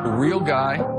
The real guy.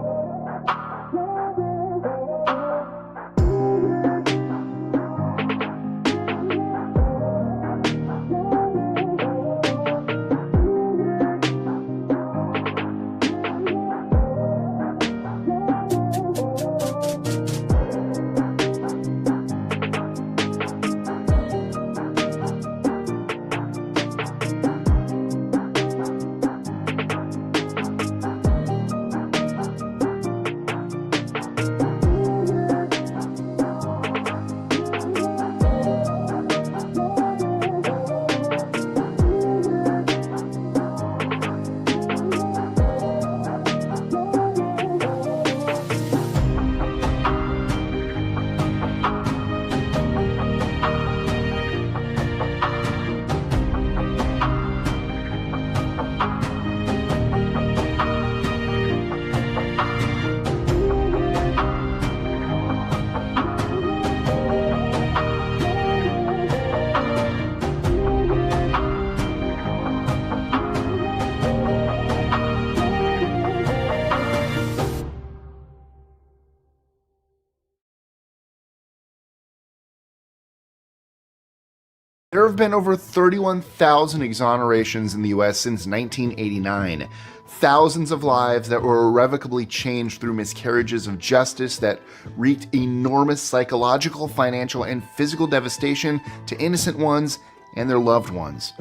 There have been over 31,000 exonerations in the US since 1989. Thousands of lives that were irrevocably changed through miscarriages of justice that wreaked enormous psychological, financial, and physical devastation to innocent ones and their loved ones.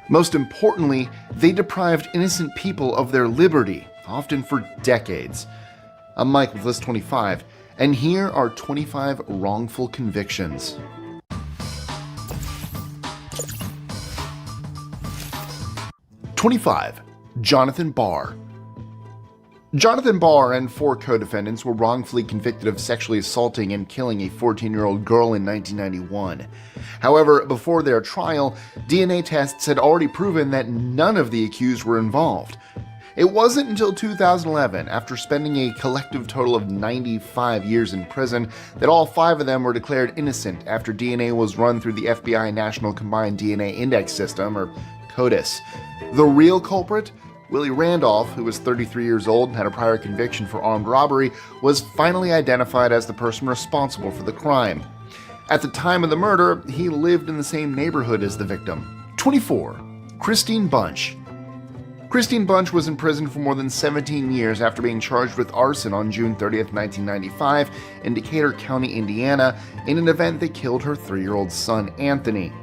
Most importantly, they deprived innocent people of their liberty, often for decades. I'm Mike with List 25, and here are 25 wrongful convictions. 25. Jonathan Barr. Jonathan Barr and 4 co-defendants were wrongfully convicted of sexually assaulting and killing a 14-year-old girl in 1991. However, before their trial, DNA tests had already proven that none of the accused were involved. It wasn't until 2011, after spending a collective total of 95 years in prison, that all 5 of them were declared innocent after DNA was run through the FBI National Combined DNA Index System, or CODIS. The real culprit, Willie Randolph, who was 33 years old and had a prior conviction for armed robbery, was finally identified as the person responsible for the crime. At the time of the murder, he lived in the same neighborhood as the victim. 24. Christine Bunch. Christine Bunch was in prison for more than 17 years after being charged with arson on June 30th, 1995 in Decatur County, Indiana, in an event that killed her 3-year-old son, Anthony.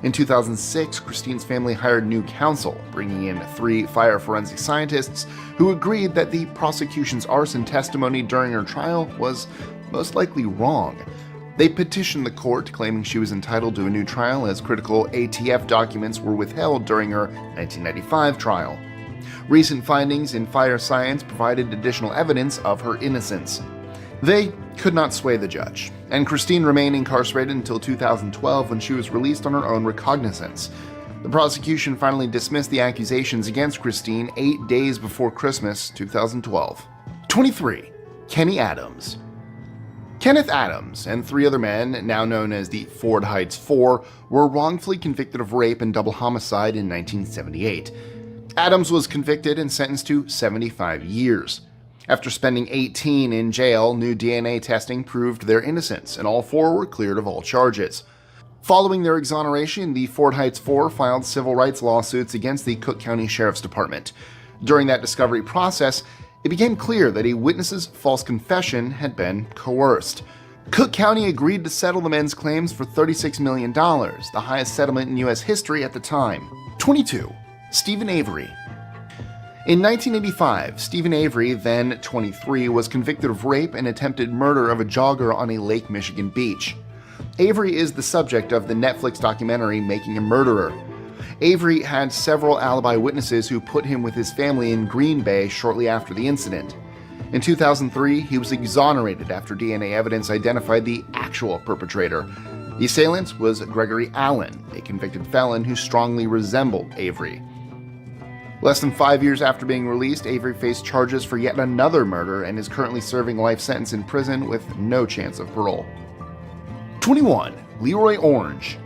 In 2006, Christine's family hired new counsel, bringing in 3 fire forensic scientists who agreed that the prosecution's arson testimony during her trial was most likely wrong. They petitioned the court, claiming she was entitled to a new trial as critical ATF documents were withheld during her 1995 trial. Recent findings in fire science provided additional evidence of her innocence. They could not sway the judge, and Christine remained incarcerated until 2012 when she was released on her own recognizance. The prosecution finally dismissed the accusations against Christine 8 days before Christmas 2012. 23. Kenny Adams. Kenneth Adams and 3 other men, now known as the Ford Heights Four, were wrongfully convicted of rape and double homicide in 1978. Adams was convicted and sentenced to 75 years. After spending 18 in jail, new DNA testing proved their innocence, and all 4 were cleared of all charges. Following their exoneration, the Ford Heights Four filed civil rights lawsuits against the Cook County Sheriff's Department. During that discovery process, it became clear that a witness's false confession had been coerced. Cook County agreed to settle the men's claims for $36 million, the highest settlement in U.S. history at the time. 22. Stephen Avery. In 1985, Stephen Avery, then 23, was convicted of rape and attempted murder of a jogger on a Lake Michigan beach. Avery is the subject of the Netflix documentary Making a Murderer. Avery had several alibi witnesses who put him with his family in Green Bay shortly after the incident. In 2003, he was exonerated after DNA evidence identified the actual perpetrator. The assailant was Gregory Allen, a convicted felon who strongly resembled Avery. Less than 5 years after being released, Avery faced charges for yet another murder and is currently serving a life sentence in prison with no chance of parole. 21. Leroy Orange.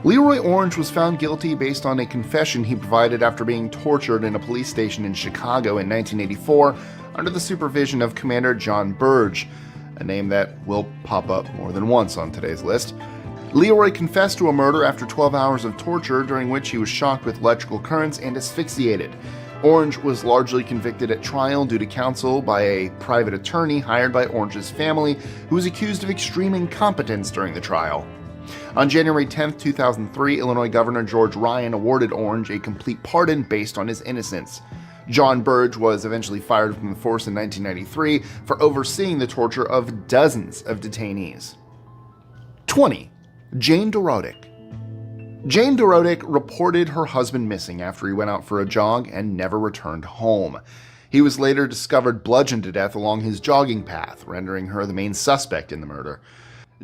Leroy Orange was found guilty based on a confession he provided after being tortured in a police station in Chicago in 1984 under the supervision of Commander John Burge, a name that will pop up more than once on today's list. Leroy confessed to a murder after 12 hours of torture, during which he was shocked with electrical currents and asphyxiated. Orange was largely convicted at trial due to counsel by a private attorney hired by Orange's family, who was accused of extreme incompetence during the trial. On January 10, 2003, Illinois Governor George Ryan awarded Orange a complete pardon based on his innocence. John Burge was eventually fired from the force in 1993 for overseeing the torture of dozens of detainees. 20. Jane Dorodick. Jane Dorodick reported her husband missing after he went out for a jog and never returned home. He was later discovered bludgeoned to death along his jogging path, rendering her the main suspect in the murder.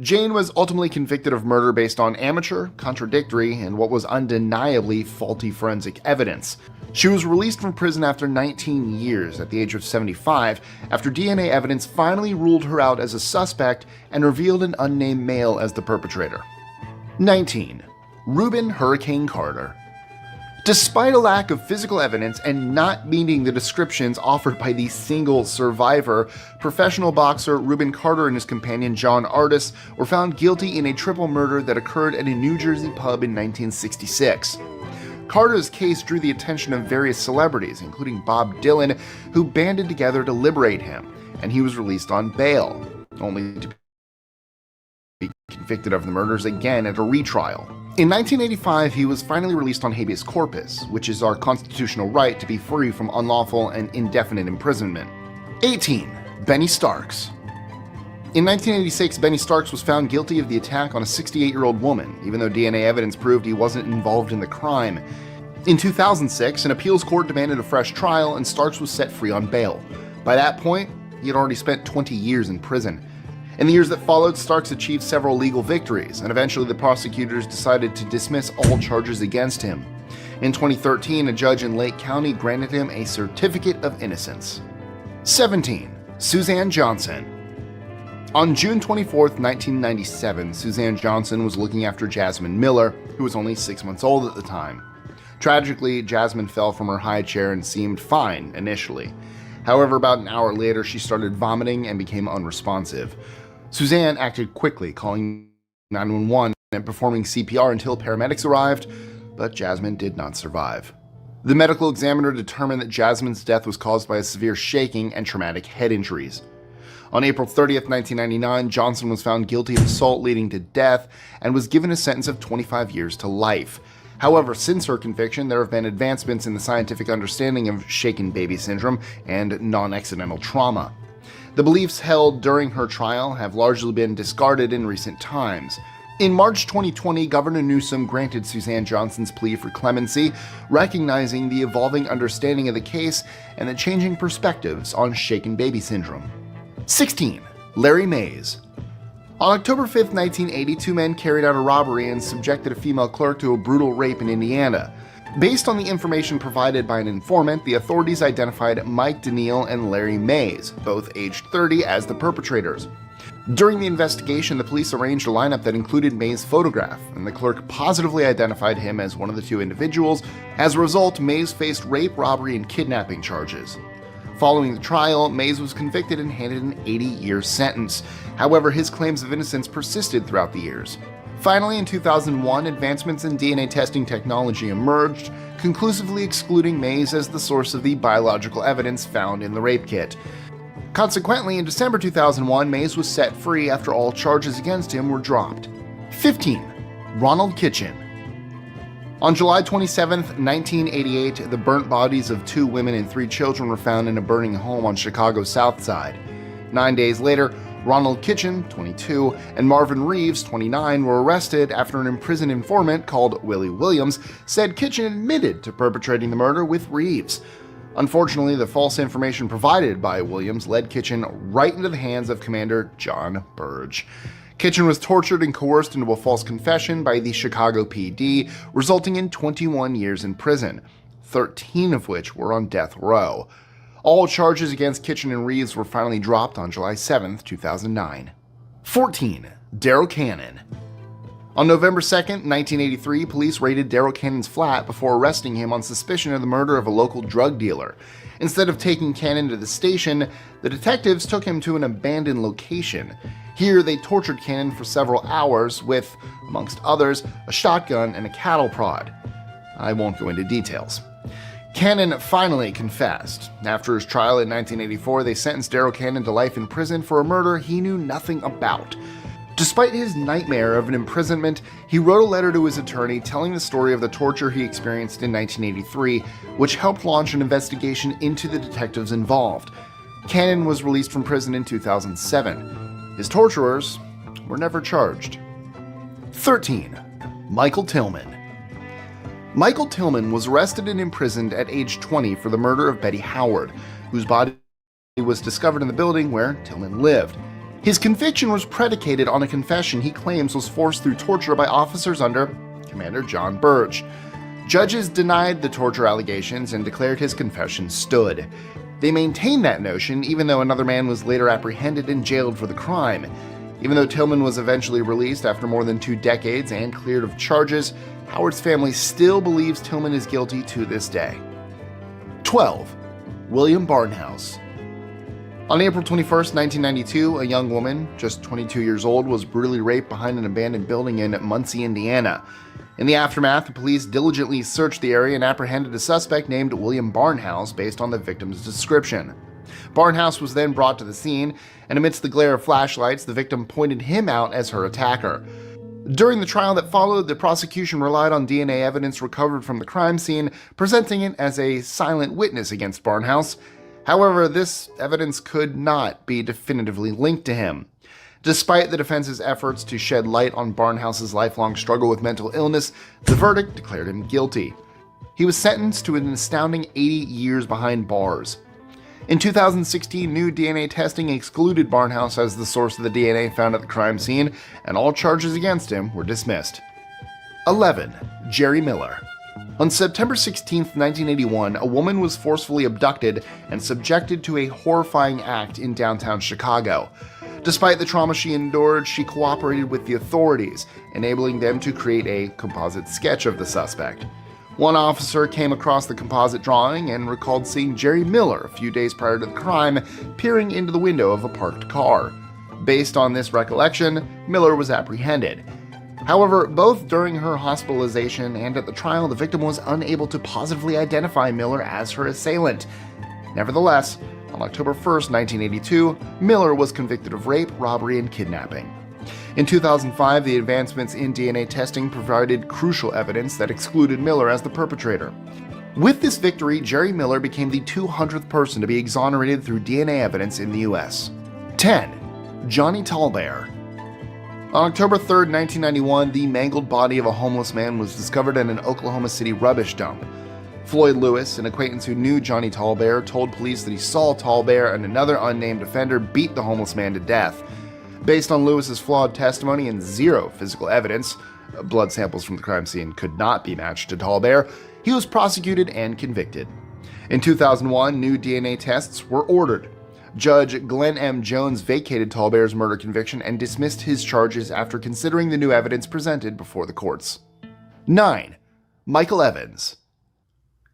Jane was ultimately convicted of murder based on amateur, contradictory, and what was undeniably faulty forensic evidence. She was released from prison after 19 years at the age of 75 after DNA evidence finally ruled her out as a suspect and revealed an unnamed male as the perpetrator. 19. Reuben Hurricane Carter. Despite a lack of physical evidence and not meeting the descriptions offered by the single survivor, professional boxer Reuben Carter and his companion John Ardis were found guilty in a triple murder that occurred at a New Jersey pub in 1966. Carter's case drew the attention of various celebrities, including Bob Dylan, who banded together to liberate him, and he was released on bail, only to be convicted of the murders again at a retrial. In 1985, he was finally released on habeas corpus, which is our constitutional right to be free from unlawful and indefinite imprisonment. 18. Benny Starks. In 1986, Benny Starks was found guilty of the attack on a 68-year-old woman, even though DNA evidence proved he wasn't involved in the crime. In 2006, an appeals court demanded a fresh trial, and Starks was set free on bail. By that point, he had already spent 20 years in prison. In the years that followed, Starks achieved several legal victories, and eventually the prosecutors decided to dismiss all charges against him. In 2013, a judge in Lake County granted him a certificate of innocence. 17. Suzanne Johnson. On June 24, 1997, Suzanne Johnson was looking after Jasmine Miller, who was only 6 months old at the time. Tragically, Jasmine fell from her high chair and seemed fine initially. However, about an hour later, she started vomiting and became unresponsive. Suzanne acted quickly, calling 911 and performing CPR until paramedics arrived, but Jasmine did not survive. The medical examiner determined that Jasmine's death was caused by a severe shaking and traumatic head injuries. On April 30th, 1999, Johnson was found guilty of assault leading to death and was given a sentence of 25 years to life. However, since her conviction, there have been advancements in the scientific understanding of shaken baby syndrome and non-accidental trauma. The beliefs held during her trial have largely been discarded in recent times. In March 2020, Governor Newsom granted Suzanne Johnson's plea for clemency, recognizing the evolving understanding of the case and the changing perspectives on shaken baby syndrome. 16. Larry Mays. On October 5, 1980, two men carried out a robbery and subjected a female clerk to a brutal rape in Indiana. Based on the information provided by an informant, the authorities identified Mike Daniil and Larry Mays, both aged 30, as the perpetrators. During the investigation, the police arranged a lineup that included Mays' photograph, and the clerk positively identified him as one of the two individuals. As a result, Mays faced rape, robbery, and kidnapping charges. Following the trial, Mays was convicted and handed an 80-year sentence. However, his claims of innocence persisted throughout the years. Finally, in 2001, advancements in DNA testing technology emerged, conclusively excluding Mays as the source of the biological evidence found in the rape kit. Consequently, in December 2001, Mays was set free after all charges against him were dropped. 15. Ronald Kitchen. On July 27, 1988, the burnt bodies of 2 women and 3 children were found in a burning home on Chicago's South Side. 9 days later, Ronald Kitchen, 22, and Marvin Reeves, 29, were arrested after an imprisoned informant called Willie Williams said Kitchen admitted to perpetrating the murder with Reeves. Unfortunately, the false information provided by Williams led Kitchen right into the hands of Commander John Burge. Kitchen was tortured and coerced into a false confession by the Chicago PD, resulting in 21 years in prison, 13 of which were on death row. All charges against Kitchen and Reeves were finally dropped on July 7, 2009. 14. Darrell Cannon. On November 2nd, 1983, police raided Daryl Cannon's flat before arresting him on suspicion of the murder of a local drug dealer. Instead of taking Cannon to the station, the detectives took him to an abandoned location. Here, they tortured Cannon for several hours with, amongst others, a shotgun and a cattle prod. I won't go into details. Cannon finally confessed. After his trial in 1984, they sentenced Daryl Cannon to life in prison for a murder he knew nothing about. Despite his nightmare of an imprisonment, he wrote a letter to his attorney telling the story of the torture he experienced in 1983, which helped launch an investigation into the detectives involved. Cannon was released from prison in 2007. His torturers were never charged. 13. Michael Tillman. Michael Tillman was arrested and imprisoned at age 20 for the murder of Betty Howard, whose body was discovered in the building where Tillman lived. His conviction was predicated on a confession he claims was forced through torture by officers under Commander John Burge. Judges denied the torture allegations and declared his confession stood. They maintained that notion even though another man was later apprehended and jailed for the crime. Even though Tillman was eventually released after more than 2 decades and cleared of charges, Howard's family still believes Tillman is guilty to this day. 12. William Barnhouse. On April 21, 1992, a young woman, just 22 years old, was brutally raped behind an abandoned building in Muncie, Indiana. In the aftermath, the police diligently searched the area and apprehended a suspect named William Barnhouse based on the victim's description. Barnhouse was then brought to the scene, and amidst the glare of flashlights, the victim pointed him out as her attacker. During the trial that followed, the prosecution relied on DNA evidence recovered from the crime scene, presenting it as a silent witness against Barnhouse. However, this evidence could not be definitively linked to him. Despite the defense's efforts to shed light on Barnhouse's lifelong struggle with mental illness, the verdict declared him guilty. He was sentenced to an astounding 80 years behind bars. In 2016, new DNA testing excluded Barnhouse as the source of the DNA found at the crime scene, and all charges against him were dismissed. 11. Jerry Miller. On September 16, 1981, a woman was forcefully abducted and subjected to a horrifying act in downtown Chicago. Despite the trauma she endured, she cooperated with the authorities, enabling them to create a composite sketch of the suspect. One officer came across the composite drawing and recalled seeing Jerry Miller a few days prior to the crime peering into the window of a parked car. Based on this recollection, Miller was apprehended. However, both during her hospitalization and at the trial, the victim was unable to positively identify Miller as her assailant. Nevertheless, on October 1, 1982, Miller was convicted of rape, robbery, and kidnapping. In 2005, the advancements in DNA testing provided crucial evidence that excluded Miller as the perpetrator. With this victory, Jerry Miller became the 200th person to be exonerated through DNA evidence in the U.S. 10. Johnny Tallbear. On October 3, 1991, the mangled body of a homeless man was discovered at an Oklahoma City rubbish dump. Floyd Lewis, an acquaintance who knew Johnny Tallbear, told police that he saw Tallbear and another unnamed offender beat the homeless man to death. Based on Lewis's flawed testimony and zero physical evidence, blood samples from the crime scene could not be matched to Tallbear, he was prosecuted and convicted. In 2001, new DNA tests were ordered. Judge Glenn M. Jones vacated Tallbear's murder conviction and dismissed his charges after considering the new evidence presented before the courts. 9. Michael Evans.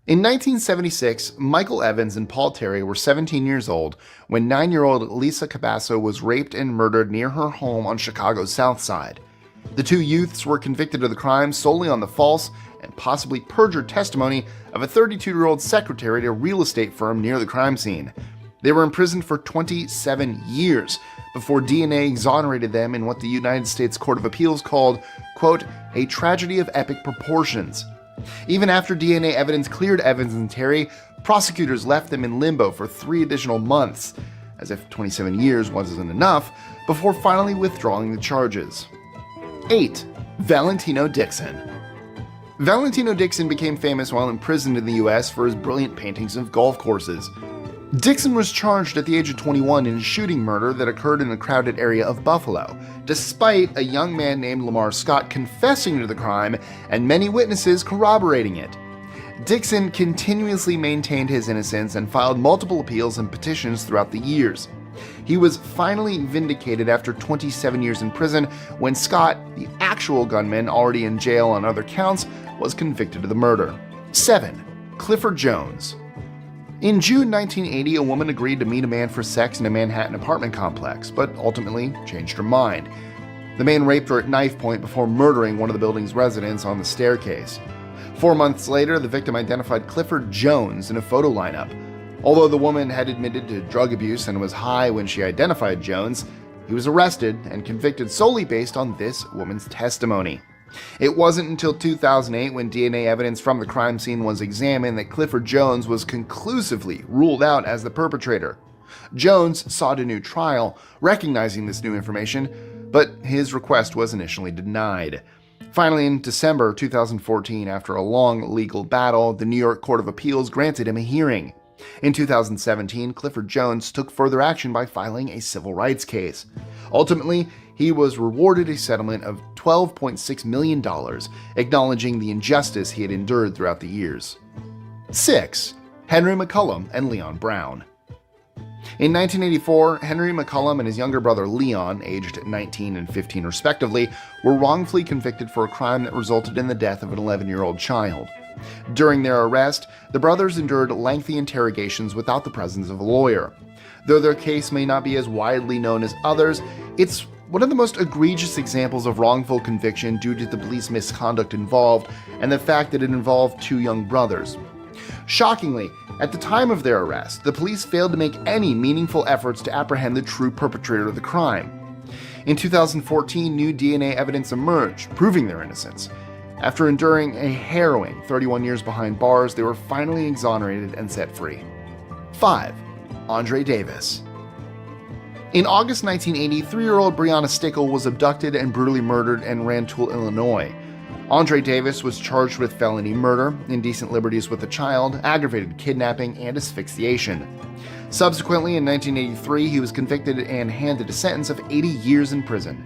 In 1976, Michael Evans and Paul Terry were 17 years old when 9-year-old Lisa Cabasso was raped and murdered near her home on Chicago's South Side. The two youths were convicted of the crime solely on the false and possibly perjured testimony of a 32-year-old secretary at a real estate firm near the crime scene. They were imprisoned for 27 years before DNA exonerated them in what the United States Court of Appeals called, quote, a tragedy of epic proportions. Even after DNA evidence cleared Evans and Terry, prosecutors left them in limbo for 3 additional months, as if 27 years wasn't enough, before finally withdrawing the charges. 8. Valentino Dixon. Valentino Dixon became famous while imprisoned in the US for his brilliant paintings of golf courses. Dixon was charged at the age of 21 in a shooting murder that occurred in a crowded area of Buffalo, despite a young man named Lamar Scott confessing to the crime and many witnesses corroborating it. Dixon continuously maintained his innocence and filed multiple appeals and petitions throughout the years. He was finally vindicated after 27 years in prison when Scott, the actual gunman already in jail on other counts, was convicted of the murder. 7. Clifford Jones. In June 1980, a woman agreed to meet a man for sex in a Manhattan apartment complex, but ultimately changed her mind. The man raped her at knife point before murdering one of the building's residents on the staircase. 4 months later, the victim identified Clifford Jones in a photo lineup. Although the woman had admitted to drug abuse and was high when she identified Jones, he was arrested and convicted solely based on this woman's testimony. It wasn't until 2008, when DNA evidence from the crime scene was examined, that Clifford Jones was conclusively ruled out as the perpetrator. Jones sought a new trial, recognizing this new information, but his request was initially denied. Finally, in December 2014, after a long legal battle, the New York Court of Appeals granted him a hearing. In 2017, Clifford Jones took further action by filing a civil rights case. Ultimately, he was rewarded a settlement of $12.6 million, acknowledging the injustice he had endured throughout the years. 6. Henry McCullum and Leon Brown. In 1984, Henry McCullum and his younger brother Leon, aged 19 and 15 respectively, were wrongfully convicted for a crime that resulted in the death of an 11-year-old child. During their arrest, the brothers endured lengthy interrogations without the presence of a lawyer. Though their case may not be as widely known as others, it's one of the most egregious examples of wrongful conviction due to the police misconduct involved and the fact that it involved two young brothers. Shockingly, at the time of their arrest, the police failed to make any meaningful efforts to apprehend the true perpetrator of the crime. In 2014, new DNA evidence emerged, proving their innocence. After enduring a harrowing 31 years behind bars, they were finally exonerated and set free. 5. Andre Davis. In August 1980, 3-year-old Breonna Stickle was abducted and brutally murdered in Rantoul, Illinois. Andre Davis was charged with felony murder, indecent liberties with a child, aggravated kidnapping, and asphyxiation. Subsequently, in 1983, he was convicted and handed a sentence of 80 years in prison.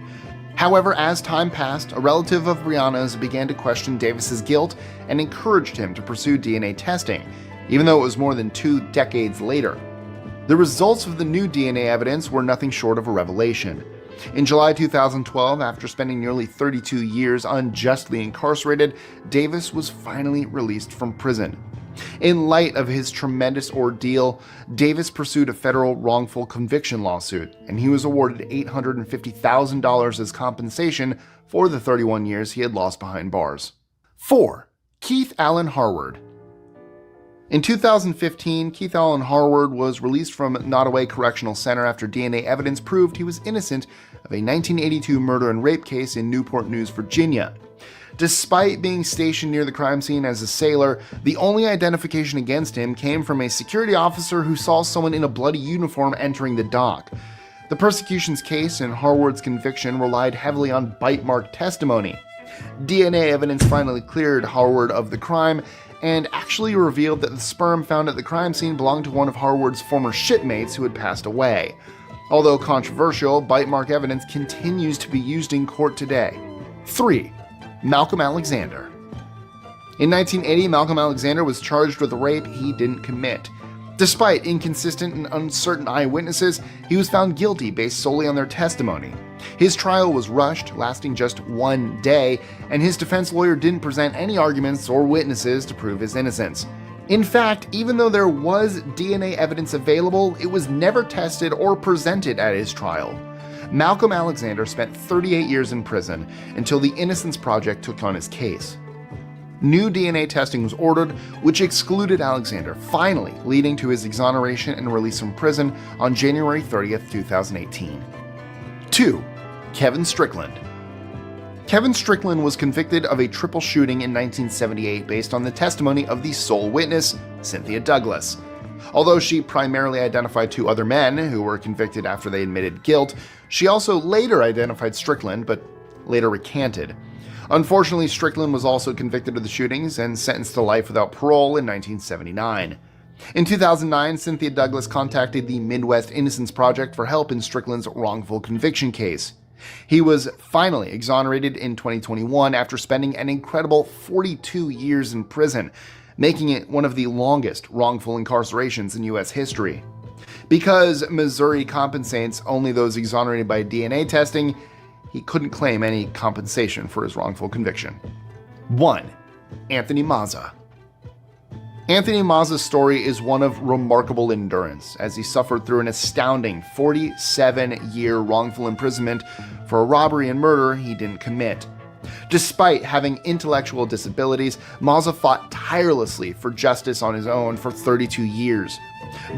However, as time passed, a relative of Breonna's began to question Davis's guilt and encouraged him to pursue DNA testing, even though it was more than 2 decades later. The results of the new DNA evidence were nothing short of a revelation. In July 2012, after spending nearly 32 years unjustly incarcerated, Davis was finally released from prison. In light of his tremendous ordeal, Davis pursued a federal wrongful conviction lawsuit, and he was awarded $850,000 as compensation for the 31 years he had lost behind bars. 4. Keith Allen Harward. In 2015, Keith Allen Harward was released from Nottoway Correctional Center after DNA evidence proved he was innocent of a 1982 murder and rape case in Newport News, Virginia. Despite being stationed near the crime scene as a sailor, the only identification against him came from a security officer who saw someone in a bloody uniform entering the dock. The persecution's case and Harward's conviction relied heavily on bite mark testimony. DNA evidence finally cleared Harward of the crime and actually revealed that the sperm found at the crime scene belonged to one of Harward's former shipmates who had passed away. Although controversial, bite mark evidence continues to be used in court today. 3. Malcolm Alexander. In 1980, Malcolm Alexander was charged with a rape he didn't commit. Despite inconsistent and uncertain eyewitnesses, he was found guilty based solely on their testimony. His trial was rushed, lasting just 1 day, and his defense lawyer didn't present any arguments or witnesses to prove his innocence. In fact, even though there was DNA evidence available, it was never tested or presented at his trial. Malcolm Alexander spent 38 years in prison until the Innocence Project took on his case. New DNA testing was ordered, which excluded Alexander, finally leading to his exoneration and release from prison on January 30th, 2018. 2. Kevin Strickland. Kevin Strickland was convicted of a triple shooting in 1978 based on the testimony of the sole witness, Cynthia Douglas. Although she primarily identified 2 other men who were convicted after they admitted guilt, she also later identified Strickland, but later recanted. Unfortunately, Strickland was also convicted of the shootings and sentenced to life without parole in 1979. In 2009, Cynthia Douglas contacted the Midwest Innocence Project for help in Strickland's wrongful conviction case. He was finally exonerated in 2021 after spending an incredible 42 years in prison, making it one of the longest wrongful incarcerations in U.S. history. Because Missouri compensates only those exonerated by DNA testing, he couldn't claim any compensation for his wrongful conviction. 1. Anthony Mazza. Anthony Mazza's story is one of remarkable endurance, as he suffered through an astounding 47-year wrongful imprisonment for a robbery and murder he didn't commit. Despite having intellectual disabilities, Mazza fought tirelessly for justice on his own for 32 years.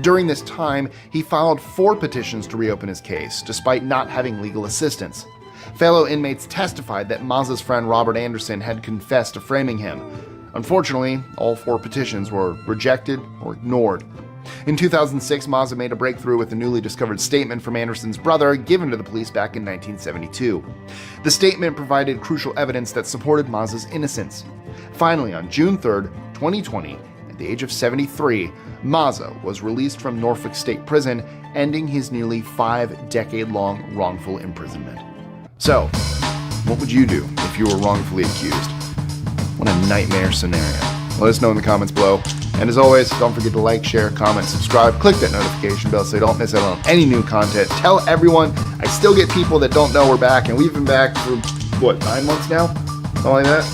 During this time, he filed 4 petitions to reopen his case, despite not having legal assistance. Fellow inmates testified that Mazza's friend Robert Anderson had confessed to framing him. Unfortunately, all 4 petitions were rejected or ignored. In 2006, Mazza made a breakthrough with a newly discovered statement from Anderson's brother given to the police back in 1972. The statement provided crucial evidence that supported Mazza's innocence. Finally, on June 3, 2020, at the age of 73, Mazza was released from Norfolk State Prison, ending his nearly 5-decade-long wrongful imprisonment. So, what would you do if you were wrongfully accused? What a nightmare scenario. Let us know in the comments below. And as always, don't forget to like, share, comment, subscribe, click that notification bell so you don't miss out on any new content. Tell everyone. I still get people that don't know we're back, and we've been back for, 9 months now? Something like that?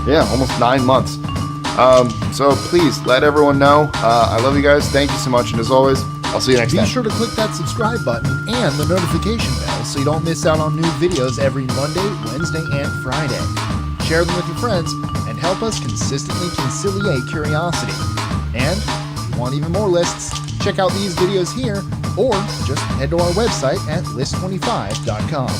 Yeah, almost 9 months. So please, let everyone know. I love you guys. Thank you so much, and as always, I'll see you next time. Be sure to click that subscribe button and the notification bell so you don't miss out on new videos every Monday, Wednesday, and Friday. Share them with your friends and help us consistently conciliate curiosity. And if you want even more lists, check out these videos here or just head to our website at list25.com.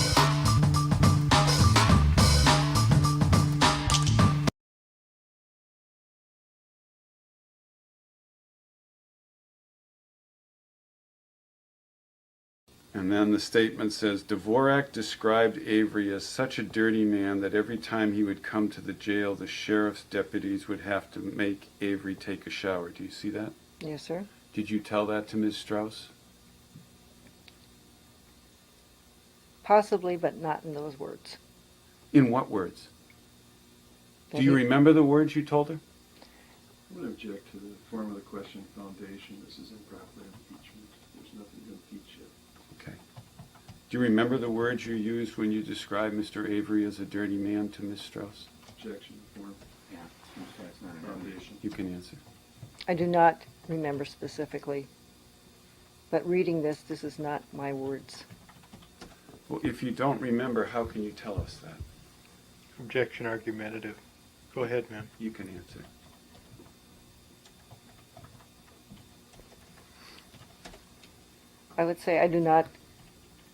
And then the statement says, Dvorak described Avery as such a dirty man that every time he would come to the jail, the sheriff's deputies would have to make Avery take a shower. Do you see that? Yes, sir. Did you tell that to Ms. Strauss? Possibly, but not in those words. In what words? Do you remember the words you told her? I would object to the form of the question foundation. This is improper impeachment. There's nothing to impeach yet. Okay. Do you remember the words you used when you described Mr. Avery as a dirty man to Ms. Strauss? Objection to form. Yeah, that's not an Foundation. You can answer. I do not remember specifically, but reading this is not my words. Well, if you don't remember, how can you tell us that? Objection argumentative. Go ahead, ma'am. You can answer. I would say I do not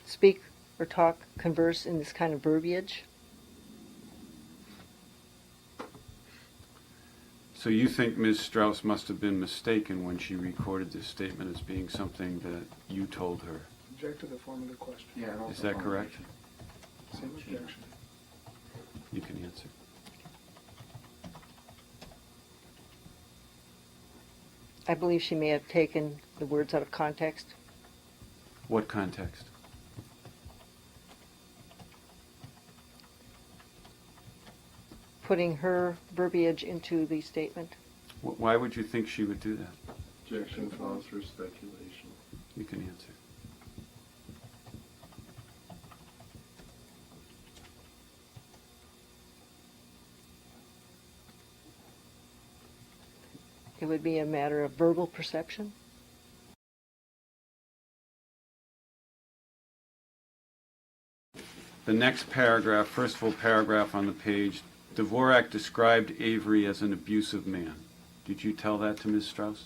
speak or talk, converse in this kind of verbiage. So you think Ms. Strauss must have been mistaken when she recorded this statement as being something that you told her. Object to the form of the question. Yeah, and also Is that correct? Same objection. You can answer. I believe she may have taken the words out of context. What context? Putting her verbiage into the statement. Why would you think she would do that? Objection falls for speculation. You can answer. It would be a matter of verbal perception. The next paragraph, first full paragraph on the page, Dvorak described Avery as an abusive man. Did you tell that to Ms. Strauss?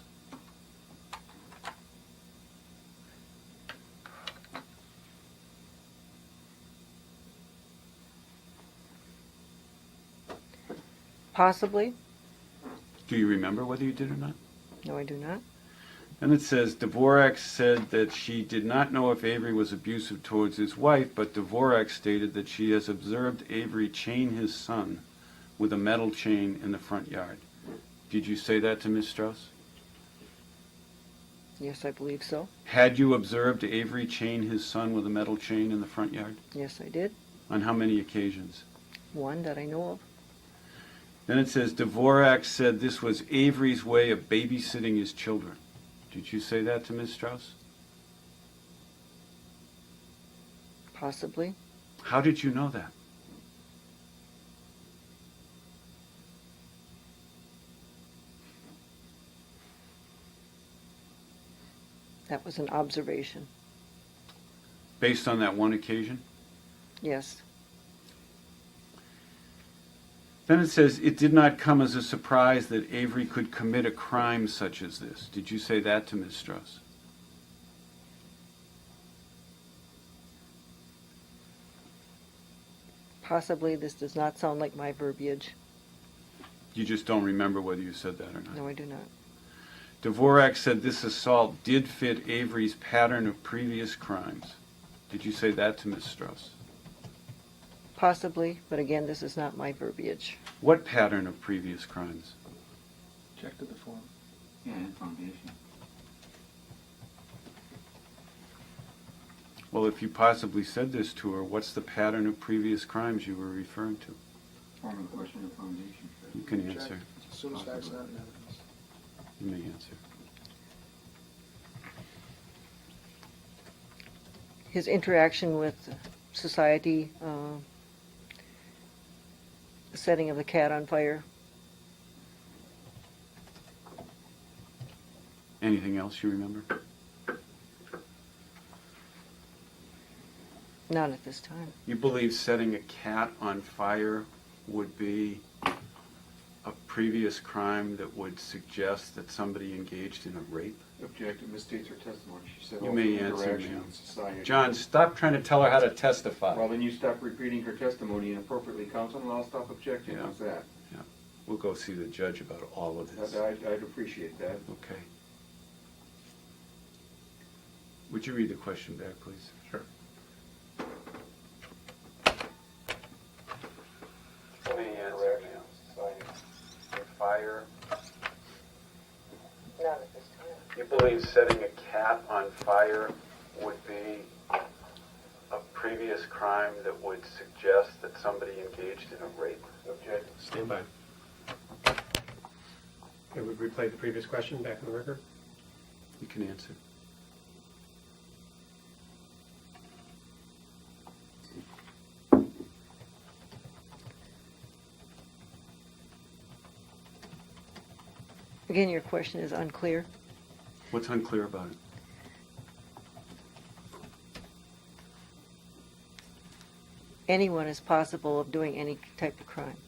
Possibly. Do you remember whether you did or not? No, I do not. And it says, Dvorak said that she did not know if Avery was abusive towards his wife, but Dvorak stated that she has observed Avery chain his son with a metal chain in the front yard. Did you say that to Ms. Strauss? Yes, I believe so. Had you observed Avery chain his son with a metal chain in the front yard? Yes, I did. On how many occasions? One that I know of. Then it says, Dvorak said this was Avery's way of babysitting his children. Did you say that to Ms. Strauss? Possibly. How did you know that? That was an observation. Based on that one occasion? Yes. Then it says, it did not come as a surprise that Avery could commit a crime such as this. Did you say that to Ms. Strauss? Possibly. This does not sound like my verbiage. You just don't remember whether you said that or not. No, I do not. Dvorak said this assault did fit Avery's pattern of previous crimes. Did you say that to Ms. Strauss? Possibly, but again, this is not my verbiage. What pattern of previous crimes? Check to the form. Yeah, and foundation. Well, if you possibly said this to her, what's the pattern of previous crimes you were referring to? Form of question or foundation. You can answer. As soon as facts not in evidence. You may answer. His interaction with society, the setting of the cat on fire. Anything else you remember? Not at this time. You believe setting a cat on fire would be a previous crime that would suggest that somebody engaged in a rape? Objective misstates her testimony. She said You all may the answer, interaction ma'am. in society. John, stop trying to tell her how to testify. Well, then you stop repeating her testimony inappropriately, counsel, and I'll stop objecting. Yeah. How's that? We'll go see the judge about all of this. I'd appreciate that. Okay. Would you read the question back, please? Sure. Fire. Not at this time. You believe setting a cat on fire would be a previous crime that would suggest that somebody engaged in a rape? Objective. Stand by. Okay, we replay the previous question back on the record. You can answer. Again, your question is unclear. What's unclear about it? Anyone is possible of doing any type of crime.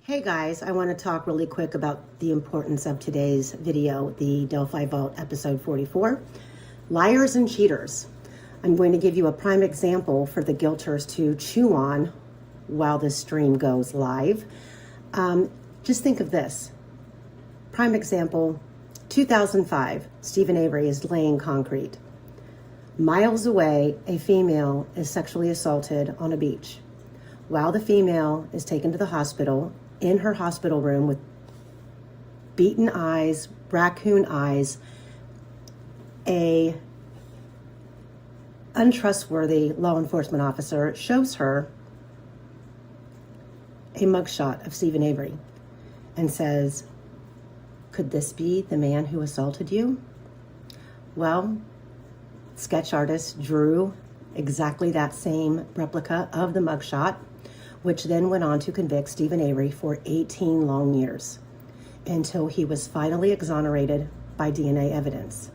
Hey guys, I want to talk really quick about the importance of today's video, the Delphi Vault episode 44, Liars and Cheaters. I'm going to give you a prime example for the guilters to chew on while this stream goes live. Just think of this. Prime example, 2005, Stephen Avery is laying concrete. Miles away, a female is sexually assaulted on a beach. while the female is taken to the hospital, in her hospital room with beaten eyes, raccoon eyes, a untrustworthy law enforcement officer shows her a mugshot of Stephen Avery and says, "Could this be the man who assaulted you?" Well, sketch artist drew exactly that same replica of the mugshot, which then went on to convict Stephen Avery for 18 long years until he was finally exonerated by DNA evidence.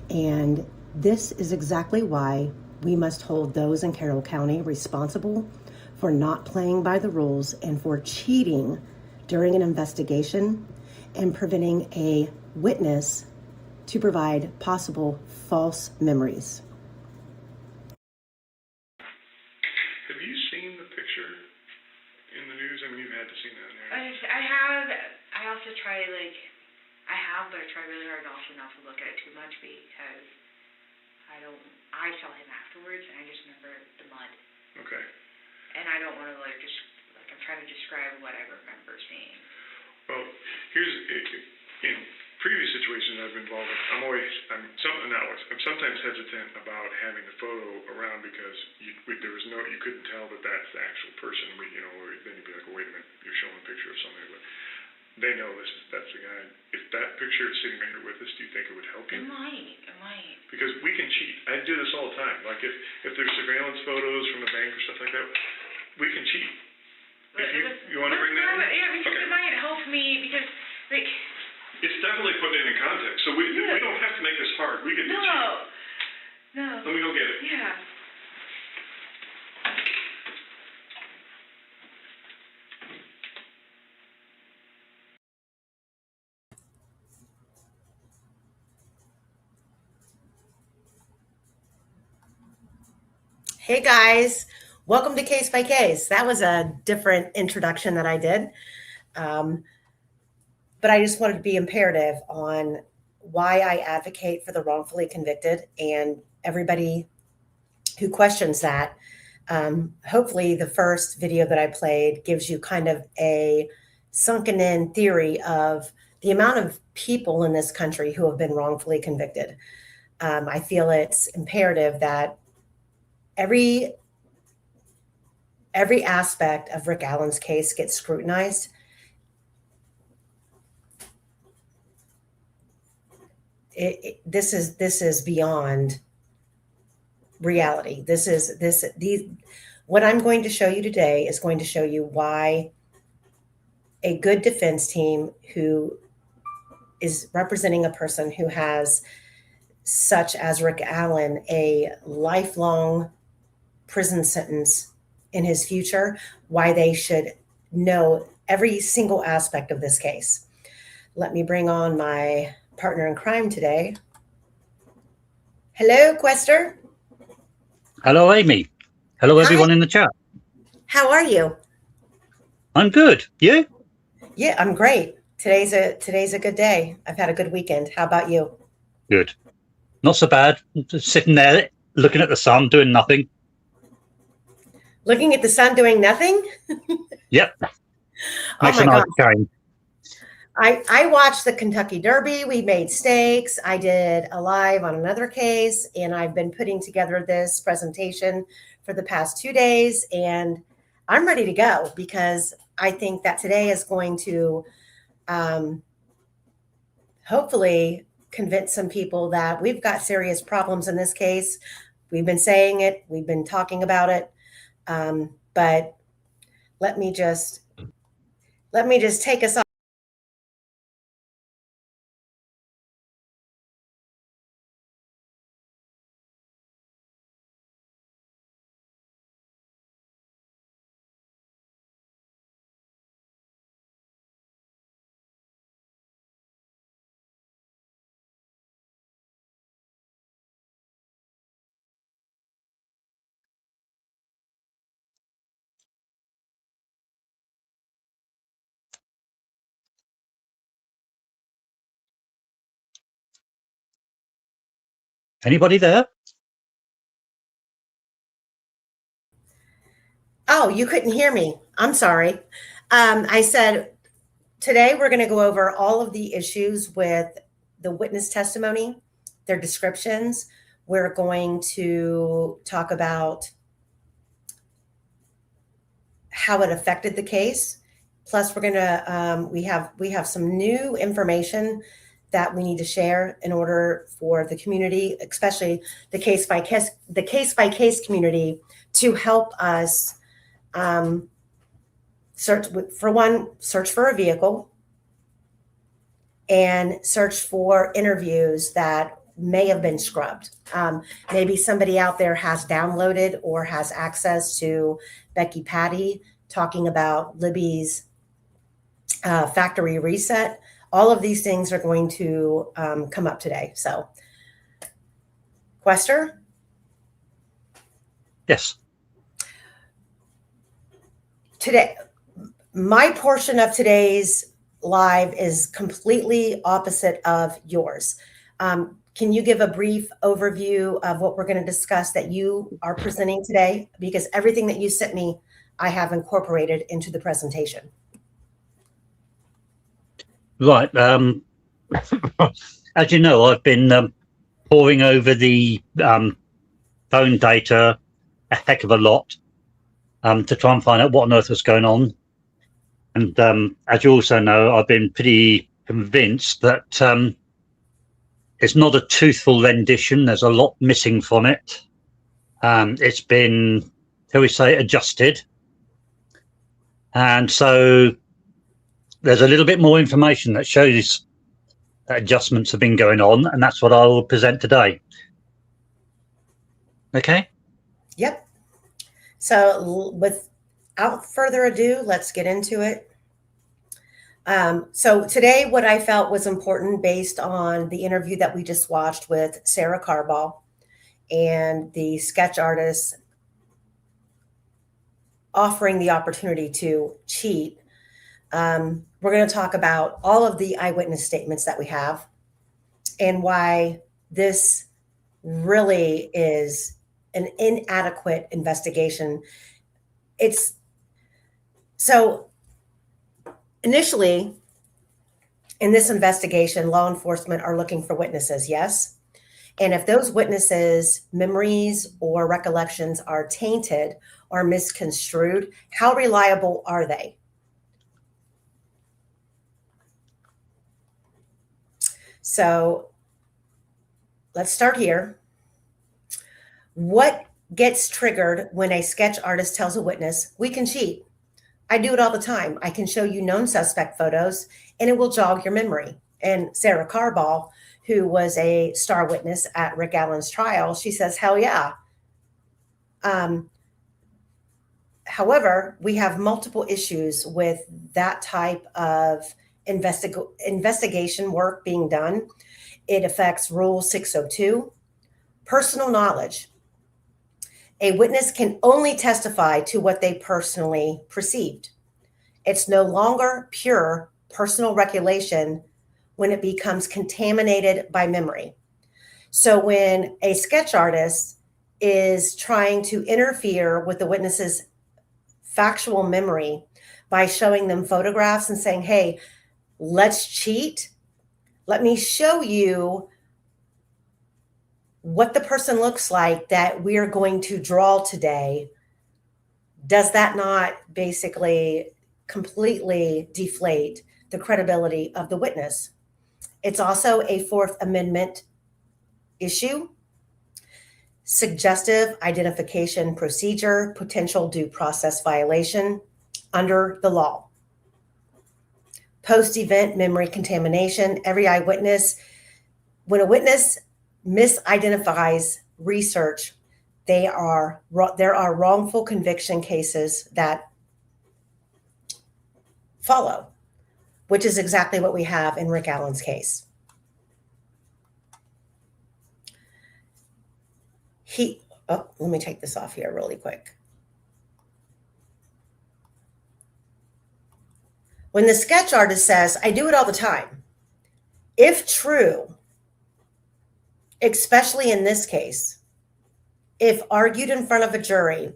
And this is exactly why we must hold those in Carroll County responsible for not playing by the rules and for cheating during an investigation and preventing a witness to provide possible false memories. Have you seen the picture in the news? I mean, you've had to see that. I have. I also try but I try really hard also not to look at it too much because I saw him afterwards and I just remember the mud. Okay. And I don't want to I'm trying to describe what I remember seeing. Well, in previous situations I've been involved with, I'm sometimes hesitant about having the photo around because you couldn't tell that that's the actual person. Or then you'd be like, well, wait a minute, you're showing a picture of somebody, but they know that's the guy. If that picture is sitting right here with us, do you think it would help you? It might. Because we can cheat. I do this all the time. Like if there's surveillance photos from a bank or stuff like that, we can cheat. If you want to bring that in? Yeah, because okay. It might help me because it's definitely putting it in context. So we don't have to make this hard. We get to cheat. No. Let me go get it. Yeah. Hey guys, welcome to Case by Case. That was a different introduction that I did. But I just wanted to be imperative on why I advocate for the wrongfully convicted and everybody who questions that. Hopefully the first video that I played gives you kind of a sunken in theory of the amount of people in this country who have been wrongfully convicted. I feel it's imperative that every aspect of Rick Allen's case gets scrutinized. This is beyond reality. What I'm going to show you today is going to show you why a good defense team who is representing a person who has, such as Rick Allen, a lifelong prison sentence in his future, why they should know every single aspect of this case. Let me bring on my partner in crime today. Hello, Quester. Hello, Amy. Hello, everyone in the chat. How are you? I'm good. You? Yeah, I'm great. Today's a good day. I've had a good weekend. How about you? Good. Not so bad. Just sitting there looking at the sun, doing nothing. Looking at the sun, doing nothing? Yep. Makes a nice change. I watched the Kentucky Derby. We made steaks. I did a live on another case, and I've been putting together this presentation for the past 2 days, and I'm ready to go because I think that today is going to hopefully convince some people that we've got serious problems in this case. We've been saying it. We've been talking about it. But let me just take us off. Anybody there? Oh, you couldn't hear me. I'm sorry. I said today we're going to go over all of the issues with the witness testimony, their descriptions. We're going to talk about how it affected the case. Plus, we're going to we have some new information that we need to share in order for the community, especially the case by case community, to help us search for a vehicle and search for interviews that may have been scrubbed. Maybe somebody out there has downloaded or has access to Becky Patty talking about Libby's factory reset. All of these things are going to come up today. So, Quester? Yes. Today, my portion of today's live is completely opposite of yours. Can you give a brief overview of what we're going to discuss that you are presenting today? Because everything that you sent me, I have incorporated into the presentation. Right. As you know, I've been poring over the phone data a heck of a lot to try and find out what on earth was going on. And as you also know, I've been pretty convinced that it's not a truthful rendition. There's a lot missing from it. It's been, shall we say, adjusted. And so there's a little bit more information that shows that adjustments have been going on, and that's what I will present today. Okay? Yep. So without further ado, let's get into it. So today, what I felt was important based on the interview that we just watched with Sarah Carball and the sketch artist offering the opportunity to cheat. We're going to talk about all of the eyewitness statements that we have and why this really is an inadequate investigation. So initially, in this investigation, law enforcement are looking for witnesses, yes? And if those witnesses' memories or recollections are tainted or misconstrued, how reliable are they? So let's start here. What gets triggered when a sketch artist tells a witness, we can cheat? I do it all the time. I can show you known suspect photos and it will jog your memory. And Sarah Carball, who was a star witness at Rick Allen's trial, she says, hell yeah. However, we have multiple issues with that type of investigation work being done. It affects Rule 602, personal knowledge. A witness can only testify to what they personally perceived. It's no longer pure personal recollection when it becomes contaminated by memory. So when a sketch artist is trying to interfere with the witness's factual memory by showing them photographs and saying, hey, let's cheat. Let me show you what the person looks like that we are going to draw today. Does that not basically completely deflate the credibility of the witness? It's also a Fourth Amendment issue. Suggestive identification procedure, potential due process violation under the law. Post-event memory contamination. Every eyewitness, when a witness misidentifies research, there are wrongful conviction cases that follow, which is exactly what we have in Rick Allen's case. Let me take this off here really quick. When the sketch artist says, I do it all the time, if true, especially in this case, if argued in front of a jury,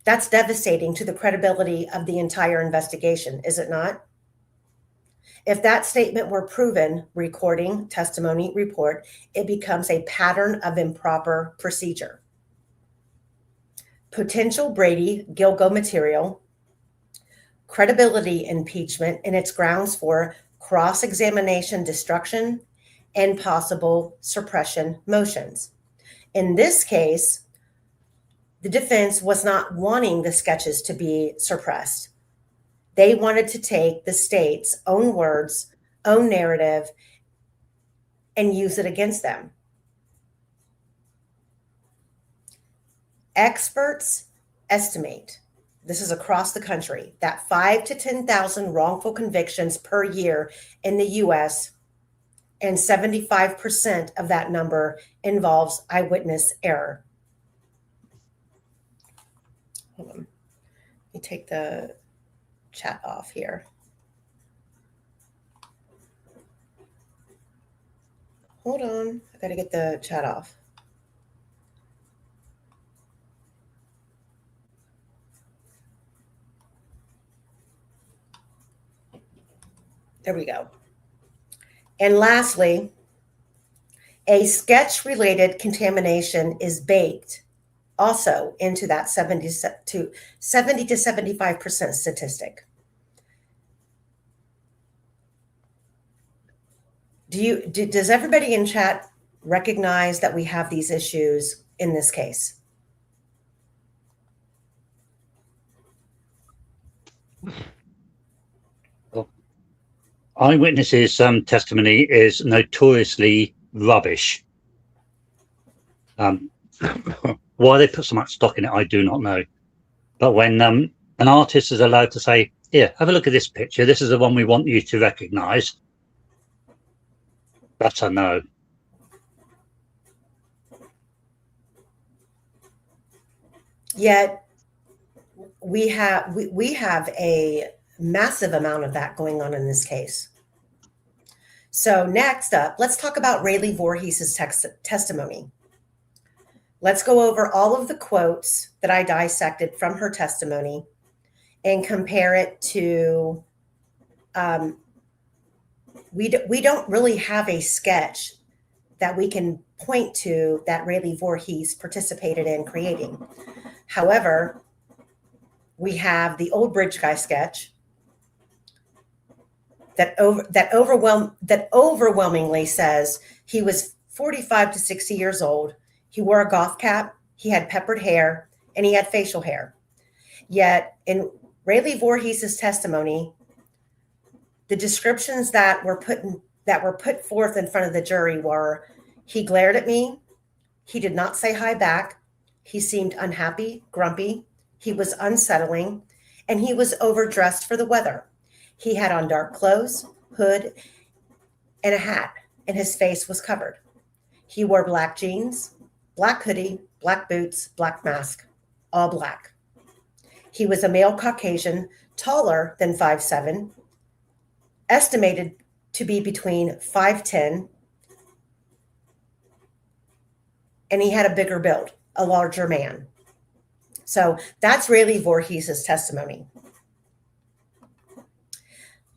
That's devastating to the credibility of the entire investigation, is it not? If that statement were proven, recording, testimony, report, it becomes a pattern of improper procedure. Potential Brady Gilgo material, credibility impeachment, and its grounds for cross-examination destruction and possible suppression motions. In this case, the defense was not wanting the sketches to be suppressed. They wanted to take the state's own words, own narrative, and use it against them. Experts estimate, this is across the country, that 5,000 to 10,000 wrongful convictions per year in the U.S., and 75% of that number involves eyewitness error. Hold on. Let me take the chat off here. Hold on. I got to get the chat off. There we go. And lastly, a sketch-related contamination is baked also into that 70 to 75% statistic. Does everybody in chat recognize that we have these issues in this case? Eyewitnesses' testimony is notoriously rubbish. Why they put so much stock in it, I do not know. But when an artist is allowed to say, here, have a look at this picture, this is the one we want you to recognize, that's a no. Yet we have a massive amount of that going on in this case. So next up, let's talk about Rayleigh Voorhees' testimony. Let's go over all of the quotes that I dissected from her testimony and compare it to, we don't really have a sketch that we can point to that Rayleigh Voorhees participated in creating. However, we have the Old Bridge Guy sketch that overwhelmingly says he was 45 to 60 years old. He wore a golf cap, he had peppered hair, and he had facial hair. Yet in Rayleigh Voorhees' testimony, the descriptions that were put forth in front of the jury were, he glared at me, he did not say hi back, he seemed unhappy, grumpy, he was unsettling, and he was overdressed for the weather. He had on dark clothes, hood, and a hat, and his face was covered. He wore black jeans, black hoodie, black boots, black mask, all black. He was a male Caucasian, taller than 5'7", estimated to be between 5'10", and he had a bigger build, a larger man. So that's Rayleigh Voorhees' testimony.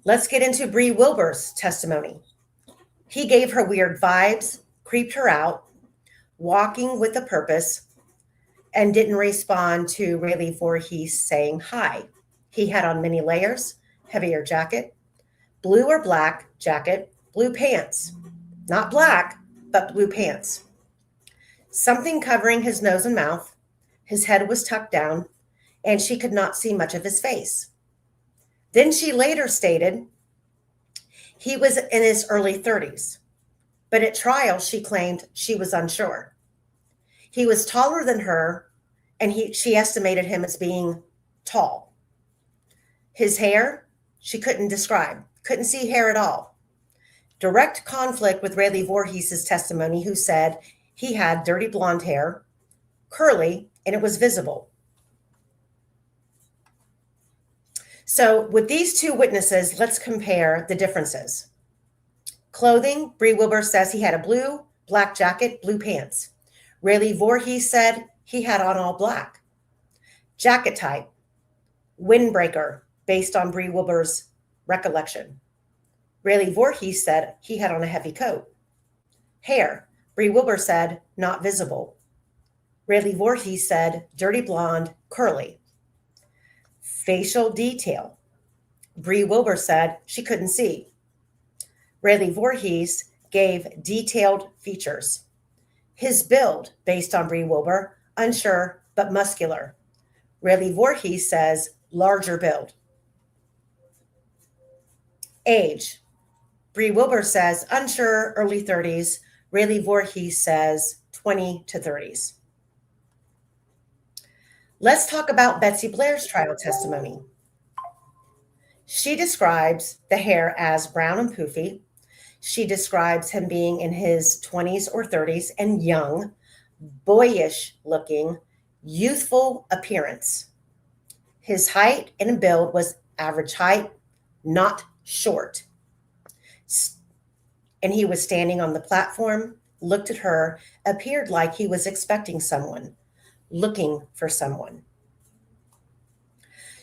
Let's get into Bree Wilbur's testimony. He gave her weird vibes, creeped her out, walking with a purpose, and didn't respond to Rayleigh Voorhees saying hi. He had on many layers, heavier jacket, blue or black jacket, blue pants. Not black, but blue pants. Something covering his nose and mouth. His head was tucked down, and she could not see much of his face. Then she later stated he was in his early 30s, but at trial she claimed she was unsure. He was taller than her, and she estimated him as being tall. His hair, she couldn't describe, couldn't see hair at all. Direct conflict with Rayleigh Voorhees' testimony, who said he had dirty blonde hair, curly, and it was visible. So with these two witnesses, let's compare the differences. Clothing, Bree Wilbur says he had a blue, black jacket, blue pants. Rayleigh Voorhees said he had on all black. Jacket type, windbreaker, based on Bree Wilbur's recollection. Rayleigh Voorhees said he had on a heavy coat. Hair, Bree Wilbur said not visible. Rayleigh Voorhees said dirty blonde, curly. Facial detail, Bree Wilbur said she couldn't see. Rayleigh Voorhees gave detailed features. His build, based on Bree Wilbur, unsure but muscular. Rayleigh Voorhees says larger build. Age, Bree Wilbur says unsure, early 30s. Rayleigh Voorhees says 20 to 30s. Let's talk about Betsy Blair's trial testimony. She describes the hair as brown and poofy. She describes him being in his 20s or 30s and young, boyish looking, youthful appearance. His height and build was average height, not short. And he was standing on the platform, looked at her, appeared like he was expecting someone, looking for someone.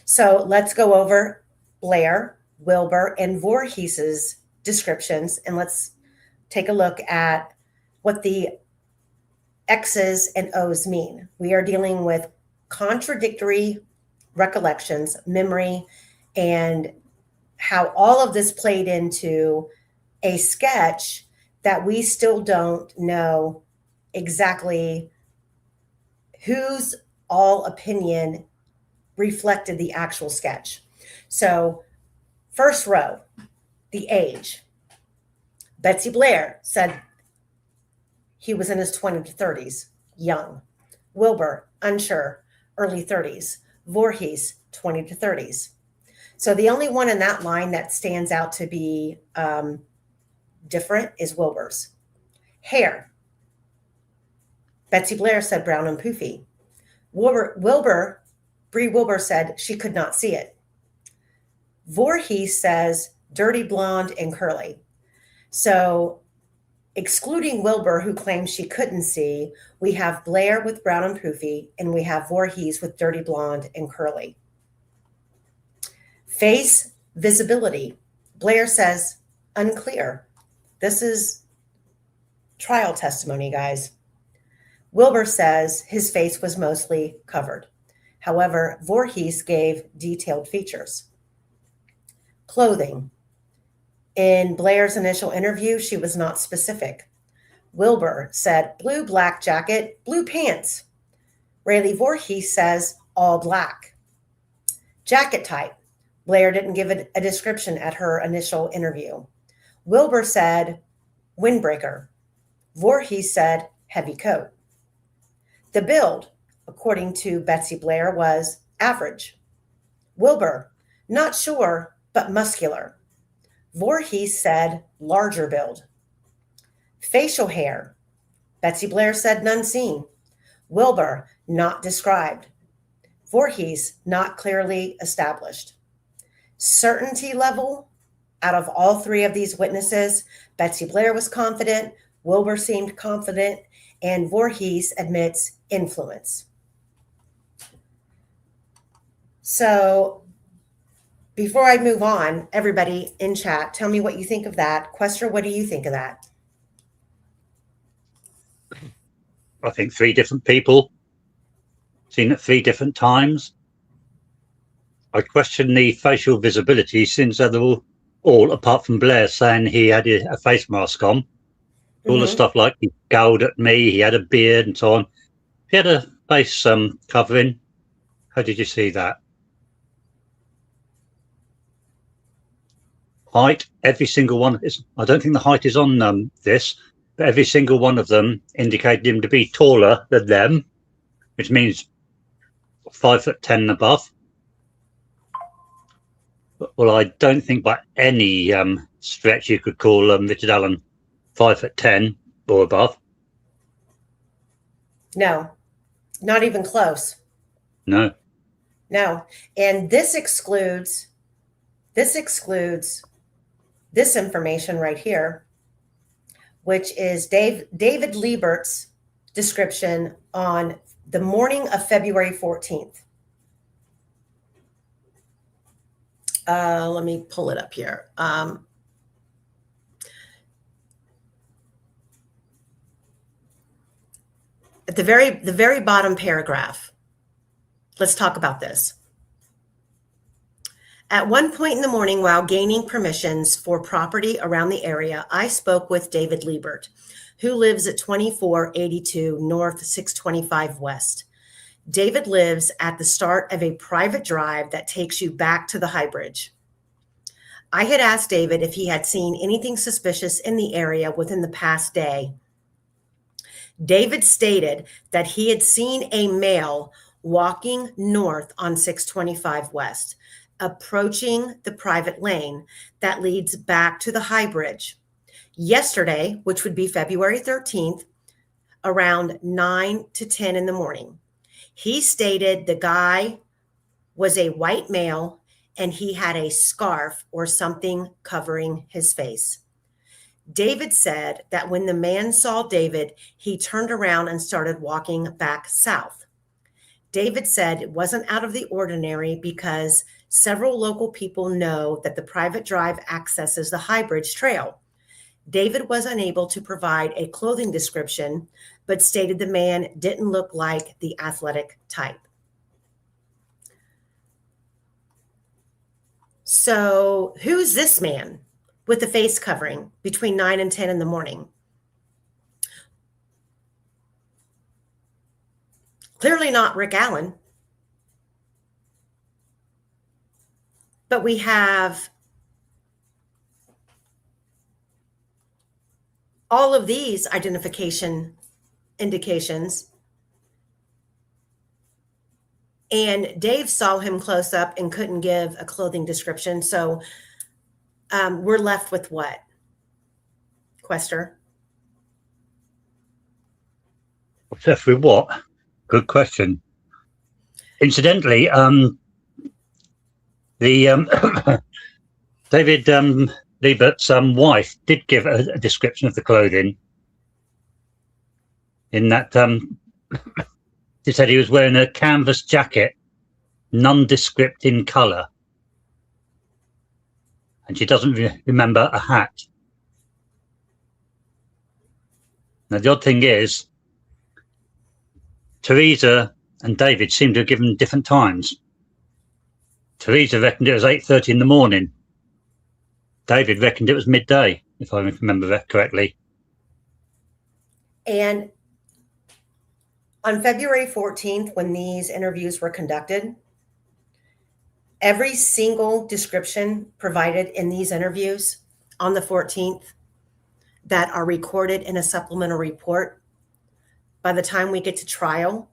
So let's go over Blair, Wilbur, and Voorhees's descriptions, and let's take a look at what the X's and O's mean. We are dealing with contradictory recollections, memory, and how all of this played into a sketch that we still don't know exactly whose all opinion reflected the actual sketch. So first row, the age. Betsy Blair said he was in his 20 to 30s, young. Wilbur, unsure, early 30s. Voorhees, 20 to 30s. So the only one in that line that stands out to be different is Wilbur's. Hair. Betsy Blair said brown and poofy. Bree Wilbur said she could not see it. Voorhees says dirty blonde and curly. So excluding Wilbur, who claims she couldn't see, we have Blair with brown and poofy, and we have Voorhees with dirty blonde and curly. Face visibility. Blair says unclear. This is trial testimony, guys. Wilbur says his face was mostly covered. However, Voorhees gave detailed features. Clothing. In Blair's initial interview, she was not specific. Wilbur said blue black jacket, blue pants. Rayleigh Voorhees says all black. Jacket type. Blair didn't give a description at her initial interview. Wilbur said windbreaker. Voorhees said heavy coat. The build, according to Betsy Blair, was average. Wilbur, not sure, but muscular. Voorhees said larger build. Facial hair. Betsy Blair said none seen. Wilbur, not described. Voorhees, not clearly established. Certainty level, out of all three of these witnesses, Betsy Blair was confident, Wilbur seemed confident, and Voorhees admits influence. So before I move on, everybody in chat, tell me what you think of that. Quester, what do you think of that? I think three different people, seen at three different times. I question the facial visibility since they're all apart from Blair saying he had a face mask on. All the stuff like he growled at me, he had a beard and so on. He had a face covering. How did you see that? Height, every single one is. I don't think the height is on this, but every single one of them indicated him to be taller than them, which means 5'10" and above. Well, I don't think by any stretch you could call Richard Allen 5'10" or above. No, not even close. No. And this excludes this information right here, which is David Liebert's description on the morning of February 14th. Let me pull it up here. At the very bottom paragraph, let's talk about this. At one point in the morning, while gaining permissions for property around the area, I spoke with David Liebert, who lives at 2482 North 625 West. David lives at the start of a private drive that takes you back to the High Bridge. I had asked David if he had seen anything suspicious in the area within the past day. David stated that he had seen a male walking north on 625 West, approaching the private lane that leads back to the High Bridge. Yesterday, which would be February 13th, around 9 to 10 in the morning. He stated the guy was a white male and he had a scarf or something covering his face. David said that when the man saw David, he turned around and started walking back south. David said it wasn't out of the ordinary because several local people know that the private drive accesses the High Bridge Trail. David was unable to provide a clothing description, but stated the man didn't look like the athletic type. So, who's this man with the face covering between 9 and 10 in the morning? Clearly not Rick Allen. But we have all of these identification indications. And Dave saw him close up and couldn't give a clothing description. So we're left with what? Quester? Left with what? Good question. Incidentally, the David Liebert's wife did give a description of the clothing. In that, he said he was wearing a canvas jacket, nondescript in colour, and she doesn't remember a hat. Now, the odd thing is, Teresa and David seem to have given different times. Teresa reckoned it was 8:30 in the morning. David reckoned it was midday, if I remember that correctly. And on February 14th, when these interviews were conducted, every single description provided in these interviews on the 14th that are recorded in a supplemental report, by the time we get to trial,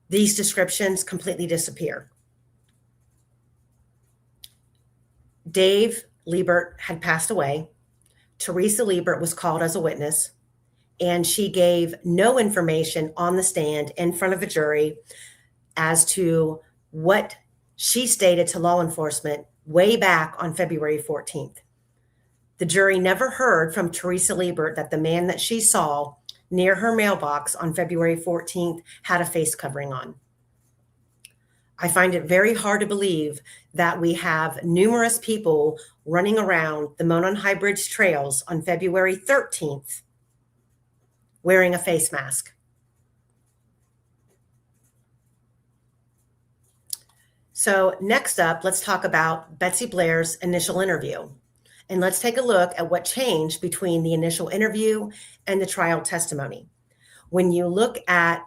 these descriptions completely disappear. Dave Liebert had passed away. Teresa Liebert was called as a witness, and she gave no information on the stand in front of a jury as to what she stated to law enforcement way back on February 14th. The jury never heard from Teresa Liebert that the man that she saw near her mailbox on February 14th had a face covering on. I find it very hard to believe that we have numerous people running around the Monon High Bridge trails on February 13th wearing a face mask. So next up, let's talk about Betsy Blair's initial interview. And let's take a look at what changed between the initial interview and the trial testimony. When you look at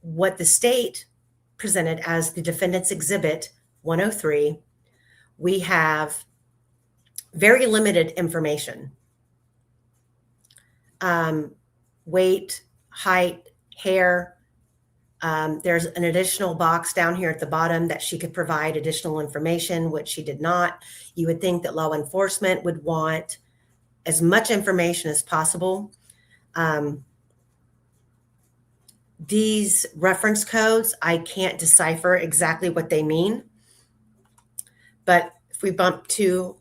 what the state presented as the defendant's exhibit 103, we have very limited information. Weight, height, hair. There's an additional box down here at the bottom that she could provide additional information, which she did not. You would think that law enforcement would want as much information as possible. These reference codes, I can't decipher exactly what they mean. But if we bump to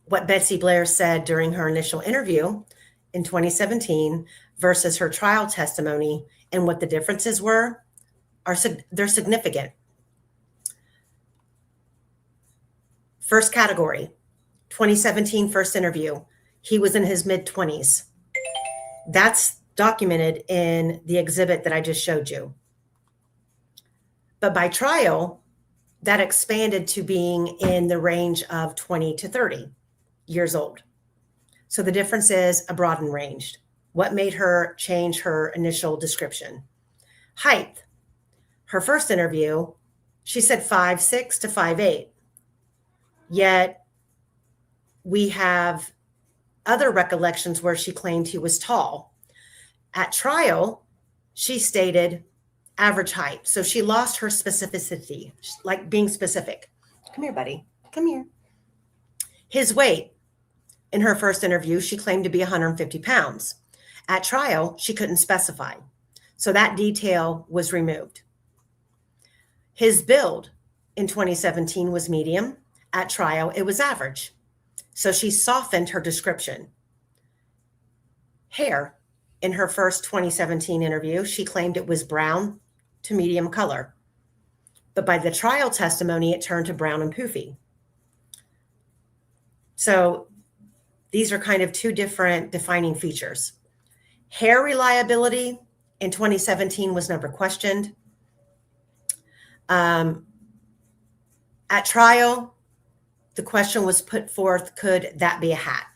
what Betsy Blair said during her initial interview in 2017 versus her trial testimony and what the differences were, they're significant. First category, 2017 first interview. He was in his mid-20s. That's documented in the exhibit that I just showed you. But by trial, that expanded to being in the range of 20 to 30 years old. So the difference is a broadened range. What made her change her initial description? Height. Her first interview, she said 5'6" to 5'8". Yet we have other recollections where she claimed he was tall. At trial, she stated average height. So she lost her specificity, like being specific. Come here, buddy. Come here. His weight. In her first interview, she claimed to be 150 pounds. At trial, she couldn't specify. So that detail was removed. His build in 2017 was medium. At trial, it was average. So she softened her description. Hair. In her first 2017 interview, she claimed it was brown to medium color. But by the trial testimony, it turned to brown and poofy. So these are kind of two different defining features. Hair reliability in 2017 was never questioned. At trial, the question was put forth, could that be a hat?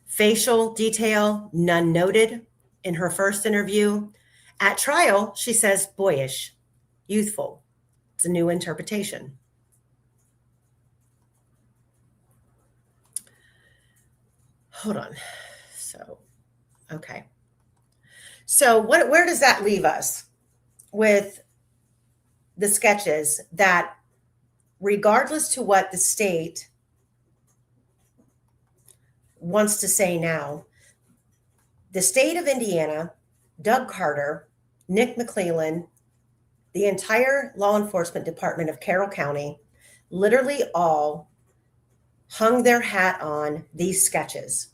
Facial detail, none noted in her first interview. At trial, she says boyish, youthful. It's a new interpretation. Hold on. So, okay. So where does that leave us with the sketches that, regardless to what the state wants to say now, the state of Indiana, Doug Carter, Nick McClellan, the entire law enforcement department of Carroll County, literally all hung their hat on these sketches.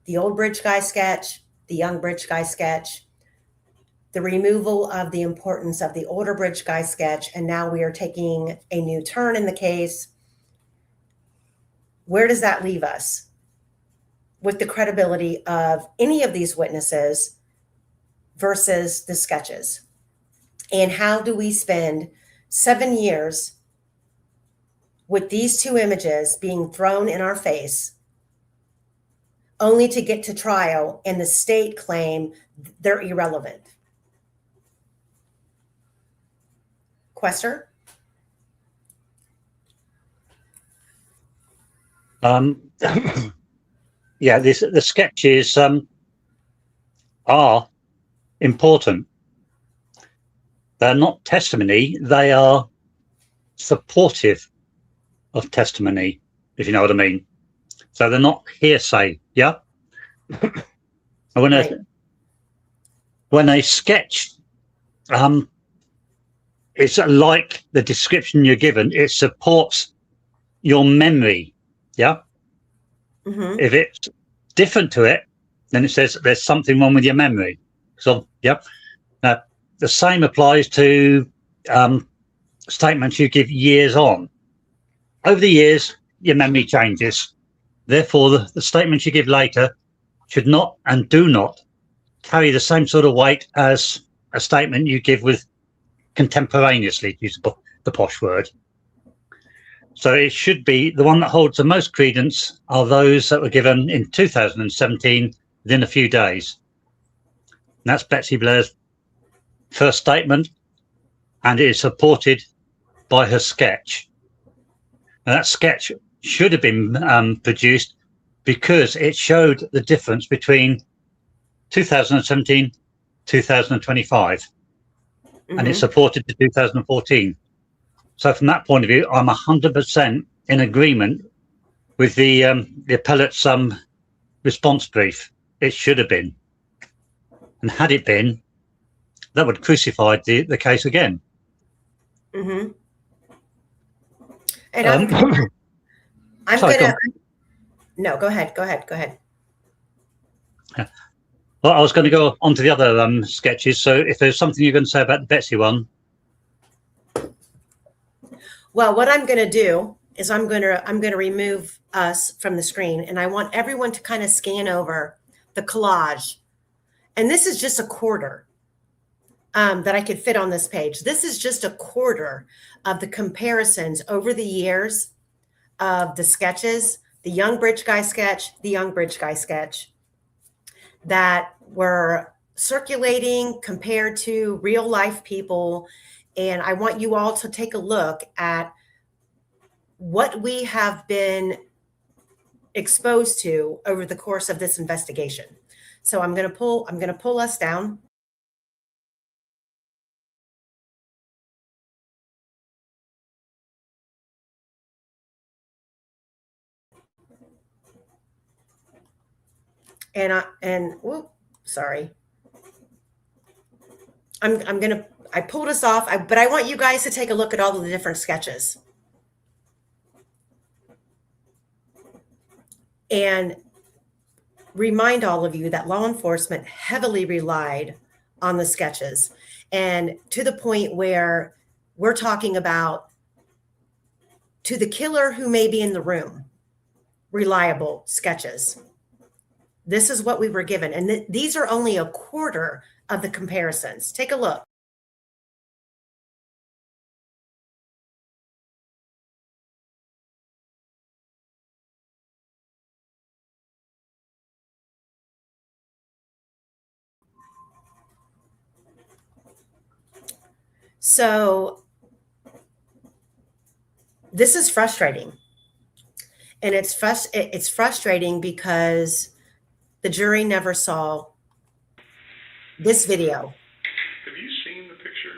The old bridge guy sketch, the young bridge guy sketch, the removal of the importance of the older bridge guy sketch, and now we are taking a new turn in the case. Where does that leave us with the credibility of any of these witnesses versus the sketches? And how do we spend 7 years with these two images being thrown in our face only to get to trial and the state claim they're irrelevant? Quester? Yeah, the sketches are important. They're not testimony, they are supportive of testimony, if you know what I mean. So they're not hearsay, yeah? When a sketch, it's like the description you're given, it supports your memory, yeah? Mm-hmm. If it's different to it, then it says there's something wrong with your memory. So, yeah. Now, the same applies to statements you give years on. Over the years, your memory changes. Therefore, the statements you give later should not and do not carry the same sort of weight as a statement you give with contemporaneously, to use the posh word. So it should be the one that holds the most credence are those that were given in 2017 within a few days. And that's Betsy Blair's first statement, and it is supported by her sketch. And that sketch should have been produced because it showed the difference between 2017, 2025, and it supported the 2014. So from that point of view, I'm 100% in agreement with the appellate's response brief. It should have been. And had it been, that would crucify the case again. Mm-hmm. And I'm gonna. No, go ahead. Yeah. Well, I was going to go on to the other sketches. So if there's something you're going to say about the Betsy one. Well, what I'm going to do is I'm going to remove us from the screen, and I want everyone to kind of scan over the collage. And this is just a quarter that I could fit on this page. This is just a quarter of the comparisons over the years of the sketches, the young bridge guy sketch, the young bridge guy sketch that were circulating compared to real life people. And I want you all to take a look at what we have been exposed to over the course of this investigation. So I'm going to pull us down. Sorry. I pulled us off, but I want you guys to take a look at all of the different sketches. And remind all of you that law enforcement heavily relied on the sketches, and to the point where we're talking about, to the killer who may be in the room, reliable sketches. This is what we were given. And these are only a quarter of the comparisons. Take a look. So this is frustrating. And it's frustrating because the jury never saw this video. Have you seen the picture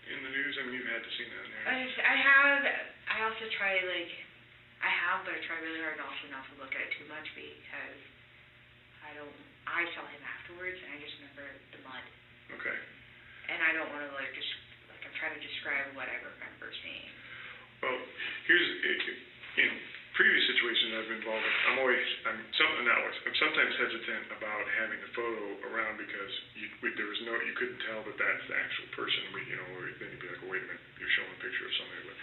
in the news? I mean, you've had to see that. I have. I also try, but I try really hard also not to look at it too much because I saw him afterwards and I just remember the mud. Okay. And I don't want to, I'm trying to describe what I remember seeing. Well, here's, in previous situations I've been involved in, I'm sometimes hesitant about having the photo around because you couldn't tell that that's the actual person. Then you'd be like, well, wait a minute, you're showing a picture of somebody, but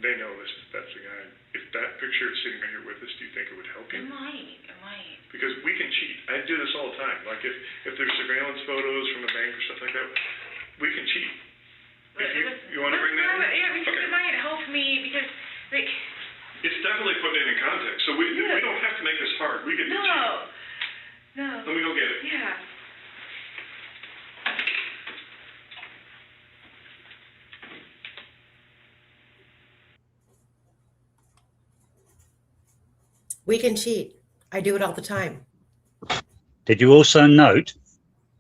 they know that's the guy. If that picture is sitting right here with us, do you think it would help you? It might. Because we can cheat. I do this all the time. Like if there's surveillance photos from the bank or stuff like that, we can cheat. You want to bring that in? Yeah, because it might help me because, it's definitely putting it in context. So we don't have to make this hard. We can cheat. No. Let me go get it. Yeah. We can cheat. I do it all the time. Did you also note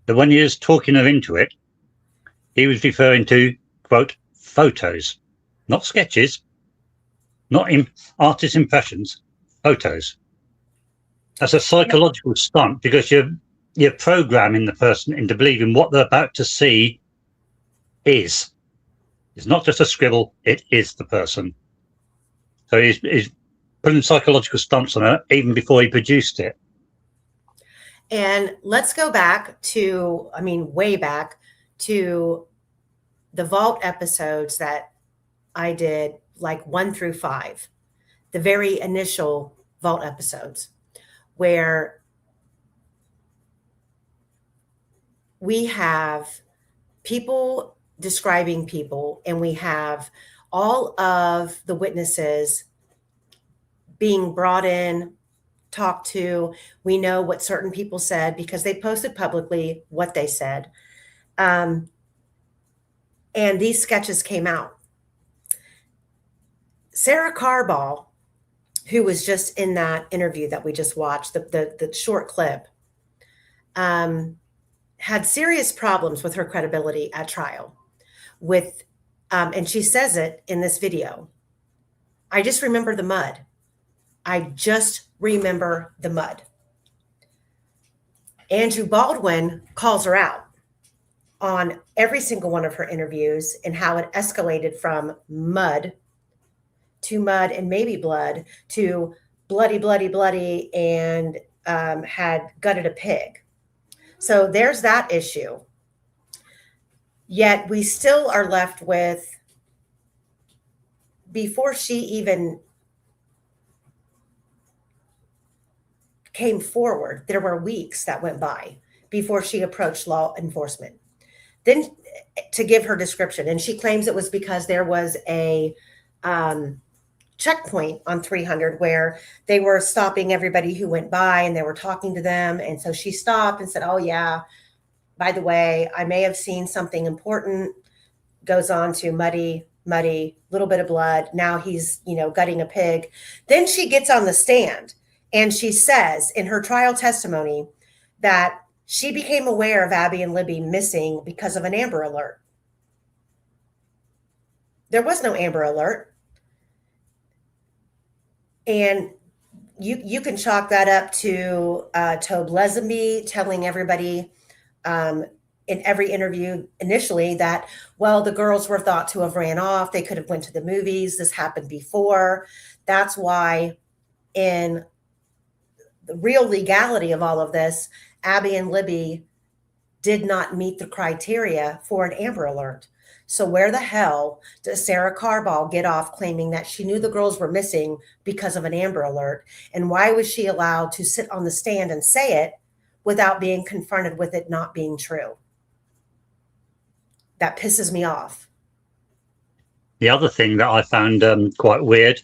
that when he was talking her into it, he was referring to, quote, photos, not sketches, not artist impressions, photos. That's a psychological stunt because you're programming the person into believing what they're about to see is. It's not just a scribble, it is the person. So he's putting psychological stunts on it even before he produced it. And let's go back to, way back to the Vault episodes that I did, 1 through 5, the very initial Vault episodes, where we have people describing people, and we have all of the witnesses being brought in, talked to. We know what certain people said because they posted publicly what they said. And these sketches came out. Sarah Carball, who was just in that interview that we just watched, the short clip, had serious problems with her credibility at trial. And she says it in this video. I just remember the mud. I just remember the mud. Andrew Baldwin calls her out on every single one of her interviews and how it escalated from mud to mud and maybe blood to bloody, and had gutted a pig. So there's that issue. Yet we still are left with before she even came forward, there were weeks that went by before she approached law enforcement. Then to give her description, and she claims it was because there was a checkpoint on 300 where they were stopping everybody who went by and they were talking to them. And so she stopped and said, oh yeah, by the way, I may have seen something important. Goes on to muddy, little bit of blood. Now he's, gutting a pig. Then she gets on the stand and she says in her trial testimony that she became aware of Abby and Libby missing because of an Amber Alert. There was no Amber Alert. And you can chalk that up to Tobe Lesenby telling everybody in every interview initially that, well, the girls were thought to have ran off. They could have went to the movies. This happened before. That's why in the real legality of all of this, Abby and Libby did not meet the criteria for an Amber Alert. So where the hell does Sarah Carball get off claiming that she knew the girls were missing because of an Amber Alert? And why was she allowed to sit on the stand and say it without being confronted with it not being true? That pisses me off. The other thing that I found quite weird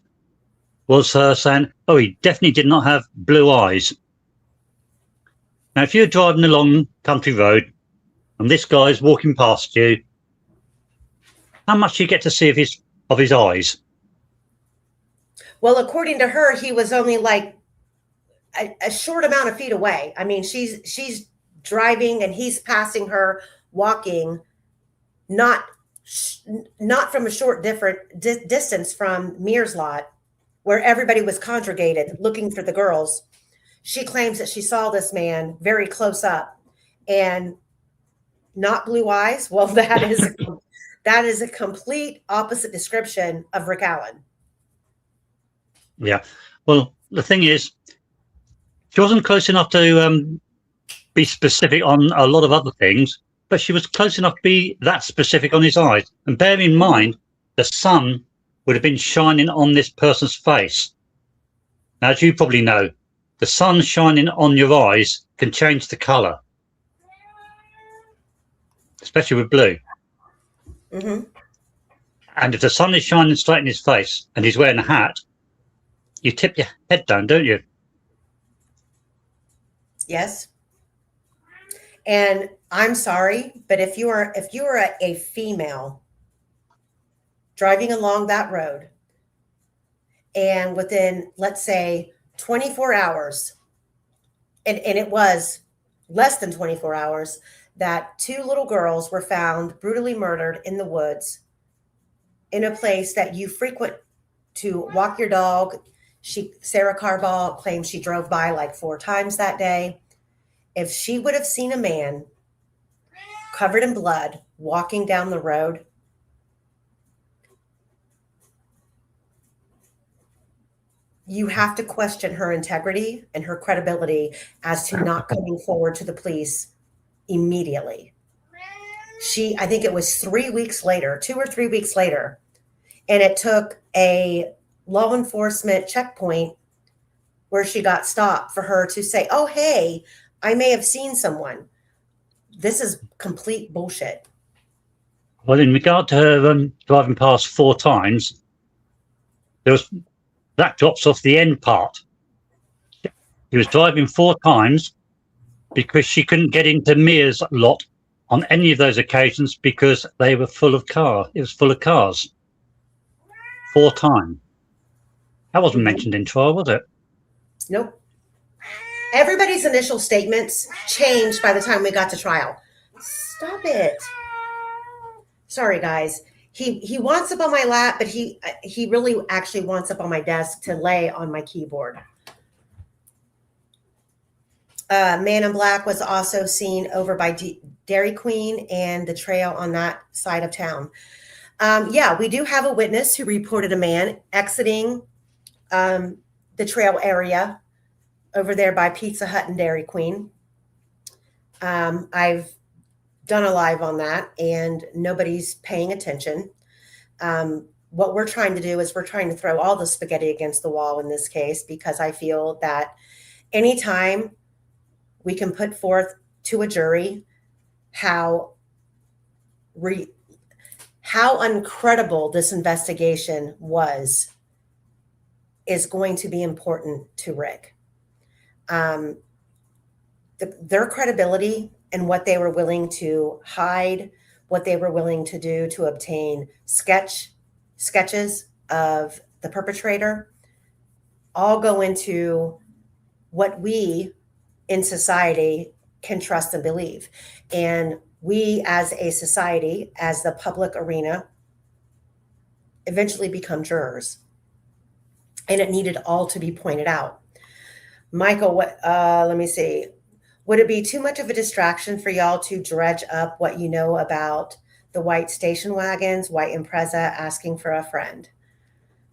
was her saying, oh, he definitely did not have blue eyes. Now, if you're driving along country road and this guy's walking past you, how much do you get to see of his eyes? Well, according to her, he was only like a short amount of feet away. I mean, she's driving and he's passing her walking, not from a short distance from Mears lot, where everybody was congregated looking for the girls. She claims that she saw this man very close up and not blue eyes. Well, that is a complete opposite description of Rick Allen. Yeah. Well, the thing is, she wasn't close enough to be specific on a lot of other things, but she was close enough to be that specific on his eyes. And bear in mind, the sun would have been shining on this person's face. Now, as you probably know, the sun shining on your eyes can change the colour, especially with blue. Mm-hmm. And if the sun is shining straight in his face and he's wearing a hat, you tip your head down, don't you? Yes. And I'm sorry, but if you are a female driving along that road and within, let's say, 24 hours, and it was less than 24 hours, that two little girls were found brutally murdered in the woods in a place that you frequent to walk your dog. Sarah Carball claims she drove by like 4 times that day. If she would have seen a man covered in blood walking down the road, you have to question her integrity and her credibility as to not coming forward to the police immediately. I think it was 3 weeks later, 2 or 3 weeks later, and it took a law enforcement checkpoint where she got stopped for her to say, oh, hey, I may have seen someone. This is complete bullshit. Well, in regard to her driving past 4 times, that drops off the end part. He was driving 4 times because she couldn't get into Mears lot on any of those occasions because they were full of cars. It was full of cars. 4 times. That wasn't mentioned in trial, was it? Nope. Everybody's initial statements changed by the time we got to trial. Stop it. Sorry, guys. He wants up on my lap, but he really actually wants up on my desk to lay on my keyboard. Man in Black was also seen over by Dairy Queen and the trail on that side of town. Yeah, we do have a witness who reported a man exiting the trail area over there by Pizza Hut and Dairy Queen. I've done a live on that and nobody's paying attention. what we're trying to do is we're trying to throw all the spaghetti against the wall in this case, because I feel that anytime we can put forth to a jury how uncredible this investigation was is going to be important to Rick. Their credibility and what they were willing to hide, what they were willing to do to obtain sketches of the perpetrator, all go into what we in society can trust and believe. And we as a society, as the public arena, eventually become jurors. And it needed all to be pointed out. Michael, let me see. Would it be too much of a distraction for y'all to dredge up what you know about the white station wagons, white Impreza asking for a friend?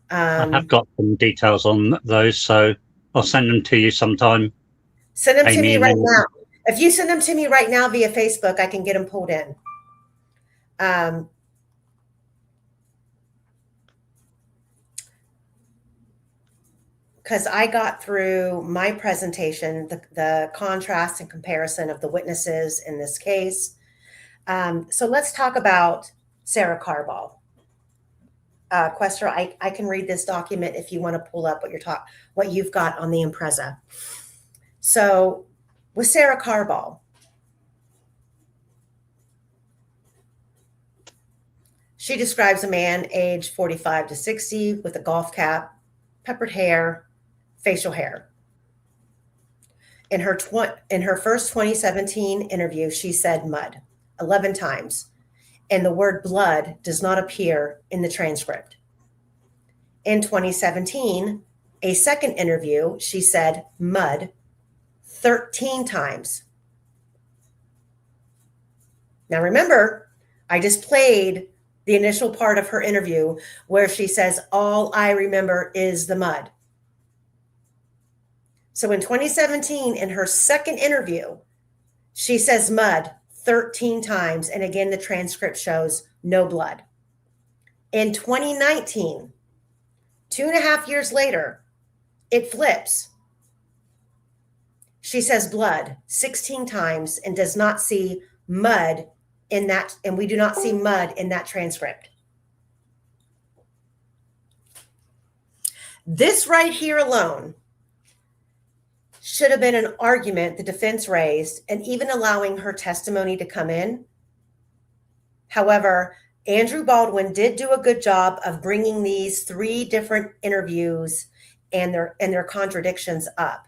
I have got some details on those, so I'll send them to you sometime. Send them to me right then... now. If you send them to me right now via Facebook, I can get them pulled in. Because I got through my presentation, the contrast and comparison of the witnesses in this case. So let's talk about Sarah Carball. Quester, I can read this document if you want to pull up what you've got on the Impreza. So with Sarah Carball, she describes a man aged 45 to 60 with a golf cap, peppered hair, facial hair. In her first 2017 interview, she said mud 11 times, and the word blood does not appear in the transcript. In 2017, a second interview, she said mud 13 times. Now remember, I just played the initial part of her interview where she says, all I remember is the mud. So in 2017, in her second interview, she says mud 13 times. And again, the transcript shows no blood. In 2019, 2.5 years later, it flips. She says blood 16 times and does not see mud in that, and we do not see mud in that transcript. This right here alone should have been an argument the defense raised and even allowing her testimony to come in. However, Andrew Baldwin did do a good job of bringing these 3 different interviews and their contradictions up.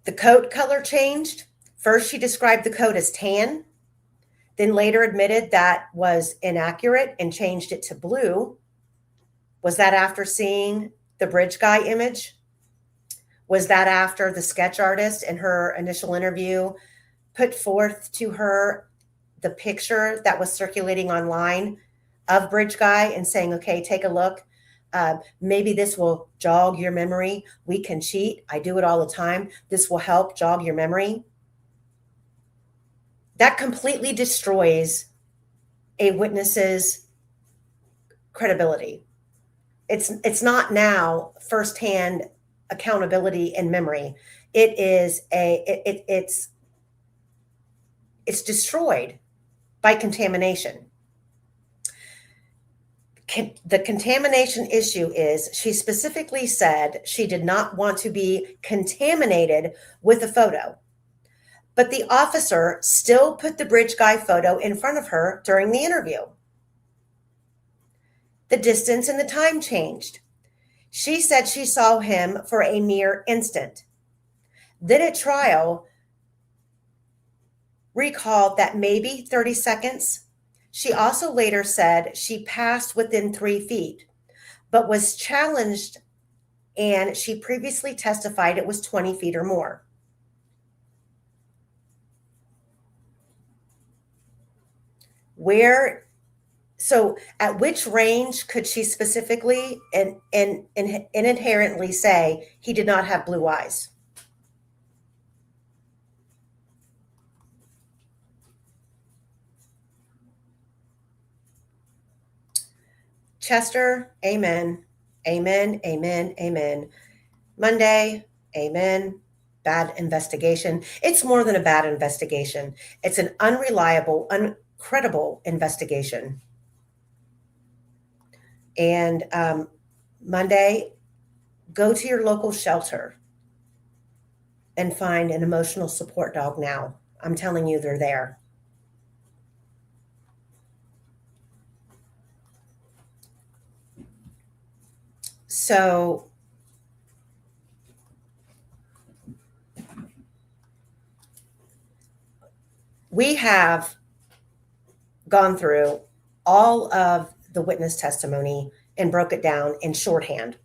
The coat color changed. First, she described the coat as tan, then later admitted that was inaccurate and changed it to blue. Was that after seeing the bridge guy image? Was that after the sketch artist in her initial interview put forth to her the picture that was circulating online of bridge guy and saying, okay, take a look. Maybe this will jog your memory. We can cheat. I do it all the time. This will help jog your memory. That completely destroys a witness's credibility. It's not now firsthand accountability and memory. It is it's destroyed by contamination. The contamination issue is she specifically said she did not want to be contaminated with a photo, but the officer still put the bridge guy photo in front of her during the interview. The distance and the time changed. She said she saw him for a mere instant. Then at trial, recalled that maybe 30 seconds. She also later said she passed within 3 feet, but was challenged, and she previously testified it was 20 feet or more. So at which range could she specifically and inherently say he did not have blue eyes? Chester, amen. Amen, amen, amen. Monday, amen. Bad investigation. It's more than a bad investigation. It's an unreliable, uncredible investigation. And Monday, go to your local shelter and find an emotional support dog now. I'm telling you, they're there. So we have gone through all of the witness testimony and broke it down in shorthand.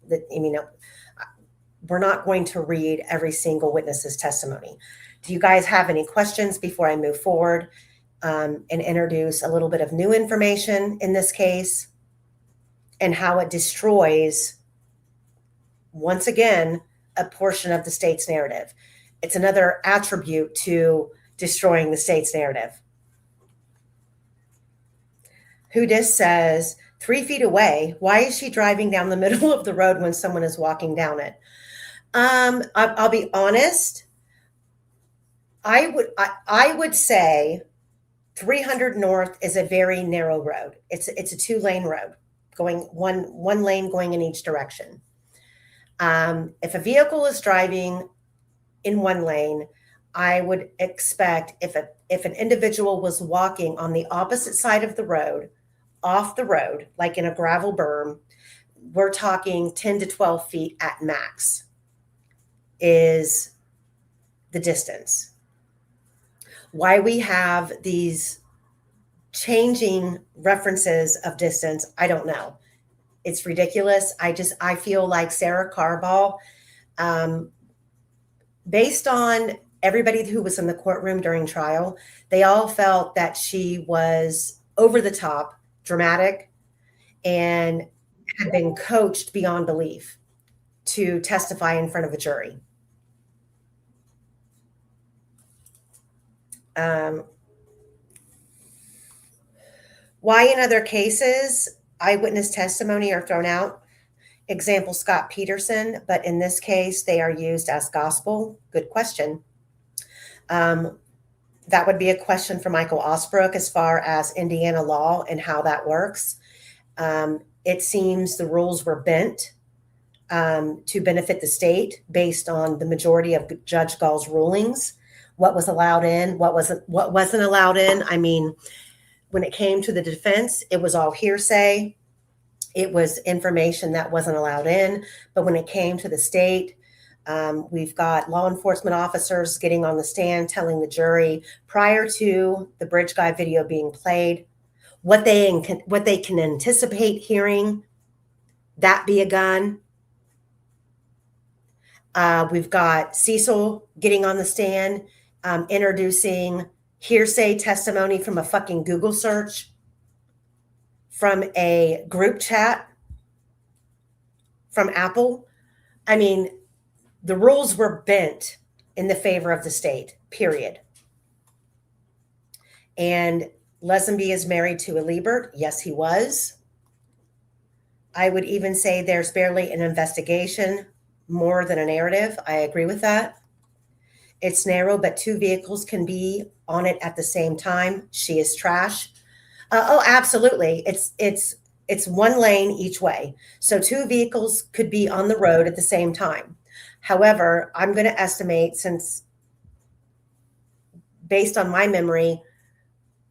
We're not going to read every single witness's testimony. Do you guys have any questions before I move forward and introduce a little bit of new information in this case and how it destroys, once again, a portion of the state's narrative? It's another attribute to destroying the state's narrative. Who dis says 3 feet away, why is she driving down the middle of the road when someone is walking down it? I'll be honest. I would say 300 North is a very narrow road. It's a 2-lane road, going one lane going in each direction. If a vehicle is driving in 1 lane, I would expect if an individual was walking on the opposite side of the road, off the road, like in a gravel berm, we're talking 10 to 12 feet at max is the distance. Why we have these changing references of distance, I don't know. It's ridiculous. I feel like Sarah Carball, based on everybody who was in the courtroom during trial, they all felt that she was over the top, dramatic, and had been coached beyond belief to testify in front of a jury. Why in other cases eyewitness testimony are thrown out? Example, Scott Peterson, but in this case, they are used as gospel. Good question. That would be a question for Michael Osbrook as far as Indiana law and how that works. It seems the rules were bent to benefit the state based on the majority of Judge Gall's rulings. What was allowed in, what wasn't allowed in. I mean, when it came to the defense, it was all hearsay. It was information that wasn't allowed in. But when it came to the state, we've got law enforcement officers getting on the stand telling the jury prior to the bridge guy video being played what they can anticipate hearing that be a gun. We've got Cecil getting on the stand, introducing hearsay testimony from a fucking Google search, from a group chat from Apple. I mean, the rules were bent in the favor of the state, period. And Lesenby is married to a Liebert. Yes, he was. I would even say there's barely an investigation more than a narrative. I agree with that. It's narrow, but 2 vehicles can be on it at the same time. She is trash. Oh, absolutely. It's 1 lane each way. So 2 vehicles could be on the road at the same time. However, I'm going to estimate, since based on my memory,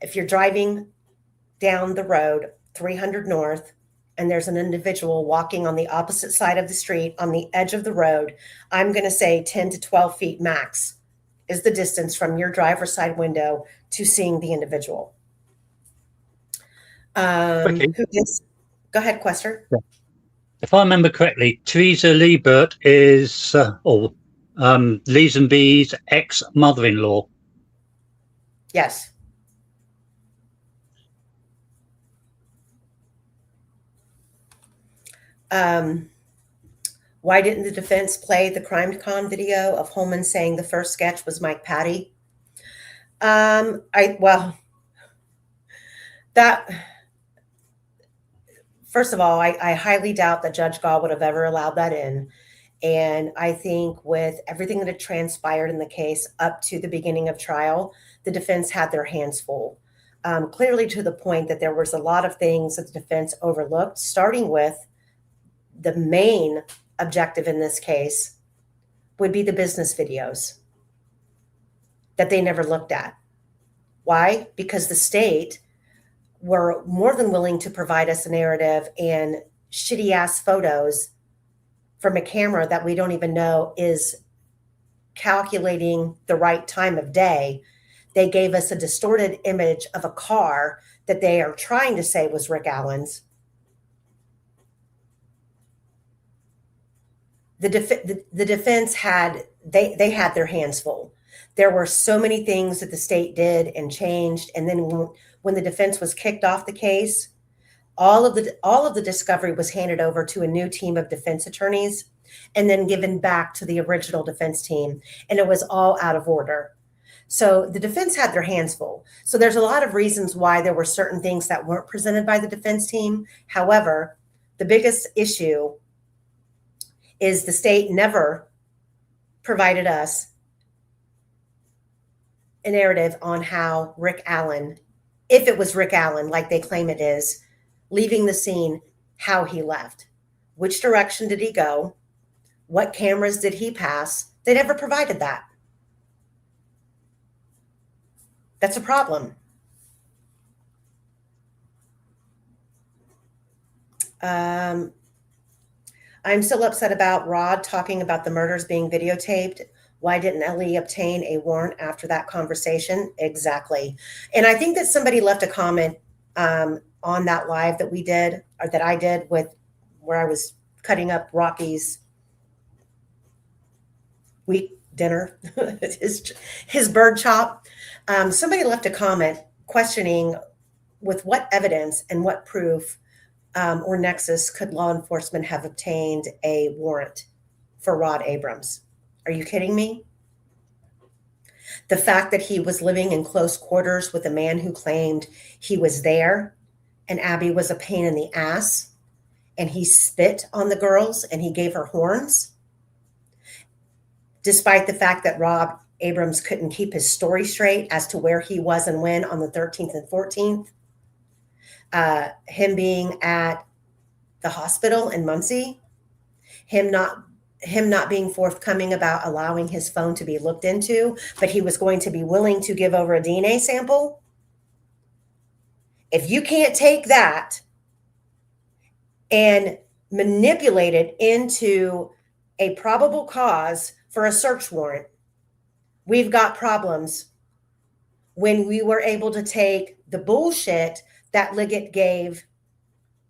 if you're driving down the road 300 North and there's an individual walking on the opposite side of the street on the edge of the road, I'm going to say 10 to 12 feet max is the distance from your driver's side window to seeing the individual. Okay. Go ahead, Quester. Yeah. If I remember correctly, Teresa Liebert is Lesenby's ex-mother-in-law. Yes. Why didn't the defense play the CrimeCon video of Holman saying the first sketch was Mike Patty? First of all, I highly doubt that Judge Gall would have ever allowed that in. And I think with everything that had transpired in the case up to the beginning of trial, the defense had their hands full. Clearly to the point that there was a lot of things that the defense overlooked, starting with the main objective in this case would be the business videos that they never looked at. Why? Because the state were more than willing to provide us a narrative and shitty ass photos from a camera that we don't even know is calculating the right time of day. They gave us a distorted image of a car that they are trying to say was Rick Allen's. The defense had, they had their hands full. There were so many things that the state did and changed. And then when the defense was kicked off the case, all of the discovery was handed over to a new team of defense attorneys and then given back to the original defense team. And it was all out of order. So the defense had their hands full. So there's a lot of reasons why there were certain things that weren't presented by the defense team. However, the biggest issue is the state never provided us a narrative on how Rick Allen, if it was Rick Allen, like they claim it is, leaving the scene, how he left. Which direction did he go? What cameras did he pass? They never provided that. That's a problem. I'm still upset about Rod talking about the murders being videotaped. Why didn't Ellie obtain a warrant after that conversation? Exactly. And I think that somebody left a comment on that live that we did, or that I did, with where I was cutting up Rocky's wheat dinner, his bird chop. Somebody left a comment questioning with what evidence and what proof or nexus could law enforcement have obtained a warrant for Rod Abrams. Are you kidding me? The fact that he was living in close quarters with a man who claimed he was there and Abby was a pain in the ass and he spit on the girls and he gave her horns, despite the fact that Rod Abrams couldn't keep his story straight as to where he was and when on the 13th and 14th. Him being at the hospital in Muncie, him not being forthcoming about allowing his phone to be looked into, but he was going to be willing to give over a DNA sample. If you can't take that and manipulate it into a probable cause for a search warrant, we've got problems. When we were able to take the bullshit that Liggett gave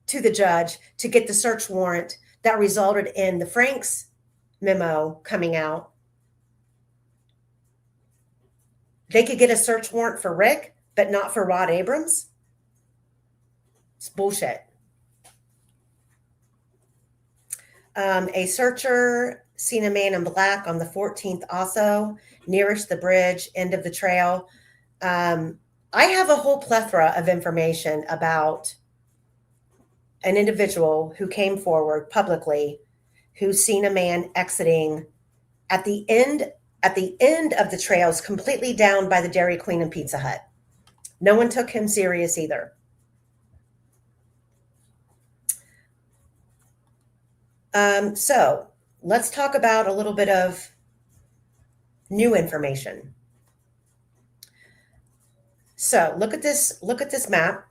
to the judge to get the search warrant that resulted in the Franks memo coming out, they could get a search warrant for Rick, but not for Rod Abrams. It's bullshit. A searcher seen a man in black on the 14th also, nearest the bridge, end of the trail. I have a whole plethora of information about an individual who came forward publicly who's seen a man exiting at the end of the trails, completely down by the Dairy Queen and Pizza Hut. No one took him serious either. So let's talk about a little bit of new information. So look at this map.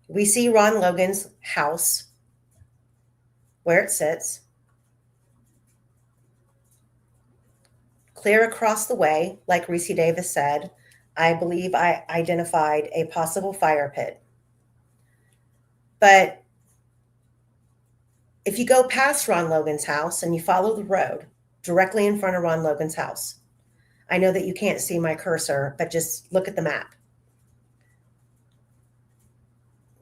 We see Ron Logan's house, where it sits. Clear across the way, like Reese Davis said, I believe I identified a possible fire pit. But if you go past Ron Logan's house and you follow the road directly in front of Ron Logan's house, I know that you can't see my cursor, but just look at the map.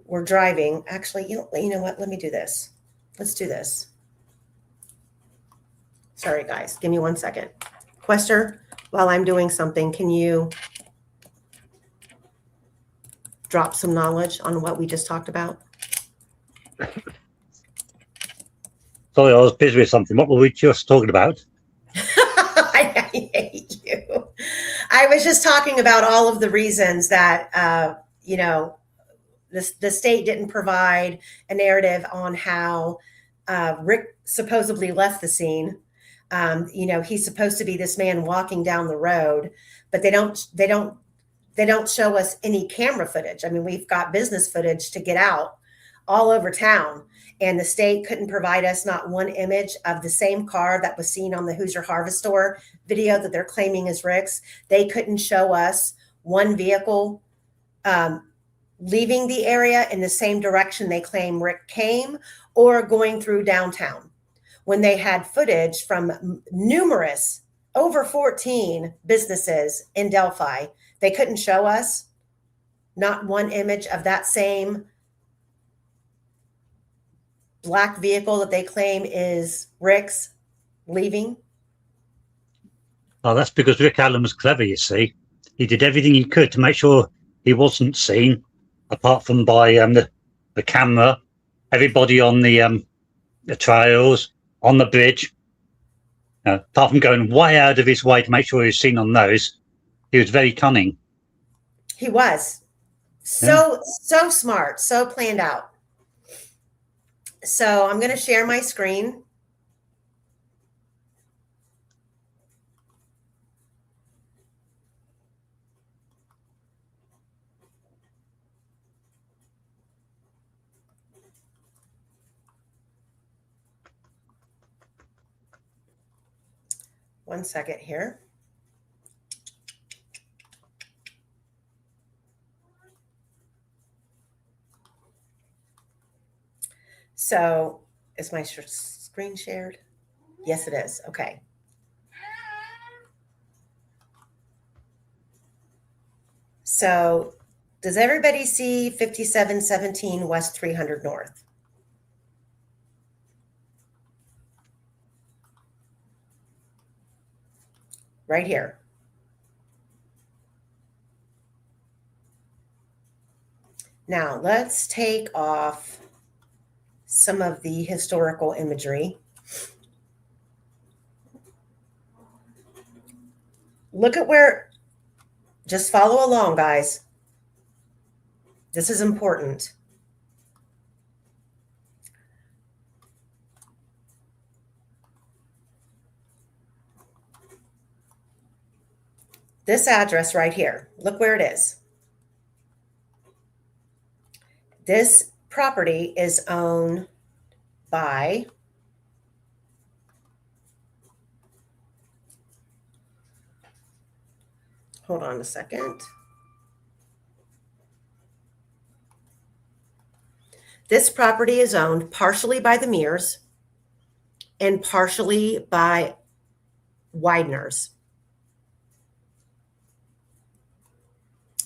We're driving. Actually, you know what? Let me do this. Let's do this. Sorry, guys. Give me 1 second. Quester, while I'm doing something, can you drop some knowledge on what we just talked about? Sorry, I was busy with something. What were we just talking about? I hate you. I was just talking about all of the reasons that, the state didn't provide a narrative on how Rick supposedly left the scene. He's supposed to be this man walking down the road, but they don't show us any camera footage. I mean, we've got business footage to get out all over town, and the state couldn't provide us not one image of the same car that was seen on the Hoosier Harvest Store video that they're claiming is Rick's. They couldn't show us one vehicle leaving the area in the same direction they claim Rick came, or going through downtown, when they had footage from numerous, over 14 businesses in Delphi. They couldn't show us not one image of that same black vehicle that they claim is Rick's leaving. Oh, that's because Rick Allen was clever, you see. He did everything he could to make sure he wasn't seen, apart from by the camera, everybody on the trails, on the bridge. Apart from going way out of his way to make sure he was seen on those, he was very cunning. He was so smart, so planned out. So I'm going to share my screen. One second here. So is my screen shared? Yes, it is. Okay. So does everybody see 5717 West 300 North? Right here. Now let's take off some of the historical imagery. Look at where, just follow along, guys. This is important. This address right here, look where it is. This property is owned by hold on a second. This property is owned partially by the Mears and partially by Widener's.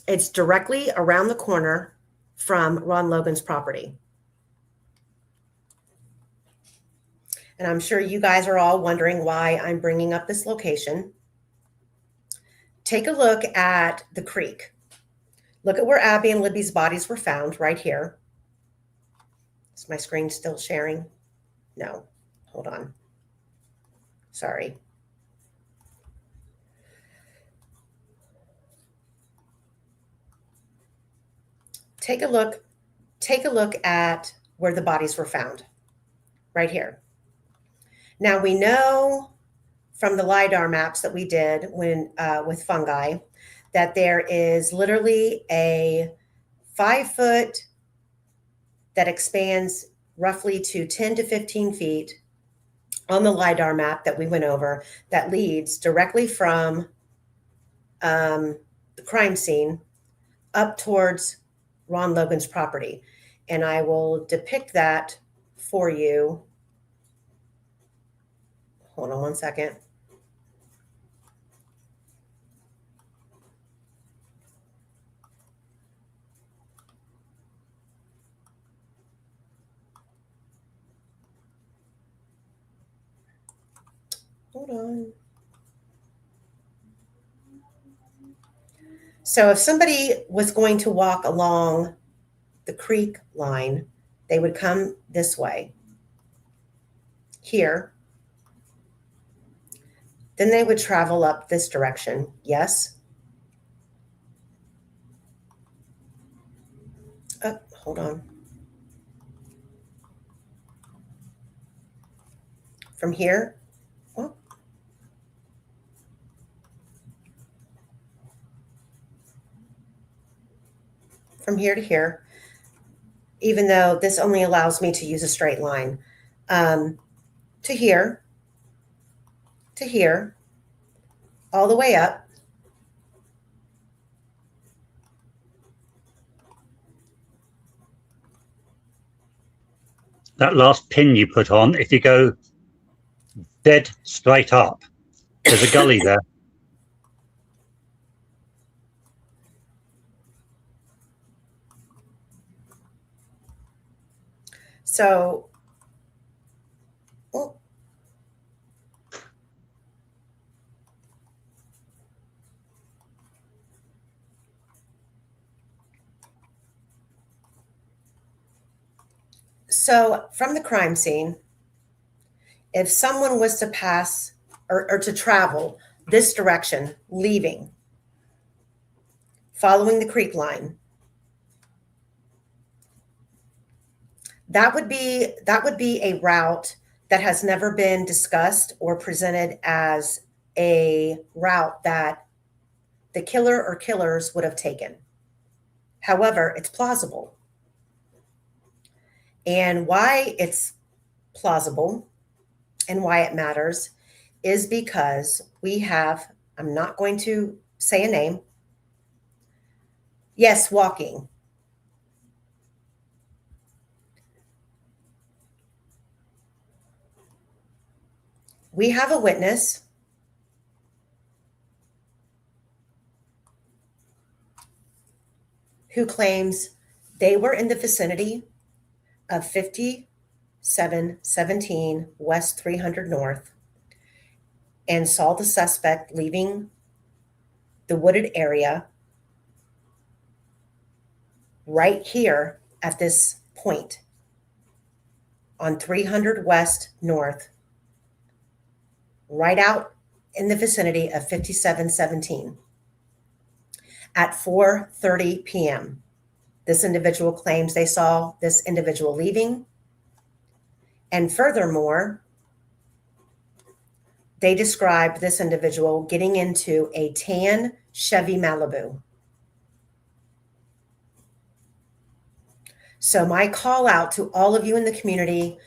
It's directly around the corner from Ron Logan's property. And I'm sure you guys are all wondering why I'm bringing up this location. Take a look at the creek. Look at where Abby and Libby's bodies were found right here. Is my screen still sharing? No, hold on. Sorry. Take a look at where the bodies were found right here. Now we know from the LiDAR maps that we did when with fungi that there is literally a 5 foot that expands roughly to 10 to 15 feet on the LiDAR map that we went over that leads directly from the crime scene up towards Ron Logan's property. And I will depict that for you. Hold on one second. Hold on. So if somebody was going to walk along the creek line, they would come this way, here. Then they would travel up this direction, yes? Oh, hold on. From here, oh. From here to here, even though this only allows me to use a straight line, to here, to here, all the way up. That last pin you put on, if you go dead straight up, there's a gully there. So, oh. So from the crime scene, if someone was to pass or to travel this direction, leaving, following the creek line, that would be a route that has never been discussed or presented as a route that the killer or killers would have taken. However, it's plausible. And why it's plausible and why it matters is because we have, I'm not going to say a name. Yes, walking. We have a witness who claims they were in the vicinity of 5717 West 300 North and saw the suspect leaving the wooded area right here at this point on 300 West North, right out in the vicinity of 5717 at 4:30 p.m. This individual claims they saw this individual leaving. And furthermore, they described this individual getting into a tan Chevy Malibu. So my call out to all of you in the community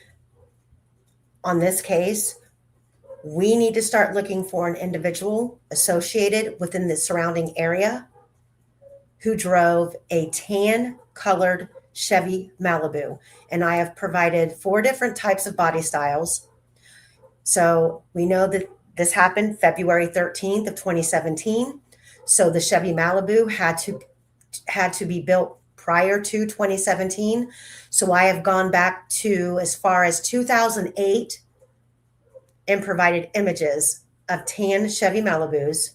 on this case, we need to start looking for an individual associated within the surrounding area who drove a tan colored Chevy Malibu. And I have provided 4 different types of body styles. So we know that this happened February 13th of 2017. So the Chevy Malibu had to be built prior to 2017. So I have gone back to as far as 2008 and provided images of tan Chevy Malibus.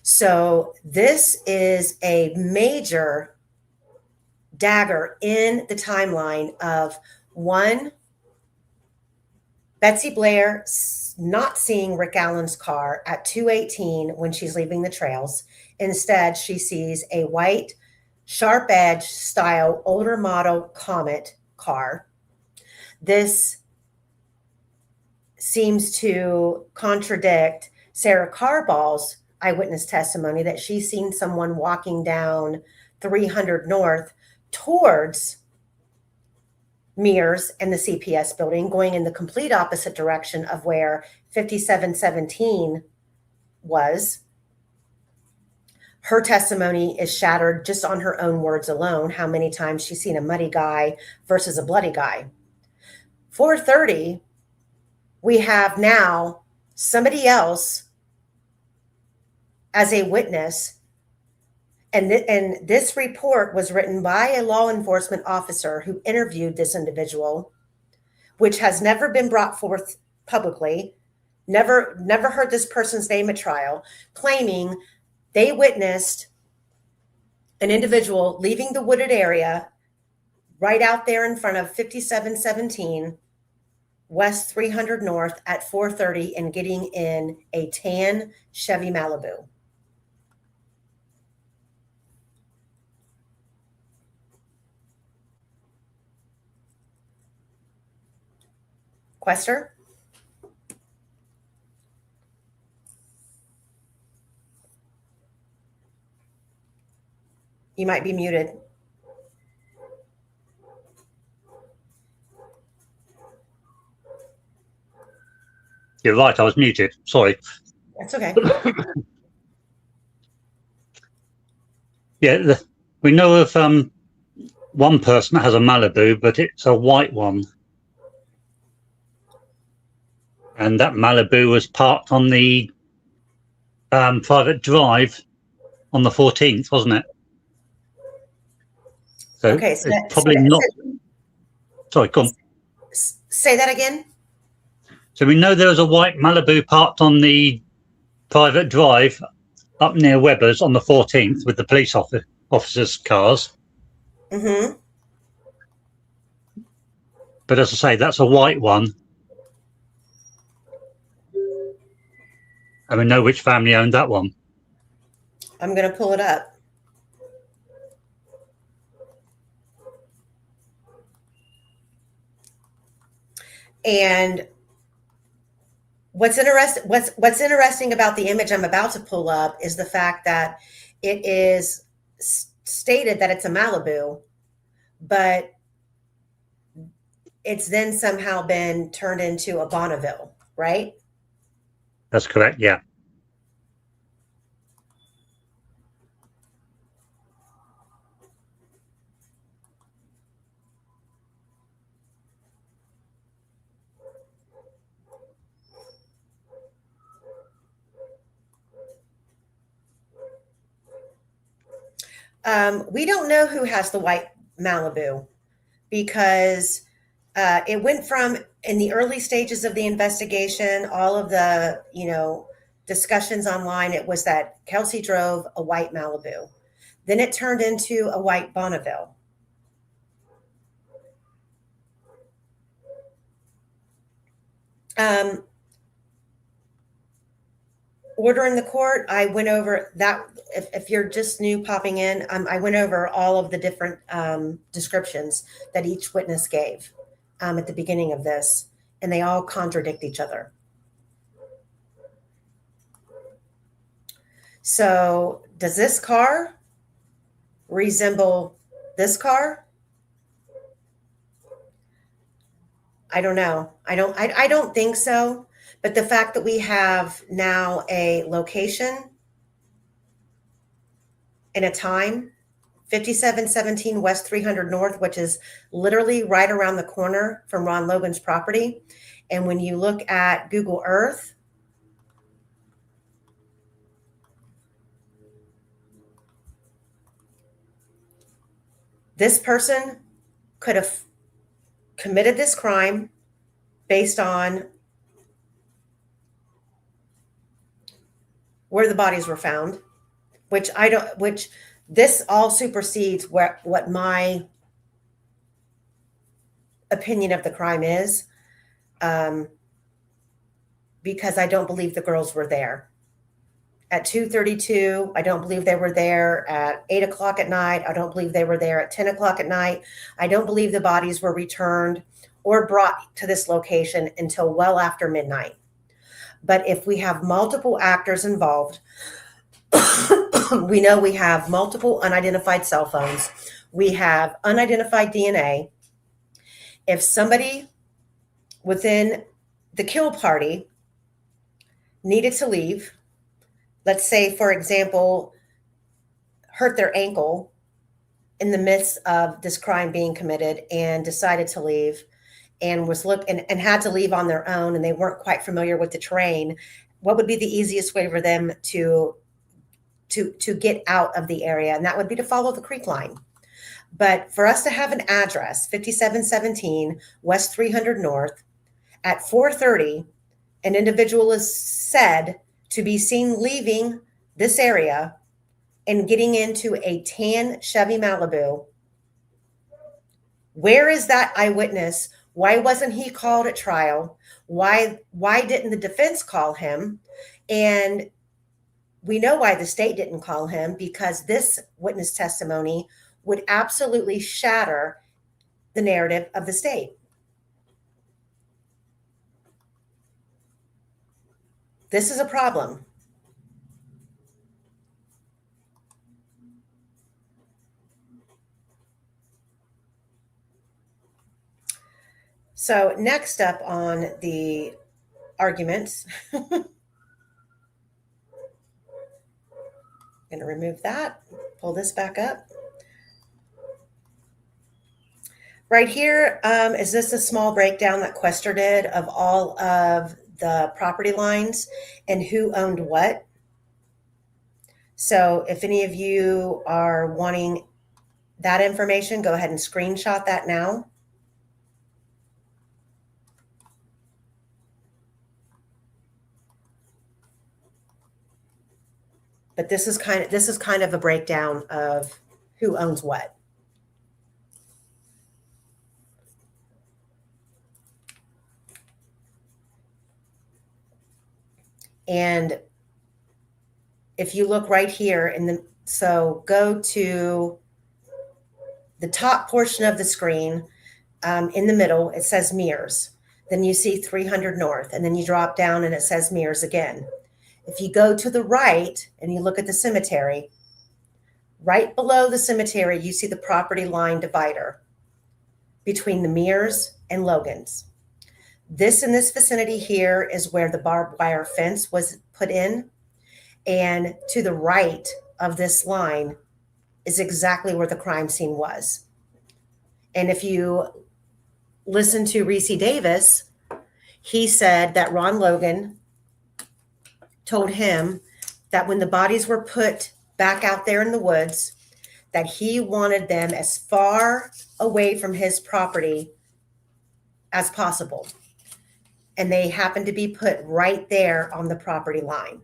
So this is a major dagger in the timeline of, one, Betsy Blair not seeing Rick Allen's car at 2:18 when she's leaving the trails. Instead, she sees a white, sharp edge style, older model Comet car. This seems to contradict Sarah Carball's eyewitness testimony that she's seen someone walking down 300 North towards Mears and the CPS building, going in the complete opposite direction of where 5717 was. Her testimony is shattered just on her own words alone, how many times she's seen a muddy guy versus a bloody guy. 4:30, we have now somebody else as a witness. And this report was written by a law enforcement officer who interviewed this individual, which has never been brought forth publicly. never heard this person's name at trial, claiming they witnessed an individual leaving the wooded area right out there in front of 5717 West 300 North at 4:30 and getting in a tan Chevy Malibu. Quester? You might be muted. You're right, I was muted. Sorry. That's okay. Yeah, we know of one person that has a Malibu, but it's a white one. And that Malibu was parked on the private drive on the 14th, wasn't it? So Okay, it's probably not. Sorry, come on. Say that again. So we know there was a white Malibu parked on the private drive up near Weber's on the 14th with the police officers' cars. Mm-hmm. But as I say, that's a white one. And we know which family owned that one. I'm going to pull it up. And what's interesting about the image I'm about to pull up is the fact that it is stated that it's a Malibu, but it's then somehow been turned into a Bonneville, right? That's correct, yeah. We don't know who has the white Malibu because it went from, in the early stages of the investigation, all of the, discussions online, it was that Kelsey drove a white Malibu. Then it turned into a white Bonneville. Order in the court, I went over that. If you're just new popping in, I went over all of the different descriptions that each witness gave at the beginning of this, and they all contradict each other. So does this car resemble this car? I don't know. I don't think so. But the fact that we have now a location and a time, 5717 West 300 North, which is literally right around the corner from Ron Logan's property. And when you look at Google Earth, this person could have committed this crime based on where the bodies were found, which this all supersedes what my opinion of the crime is, because I don't believe the girls were there at 2:32. I don't believe they were there at 8 o'clock at night. I don't believe they were there at 10 o'clock at night. I don't believe the bodies were returned or brought to this location until well after midnight. But if we have multiple actors involved, we know we have multiple unidentified cell phones. We have unidentified DNA. If somebody within the kill party needed to leave, let's say, for example, hurt their ankle in the midst of this crime being committed and decided to leave, and and had to leave on their own, and they weren't quite familiar with the terrain, what would be the easiest way for them to get out of the area? And that would be to follow the creek line. But for us to have an address, 5717 West 300 North, at 4:30, an individual is said to be seen leaving this area and getting into a tan Chevy Malibu. Where is that eyewitness? Why wasn't he called at trial? Why didn't the defense call him? And we know why the state didn't call him, because this witness testimony would absolutely shatter the narrative of the state. This is a problem. So next up on the arguments, I'm going to remove that, pull this back up. Right here is this a small breakdown that Quester did of all of the property lines and who owned what. So if any of you are wanting that information, go ahead and screenshot that now. But this is kind of a breakdown of who owns what. And if you look right here so go to the top portion of the screen, in the middle, it says Mears. Then you see 300 North, and then you drop down and it says Mears again. If you go to the right and you look at the cemetery, right below the cemetery, you see the property line divider between the Mears and Logan's. This in this vicinity here is where the barbed wire fence was put in. And to the right of this line is exactly where the crime scene was. And if you listen to Reese Davis, he said that Ron Logan told him that when the bodies were put back out there in the woods, that he wanted them as far away from his property as possible. And they happened to be put right there on the property line.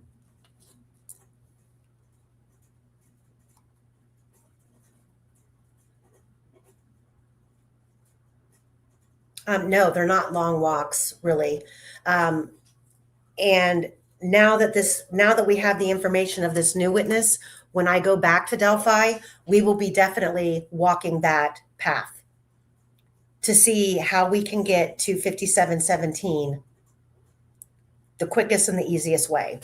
No, they're not long walks, really. And now that we have the information of this new witness, when I go back to Delphi, we will be definitely walking that path to see how we can get to 5717 the quickest and the easiest way.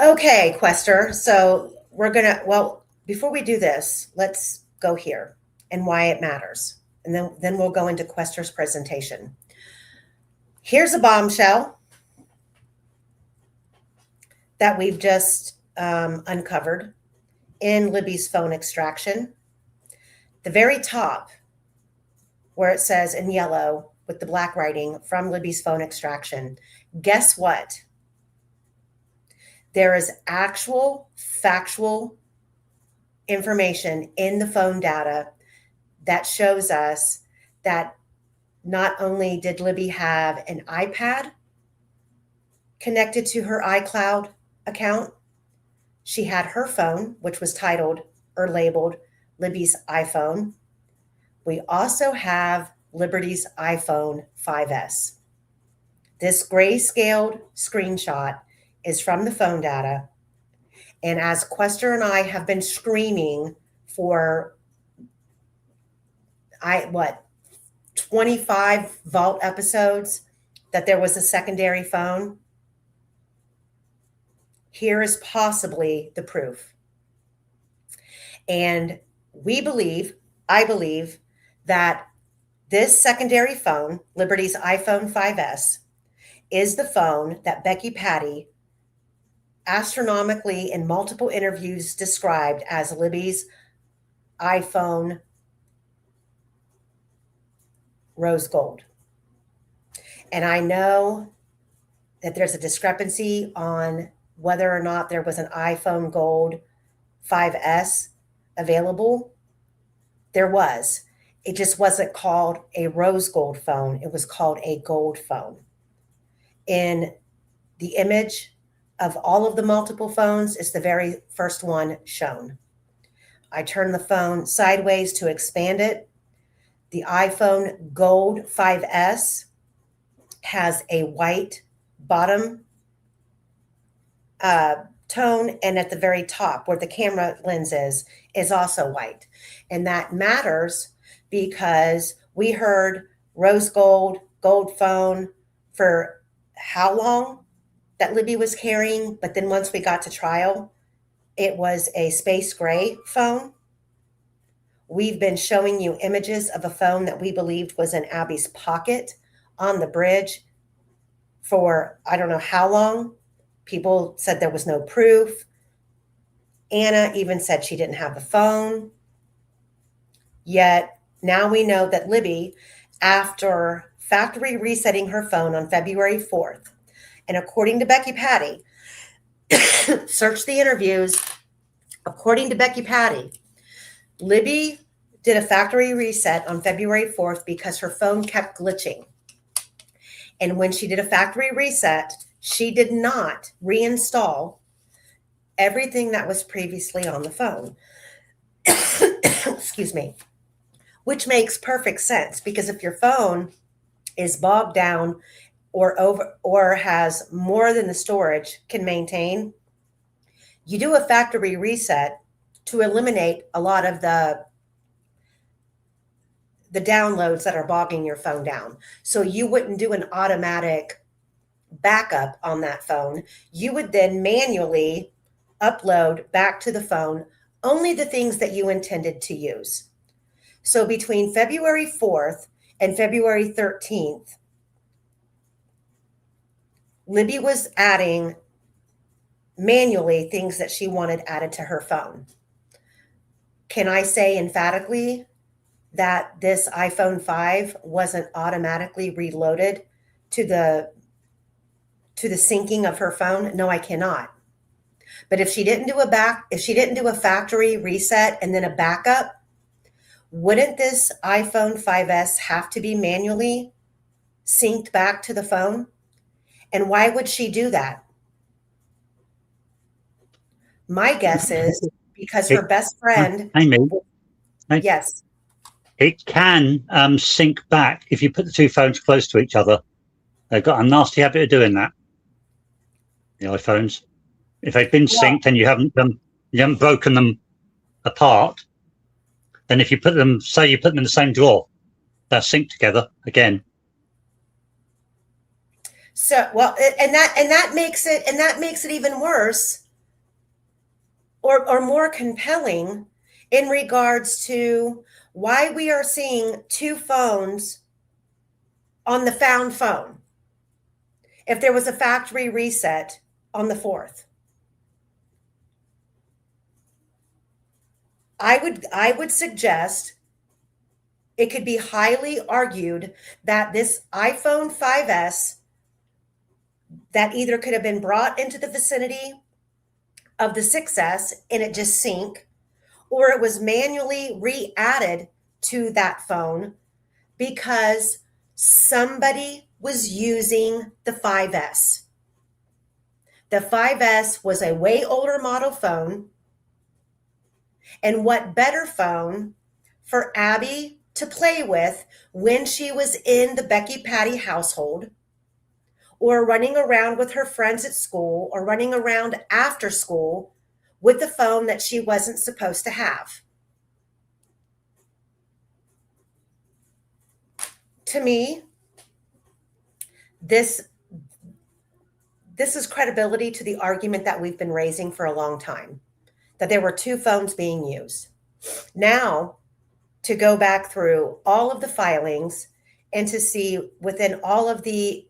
Okay, Quester. So before we do this, let's go here and why it matters. And then we'll go into Quester's presentation. Here's a bombshell that we've just uncovered in Libby's phone extraction. The very top, where it says in yellow with the black writing from Libby's phone extraction, guess what? There is actual factual information in the phone data that shows us that not only did Libby have an iPad connected to her iCloud account, she had her phone, which was titled or labeled Libby's iPhone. We also have Liberty's iPhone 5S. This grayscaled screenshot is from the phone data. And as Quester and I have been screaming for 25 Vault episodes that there was a secondary phone, here is possibly the proof. And I believe that this secondary phone, Liberty's iPhone 5S, is the phone that Becky Patty astronomically in multiple interviews described as Libby's iPhone rose gold. And I know that there's a discrepancy on whether or not there was an iPhone Gold 5S available. There was. It just wasn't called a rose gold phone. It was called a gold phone. In the image of all of the multiple phones is the very first one shown. I turn the phone sideways to expand it. The iPhone Gold 5S has a white bottom tone, and at the very top where the camera lens is also white. And that matters because we heard rose gold, gold phone for how long that Libby was carrying, but then once we got to trial, it was a space gray phone. We've been showing you images of a phone that we believed was in Abby's pocket on the bridge for I don't know how long. People said there was no proof. Anna even said she didn't have the phone. Yet now we know that Libby, after factory resetting her phone on February 4th, and according to Becky Patty, search the interviews. According to Becky Patty, Libby did a factory reset on February 4th because her phone kept glitching. And when she did a factory reset, she did not reinstall everything that was previously on the phone. Excuse me. Which makes perfect sense because if your phone is bogged down or has more than the storage can maintain, you do a factory reset to eliminate a lot of the downloads that are bogging your phone down. So you wouldn't do an automatic backup on that phone. You would then manually upload back to the phone only the things that you intended to use. So between February 4th and February 13th, Libby was adding manually things that she wanted added to her phone. Can I say emphatically that this iPhone 5 wasn't automatically reloaded to the syncing of her phone? No, I cannot. But if she didn't do a factory reset and then a backup, wouldn't this iPhone 5S have to be manually synced back to the phone? And why would she do that? My guess is because her best friend. Amy, Yes. It can sync back if you put the two phones close to each other. They've got a nasty habit of doing that. The iPhones, if they've been synced and you haven't broken them apart, then if you put them, say you put them in the same drawer, they're synced together again. So and that makes it even worse, or more compelling, in regards to why we are seeing two phones on the found phone. If there was a factory reset on the 4th, I would suggest it could be highly argued that this iPhone 5S that either could have been brought into the vicinity of the 6S and it just sync, or it was manually re-added to that phone because somebody was using the 5S. The 5S was a way older model phone. And what better phone for Abby to play with when she was in the Becky Patty household, or running around with her friends at school, or running around after school with the phone that she wasn't supposed to have. To me, this is credibility to the argument that we've been raising for a long time, that there were two phones being used. Now, to go back through all of the filings and to see within all of the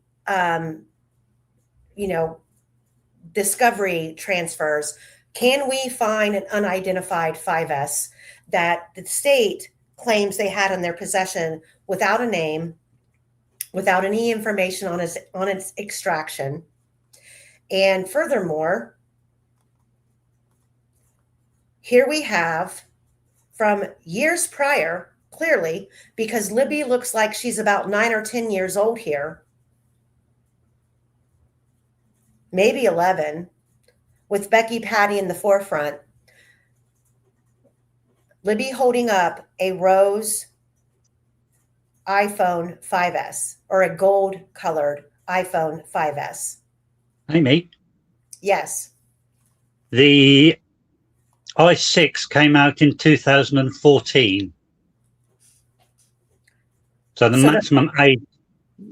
discovery transfers, can we find an unidentified 5S that the state claims they had in their possession without a name, without any information on its extraction? And furthermore, here we have, from years prior, clearly, because Libby looks like she's about 9 or 10 years old here, maybe 11, with Becky Patty in the forefront. Libby holding up a rose iPhone 5S, or a gold colored iPhone 5S. Amy, Yes. the i6 came out in 2014. So the maximum age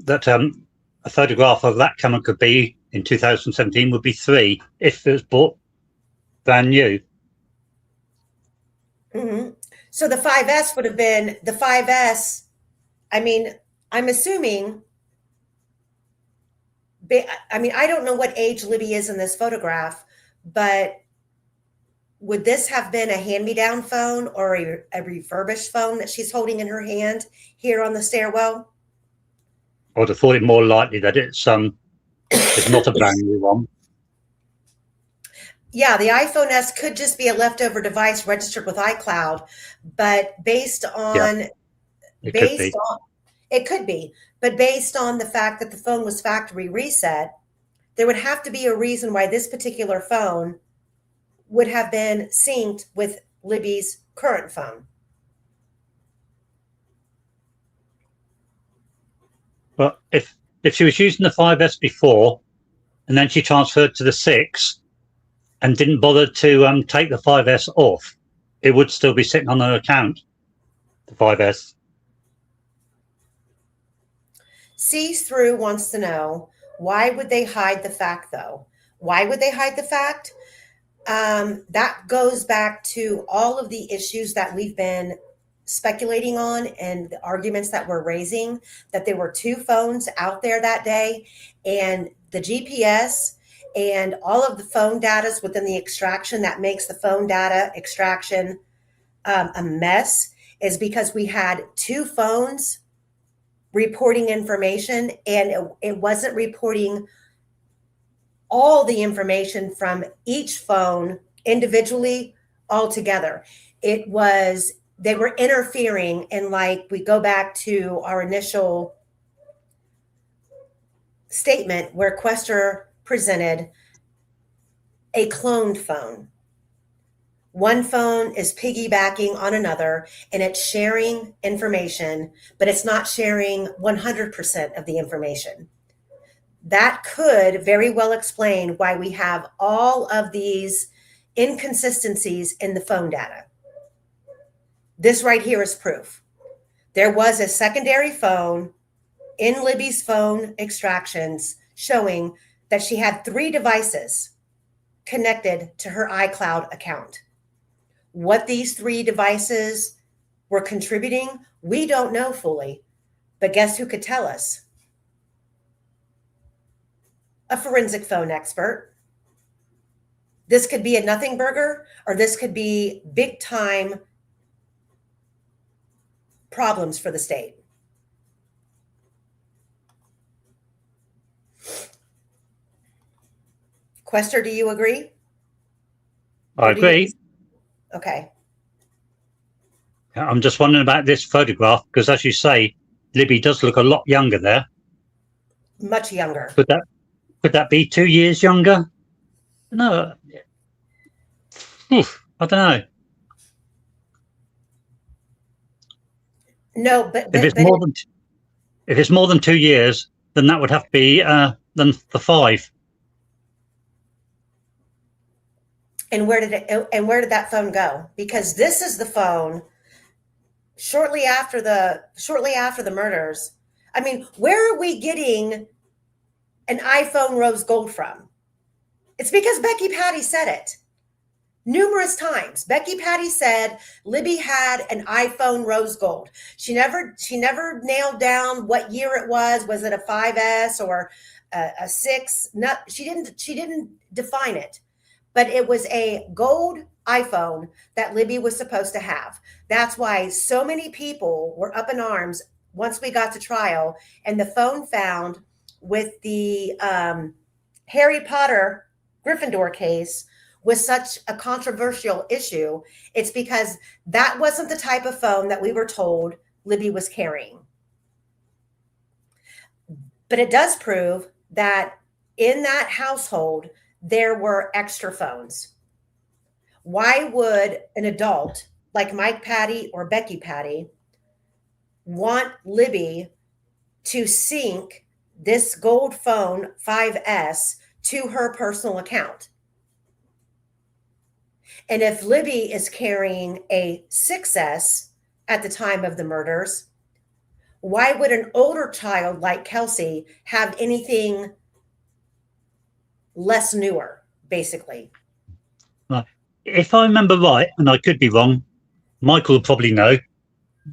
that a photograph of that camera could be in 2017 would be 3 if it was bought brand new. Mm-hmm. So the 5S would have been the 5S. I mean, I'm assuming. I mean, I don't know what age Libby is in this photograph, but would this have been a hand-me-down phone or a refurbished phone that she's holding in her hand here on the stairwell? I would have thought it more likely that it's not a brand new one. Yeah, the iPhone S could just be a leftover device registered with iCloud, but based on it could be, but based on the fact that the phone was factory reset, there would have to be a reason why this particular phone would have been synced with Libby's current phone. But if she was using the 5S before, and then she transferred to the 6 and didn't bother to take the 5S off, it would still be sitting on her account, the 5S. Sees Through wants to know, why would they hide the fact, though? Why would they hide the fact? That goes back to all of the issues that we've been speculating on and the arguments that we're raising, that there were 2 phones out there that day, and the GPS and all of the phone data within the extraction that makes the phone data extraction a mess is because we had 2 phones reporting information, and it wasn't reporting all the information from each phone individually all together. It was, they were interfering, and like we go back to our initial statement where Quester presented a cloned phone. One phone is piggybacking on another, and it's sharing information, but it's not sharing 100% of the information. That could very well explain why we have all of these inconsistencies in the phone data. This right here is proof. There was a secondary phone in Libby's phone extractions showing that she had 3 devices connected to her iCloud account. What these 3 devices were contributing, we don't know fully. But guess who could tell us? A forensic phone expert. This could be a nothing burger, or this could be big time problems for the state. Quester, do you agree? I agree. Okay. I'm just wondering about this photograph because, as you say, Libby does look a lot younger there. Much younger. Could that be 2 years younger? No. Oof, I don't know. No, but if it's more than 2 years, then that would have to be then the 5. And where did that phone go? Because this is the phone shortly after the murders. I mean, where are we getting an iPhone rose gold from? It's because Becky Patty said it numerous times. Becky Patty said Libby had an iPhone rose gold. She never nailed down what year it was. Was it a 5S or a 6? No, she didn't define it. But it was a gold iPhone that Libby was supposed to have. That's why so many people were up in arms once we got to trial, and the phone found with the Harry Potter Gryffindor case was such a controversial issue, it's because that wasn't the type of phone that we were told Libby was carrying. But it does prove that in that household, there were extra phones. Why would an adult like Mike Patty or Becky Patty want Libby to sync this gold phone 5S to her personal account? And if Libby is carrying a 6S at the time of the murders, why would an older child like Kelsey have anything less newer, basically? Right. If I remember right, and I could be wrong, Michael will probably know,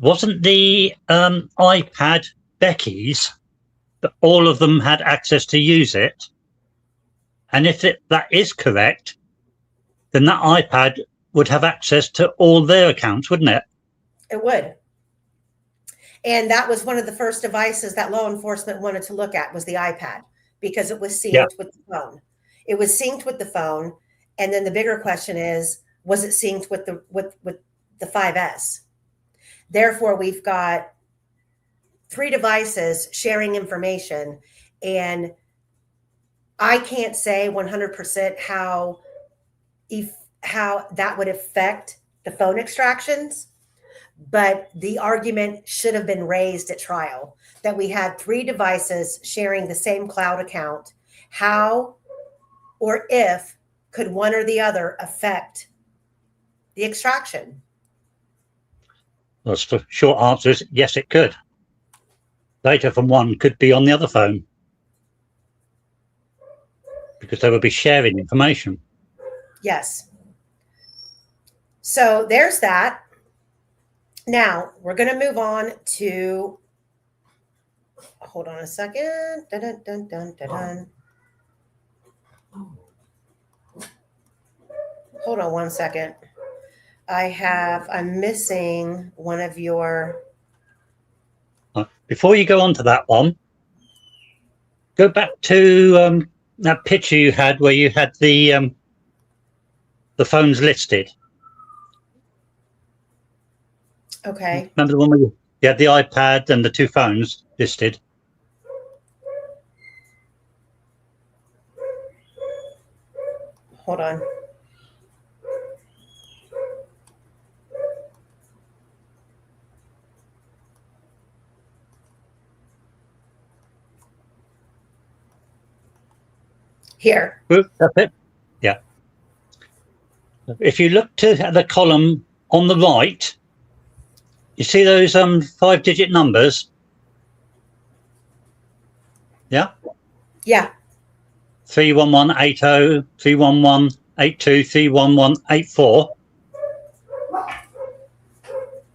wasn't the iPad Becky's, that all of them had access to use it? And if that is correct, then that iPad would have access to all their accounts, wouldn't it? It would. And that was one of the first devices that law enforcement wanted to look at, was the iPad, because it was synced with the phone. It was synced with the phone. And then the bigger question is, was it synced with the 5S? Therefore, we've got 3 devices sharing information, and I can't say 100% how that would affect the phone extractions, but the argument should have been raised at trial that we had 3 devices sharing the same cloud account. How or if could one or the other affect the extraction? Well, the short answer is yes, it could. Data from one could be on the other phone because they would be sharing information. Yes. So there's that. Now we're going to move on to, hold on a second. Dun, dun, dun, dun, dun, dun. Hold on one second. I'm missing one of your. Before you go on to that one, go back to that picture you had where you had the phones listed. Okay. Remember the one where you had the iPad and the 2 phones listed? Hold on. Here. That's it. Yeah. If you look to the column on the right, you see those 5-digit numbers? Yeah? Yeah. 31180, 31182, 31184.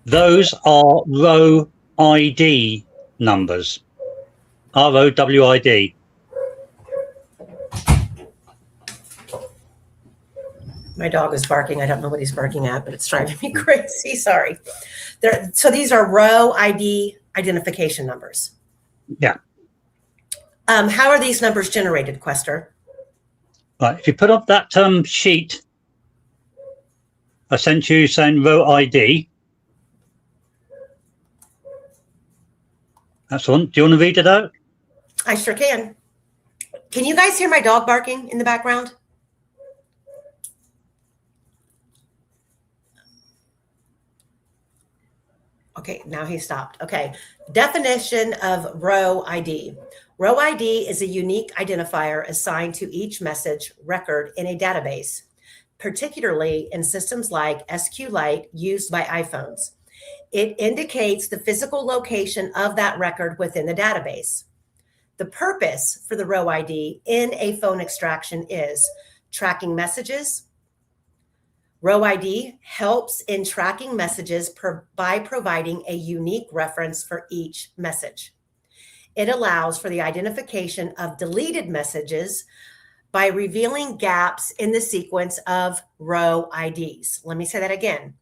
Those are row ID numbers. ROWID. My dog is barking. I don't know what he's barking at, but it's driving me crazy. Sorry. So these are row ID identification numbers. Yeah. How are these numbers generated, Quester? Right. If you put up that sheet I sent you saying row ID. That's one. Do you want to read it out? I sure can. Can you guys hear my dog barking in the background? Okay, now he stopped. Okay, definition of row ID. Row ID is a unique identifier assigned to each message record in a database, particularly in systems like SQLite used by iPhones. It indicates the physical location of that record within the database. The purpose for the row ID in a phone extraction is tracking messages. Row ID helps in tracking messages by providing a unique reference for each message. It allows for the identification of deleted messages by revealing gaps in the sequence of row IDs. Let me say that again.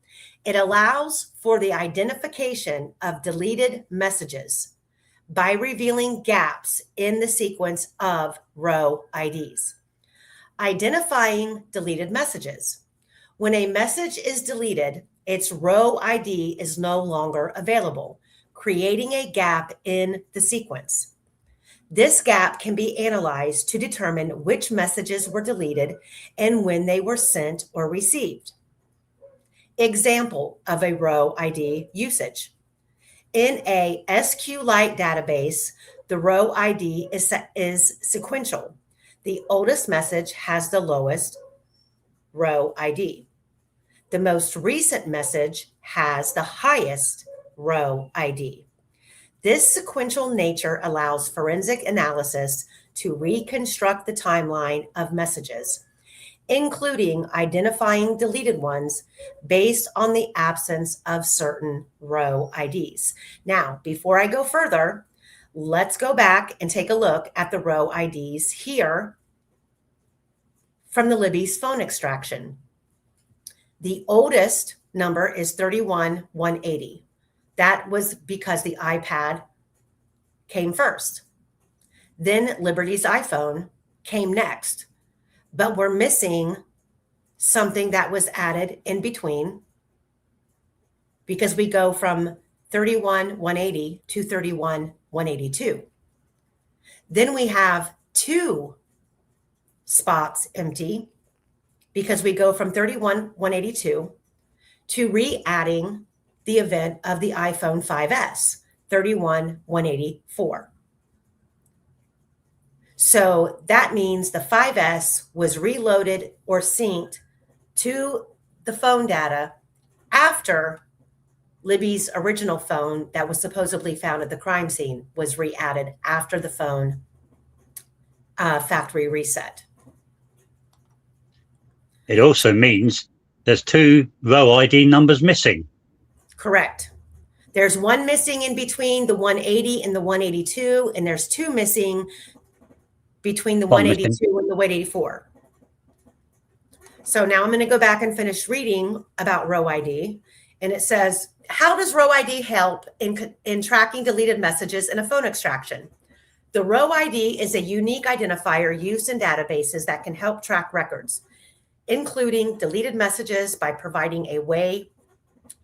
It allows for the identification of deleted messages by revealing gaps in the sequence of row IDs. Identifying deleted messages. When a message is deleted, its row ID is no longer available, creating a gap in the sequence. This gap can be analyzed to determine which messages were deleted and when they were sent or received. Example of a row ID usage. In a SQLite database, the row ID is sequential. The oldest message has the lowest row ID. The most recent message has the highest row ID. This sequential nature allows forensic analysis to reconstruct the timeline of messages, including identifying deleted ones based on the absence of certain row IDs. Now, before I go further, let's go back and take a look at the row IDs here from the Libby's phone extraction. The oldest number is 31180. That was because the iPad came first. Then Liberty's iPhone came next. But we're missing something that was added in between because we go from 31180 to 31182. Then we have 2 spots empty because we go from 31182 to re-adding the event of the iPhone 5S, 31184. So that means the 5S was reloaded or synced to the phone data after Libby's original phone that was supposedly found at the crime scene was re-added after the phone factory reset. It also means there's 2 row ID numbers missing. Correct. There's 1 missing in between the 180 and the 182, and there's 2 missing between the 182 and the 184. So now I'm going to go back and finish reading about row ID. And it says, how does row ID help in tracking deleted messages in a phone extraction? The row ID is a unique identifier used in databases that can help track records, including deleted messages by providing a way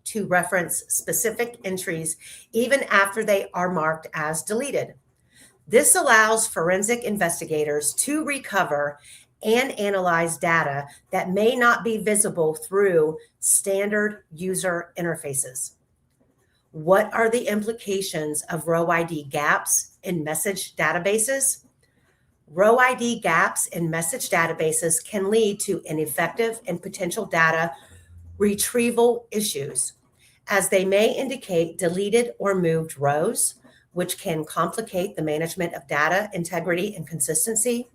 to reference specific entries even after they are marked as deleted. This allows forensic investigators to recover and analyze data that may not be visible through standard user interfaces. What are the implications of row ID gaps in message databases? Row ID gaps in message databases can lead to ineffective and potential data retrieval issues, as they may indicate deleted or moved rows, which can complicate the management of data integrity and consistency.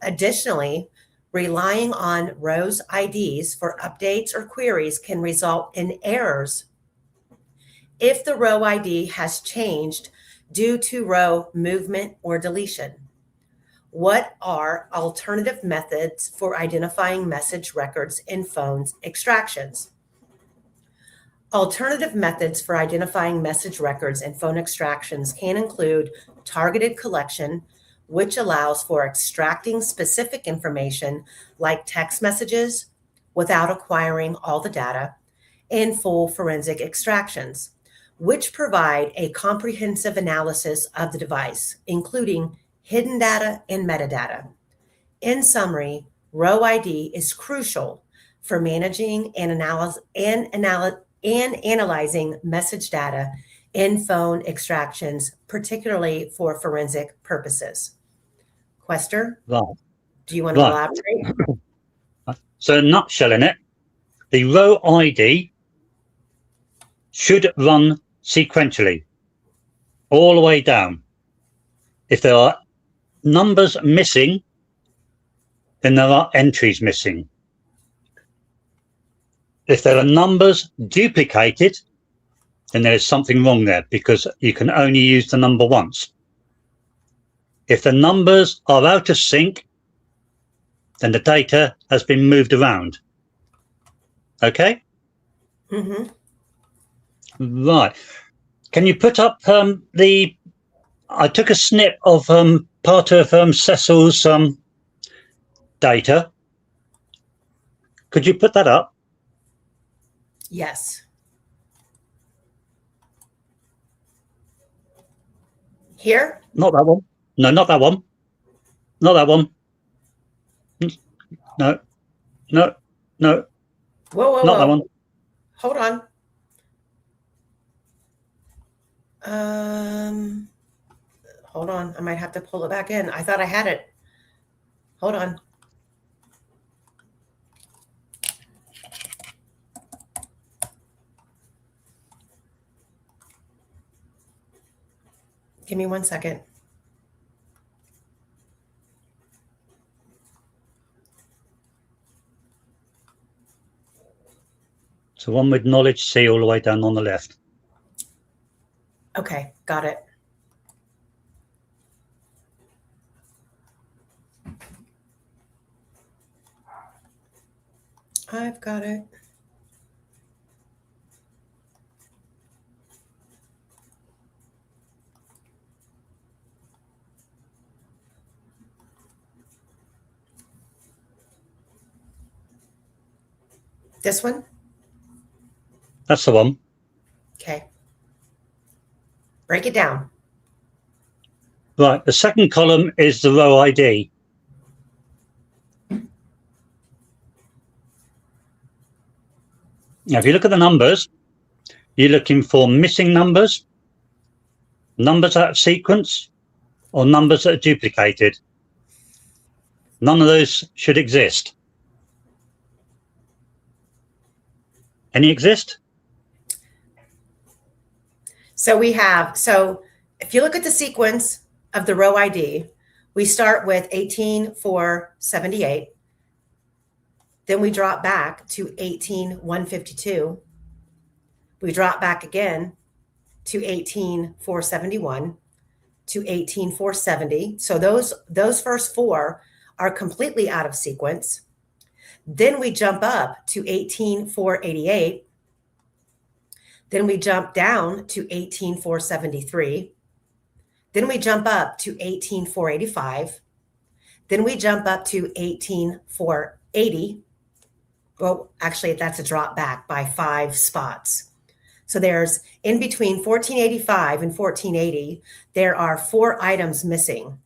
Additionally, relying on rows IDs for updates or queries can result in errors if the row ID has changed due to row movement or deletion. What are alternative methods for identifying message records in phones extractions? Alternative methods for identifying message records in phone extractions can include targeted collection, which allows for extracting specific information like text messages without acquiring all the data, and full forensic extractions, which provide a comprehensive analysis of the device, including hidden data and metadata. In summary, row ID is crucial for managing and analyzing message data in phone extractions, particularly for forensic purposes. Quester, Right. do you want to elaborate? So, nutshell in it, the row ID should run sequentially all the way down. If there are numbers missing, then there are entries missing. If there are numbers duplicated, then there is something wrong there because you can only use the number once. If the numbers are out of sync, then the data has been moved around. Okay? Mm-hmm. Right. Can you put up I took a snip of part of Cecil's data. Could you put that up? Yes. Here? Not that one. No, not that one. Not that one. No, no, no. Whoa, whoa, not whoa. that one. Hold on. Hold on. I might have to pull it back in. I thought I had it. Hold on. Give me 1 second. So one with knowledge C all the way down on the left. Okay, got it. I've got it. This one? That's the one. Okay. Break it down. Right. The second column is the row ID. Now, if you look at the numbers, you're looking for missing numbers, numbers out of sequence, or numbers that are duplicated. None of those should exist. Any exist? So if you look at the sequence of the row ID, we start with 18478. Then we drop back to 18152. We drop back again to 18471 to 18470. So those first four are completely out of sequence. Then we jump up to 18488. Then we jump down to 18473. Then we jump up to 18485. Then we jump up to 18480. Well, actually, that's a drop back by 5 spots. So there's in between 1485 and 1480, there are 4 items missing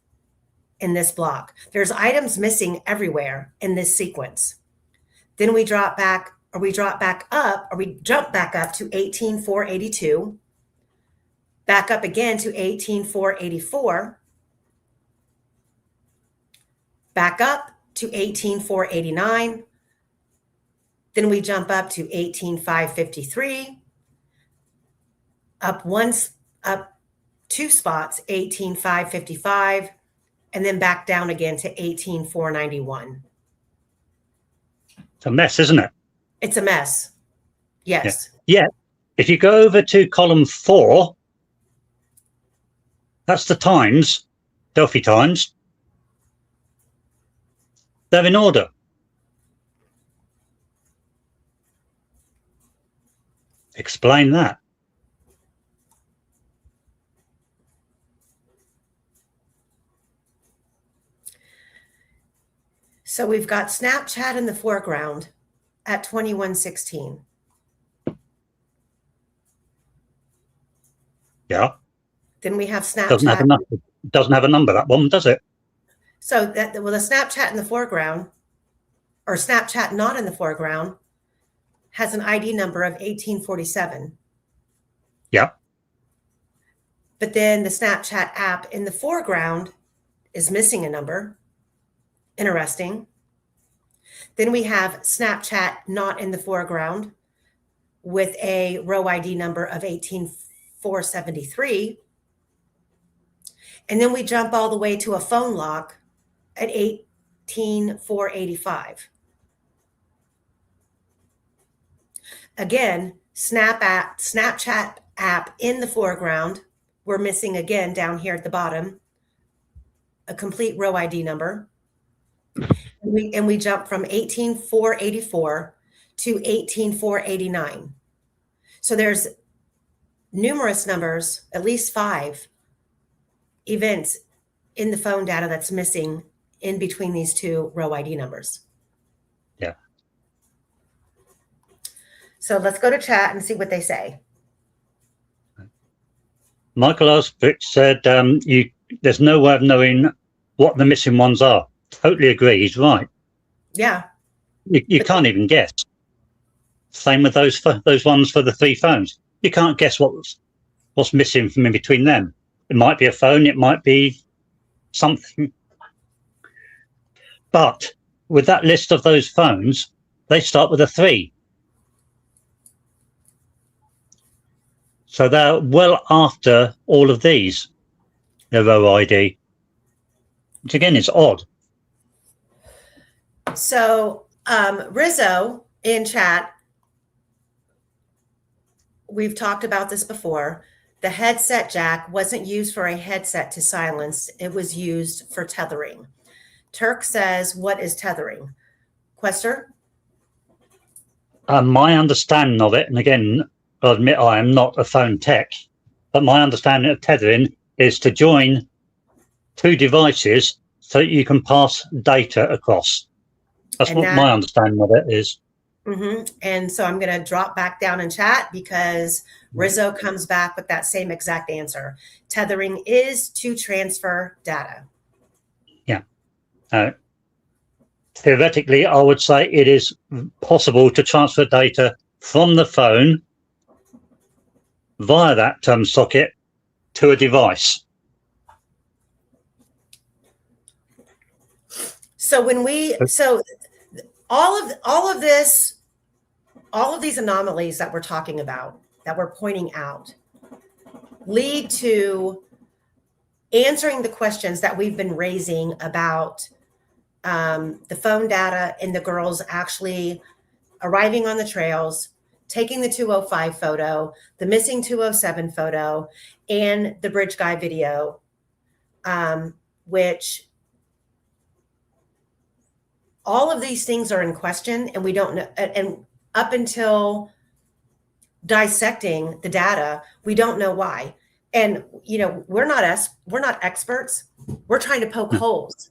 in this block. There's items missing everywhere in this sequence. Then we drop back, or we jump back up to 18482, back up again to 18484, back up to 18489. Then we jump up to 18553, up 2 spots, 18555, and then back down again to 18491. It's a mess, isn't it? It's a mess. Yes. Yeah. If you go over to column 4, that's the times, Delphi times. They're in order. Explain that. So we've got Snapchat in the foreground at 2116. Yeah. Then we have Snapchat. Doesn't have a number, that one, does it? So the Snapchat in the foreground, or Snapchat not in the foreground, has an ID number of 1847. Yeah. But then the Snapchat app in the foreground is missing a number. Interesting. Then we have Snapchat not in the foreground with a row ID number of 18473. And then we jump all the way to a phone lock at 18485. Again, Snapchat app in the foreground. We're missing again down here at the bottom a complete row ID number. And we jump from 18484 to 18489. So there's numerous numbers, at least 5 events in the phone data that's missing in between these two row ID numbers. Yeah. So let's go to chat and see what they say. Michael Osbridge said, there's no way of knowing what the missing ones are. Totally agree. He's right. Yeah. You can't even guess. Same with those ones for the 3 phones. You can't guess what's missing from in between them. It might be a phone. It might be something. But with that list of those phones, they start with a 3. So they're well after all of these, their row ID, which again is odd. So Rizzo in chat, we've talked about this before. The headset jack wasn't used for a headset to silence. It was used for tethering. Turk says, what is tethering? Quester? My understanding of it, and again, I admit I am not a phone tech, but my understanding of tethering is to join 2 devices so that you can pass data across. That's what my understanding of it is. Mm-hmm. And so I'm going to drop back down in chat because Rizzo comes back with that same exact answer. Tethering is to transfer data. Yeah. Theoretically, I would say it is possible to transfer data from the phone via that socket to a device. So when all of these anomalies that we're talking about, that we're pointing out, lead to answering the questions that we've been raising about the phone data and the girls actually arriving on the trails, taking the 205 photo, the missing 207 photo, and the bridge guy video, which all of these things are in question, and we don't know. And up until dissecting the data, we don't know why. And we're not experts. We're trying to poke holes.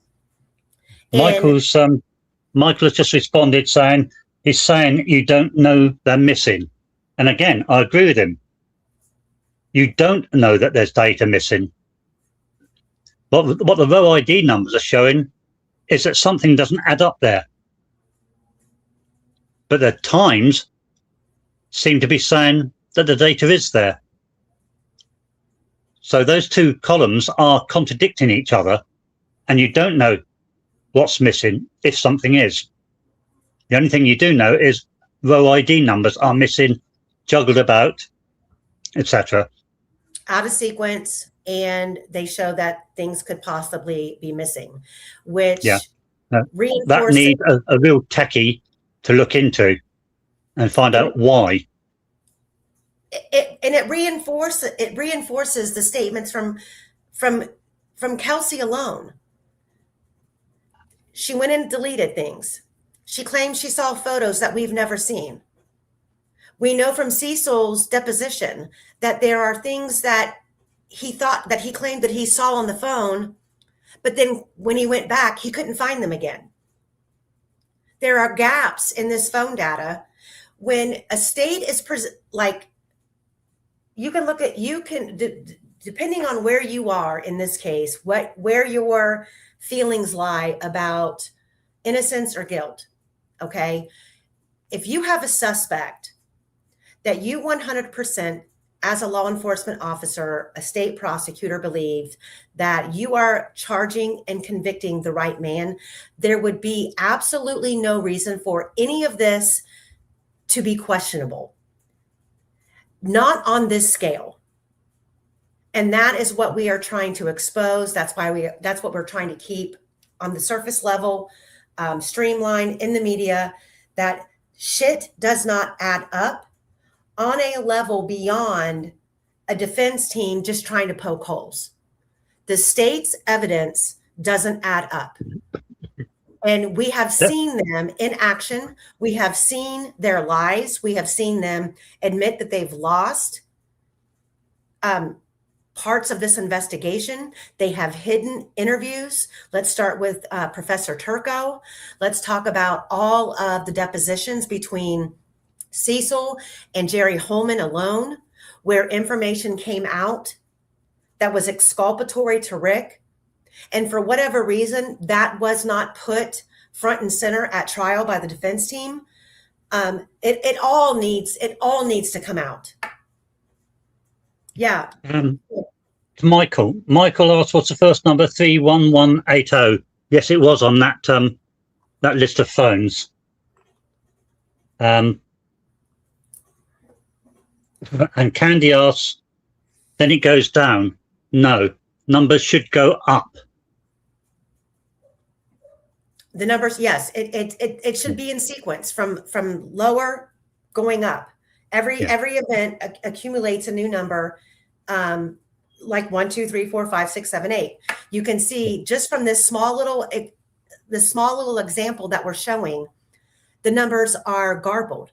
Michael has just responded saying he's saying you don't know they're missing. And again, I agree with him. You don't know that there's data missing. What the row ID numbers are showing is that something doesn't add up there. But the times seem to be saying that the data is there. So those 2 columns are contradicting each other, and you don't know what's missing if something is. The only thing you do know is row ID numbers are missing, juggled about, etc. Out of sequence, and they show that things could possibly be missing, which reinforces that needs a real techie to look into and find out why. It reinforces the statements from Kelsey alone. She went and deleted things. She claims she saw photos that we've never seen. We know from Cecil's deposition that there are things that he claimed that he saw on the phone, but then when he went back, he couldn't find them again. There are gaps in this phone data. When a state is depending on where you are in this case, where your feelings lie about innocence or guilt. Okay. If you have a suspect that you 100% as a law enforcement officer, a state prosecutor believes that you are charging and convicting the right man, there would be absolutely no reason for any of this to be questionable. Not on this scale. And that is what we are trying to expose. That's what we're trying to keep on the surface level, streamline in the media, that shit does not add up on a level beyond a defense team just trying to poke holes. The state's evidence doesn't add up. And we have seen them in action. We have seen their lies. We have seen them admit that they've lost parts of this investigation. They have hidden interviews. Let's start with Professor Turco. Let's talk about all of the depositions between Cecil and Jerry Holman alone, where information came out that was exculpatory to Rick. And for whatever reason, that was not put front and center at trial by the defense team. It all needs to come out. Yeah. Michael asked, what's the first number? 31180. Yes, it was on that that list of phones. And Candy asks, then it goes down. No, numbers should go up. The numbers, yes, it should be in sequence from lower going up. Every event accumulates a new number, like 1, 2, 3, 4, 5, 6, 7, 8. You can see just from this small little example that we're showing, the numbers are garbled.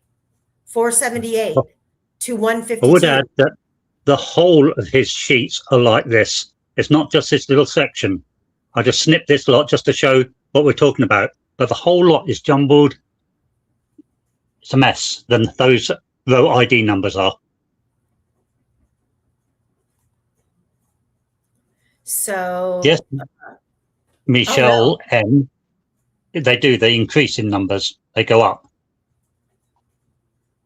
478 to 152. I would add that the whole of his sheets are like this. It's not just this little section. I just snipped this lot just to show what we're talking about, but the whole lot is jumbled. It's a mess than those row ID numbers are. So yes, Michelle M. They increase in numbers. They go up.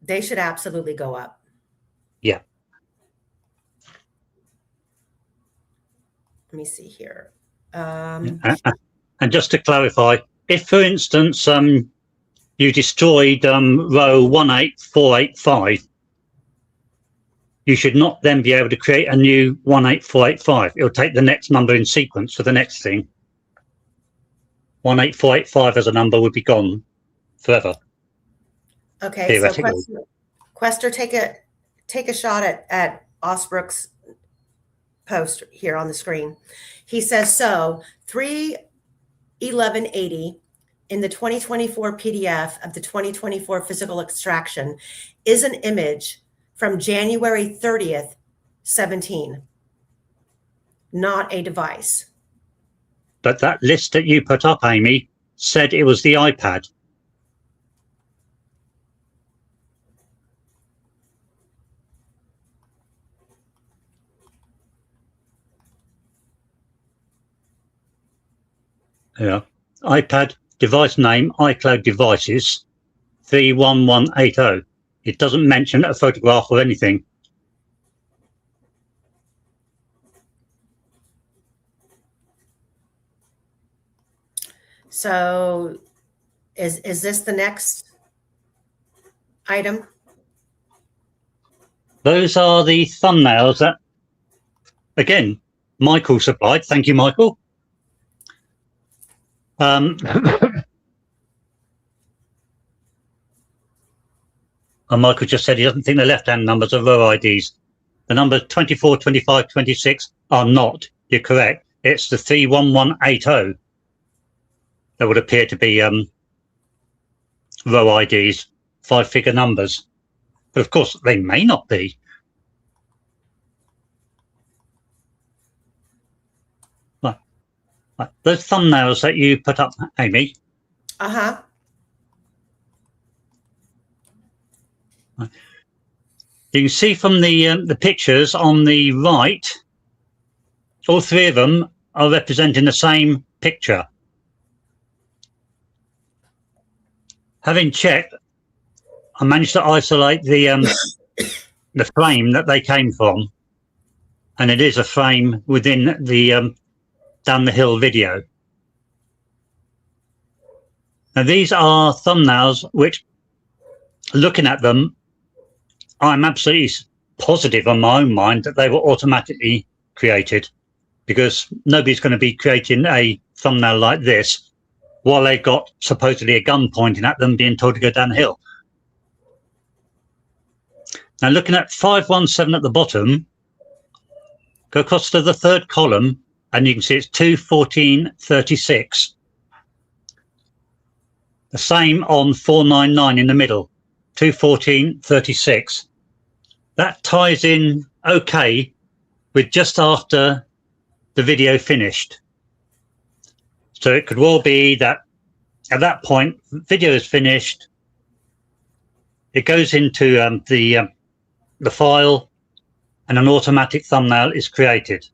They should absolutely go up. Yeah. Let me see here. And just to clarify, if, for instance, you destroyed row 18485, you should not then be able to create a new 18485. It'll take the next number in sequence for the next thing. 18485 as a number would be gone forever. Okay, so Quester, take a shot at Osbrook's post here on the screen. He says, so 31180 in the 2024 PDF of the 2024 physical extraction is an image from January 30th, 17, not a device. But that list that you put up, Amy, said it was the iPad. Yeah. iPad device name, iCloud devices, 31180. It doesn't mention a photograph or anything. So is this the next item? Those are the thumbnails that, again, Michael supplied. Thank you, Michael. And Michael just said he doesn't think the left-hand numbers are row IDs. The numbers 24, 25, 26 are not. You're correct. It's the 31180 that would appear to be row IDs, 5-figure numbers. But of course, they may not be. Right. Those thumbnails that you put up, Amy. Uh-huh. Right. You can see from the pictures on the right, all three of them are representing the same picture. Having checked, I managed to isolate the frame that they came from, and it is a frame within the Down the Hill video. Now these are thumbnails which, looking at them, I'm absolutely positive on my own mind that they were automatically created, because nobody's going to be creating a thumbnail like this while they've got supposedly a gun pointing at them being told to go down the hill. Now looking at 517 at the bottom, go across to the third column and you can see it's 21436. The same on 499 in the middle, 21436. That ties in okay with just after the video finished. So it could well be that at that point, video is finished. It goes into the file, and an automatic thumbnail is created.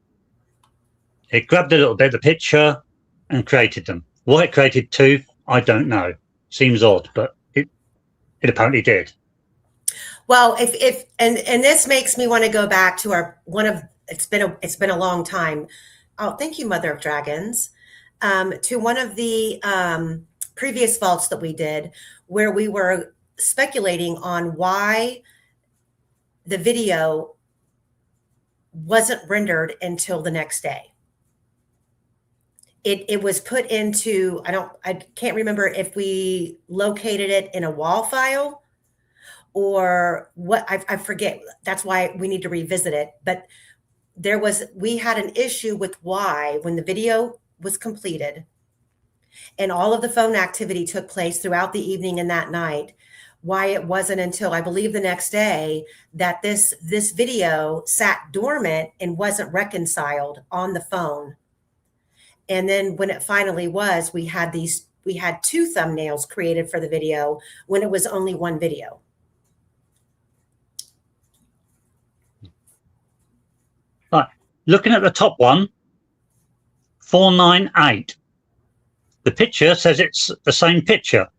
It grabbed a little bit of the picture and created them. Why it created two, I don't know. Seems odd, but it apparently did. Well, if this makes me want to go back to it's been a long time. Oh, thank you, Mother of Dragons. To one of the previous vaults that we did, where we were speculating on why the video wasn't rendered until the next day. It was put into, I can't remember if we located it in a WAV file or what, I forget. That's why we need to revisit it. But we had an issue with why, when the video was completed and all of the phone activity took place throughout the evening and that night, why it wasn't until I believe the next day that this video sat dormant and wasn't reconciled on the phone. And then when it finally was, we had two thumbnails created for the video when it was only one video. Right. Looking at the top one, 498. The picture says it's the same picture.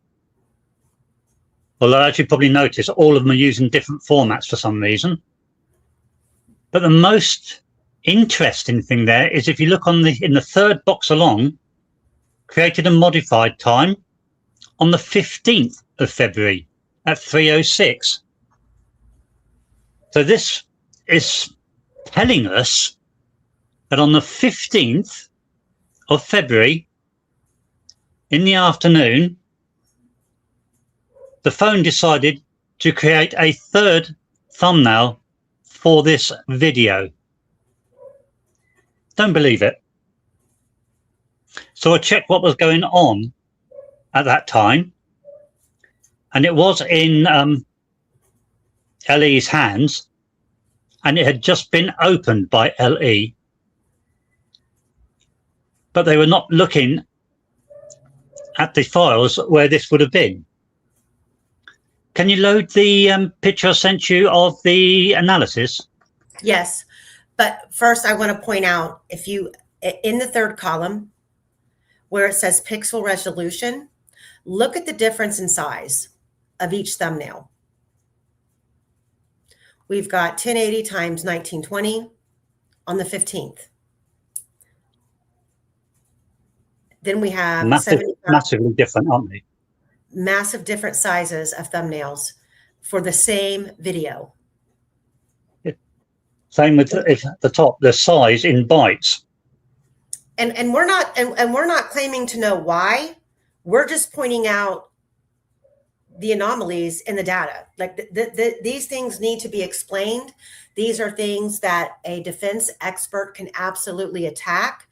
Although, as you probably noticed, all of them are using different formats for some reason. But the most interesting thing there is if you look in the third box along, created and modified time on the 15th of February at 3:06. So this is telling us that on the 15th of February in the afternoon, the phone decided to create a third thumbnail for this video. Don't believe it. So I checked what was going on at that time, and it was in LE's hands, and it had just been opened by LE, but they were not looking at the files where this would have been. Can you load the picture I sent you of the analysis? Yes. But first, I want to point out, if you, in the third column, where it says pixel resolution, look at the difference in size of each thumbnail. We've got 1080 times 1920 on the 15th. Then we have massively different, aren't they? Massive different sizes of thumbnails for the same video. Same with the top, the size in bytes. And we're not claiming to know why. We're just pointing out the anomalies in the data. Like these things need to be explained. These are things that a defense expert can absolutely attack.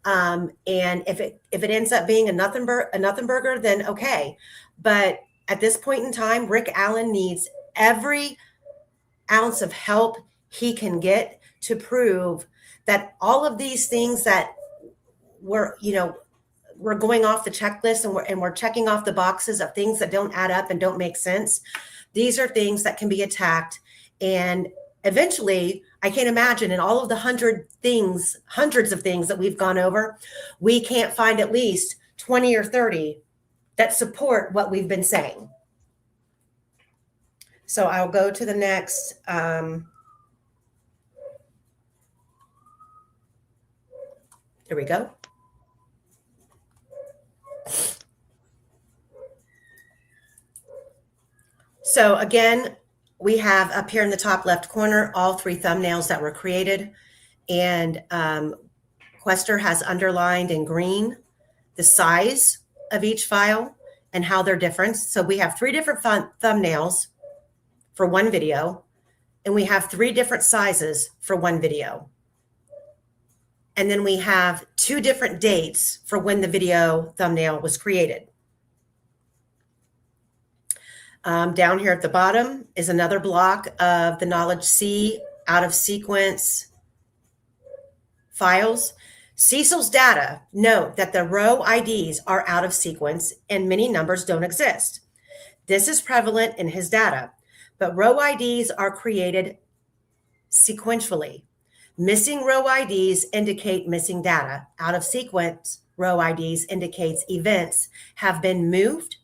And if it ends up being a nothing burger, then okay. But at this point in time, Rick Allen needs every ounce of help he can get to prove that all of these things that we're going off the checklist and we're checking off the boxes of things that don't add up and don't make sense. These are things that can be attacked. And eventually, I can't imagine in all of the hundreds of things that we've gone over, we can't find at least 20 or 30 that support what we've been saying. So I'll go to the next. Here we go. So again, we have up here in the top left corner, all three thumbnails that were created. And Quester has underlined in green the size of each file and how they're different. So we have three different thumbnails for one video, and we have three different sizes for one video. And then we have two different dates for when the video thumbnail was created. Down here at the bottom is another block of the knowledge C out of sequence files. Cecil's data note that the row IDs are out of sequence and many numbers don't exist. This is prevalent in his data, but row IDs are created sequentially. Missing row IDs indicate missing data. Out of sequence row IDs indicates events have been moved.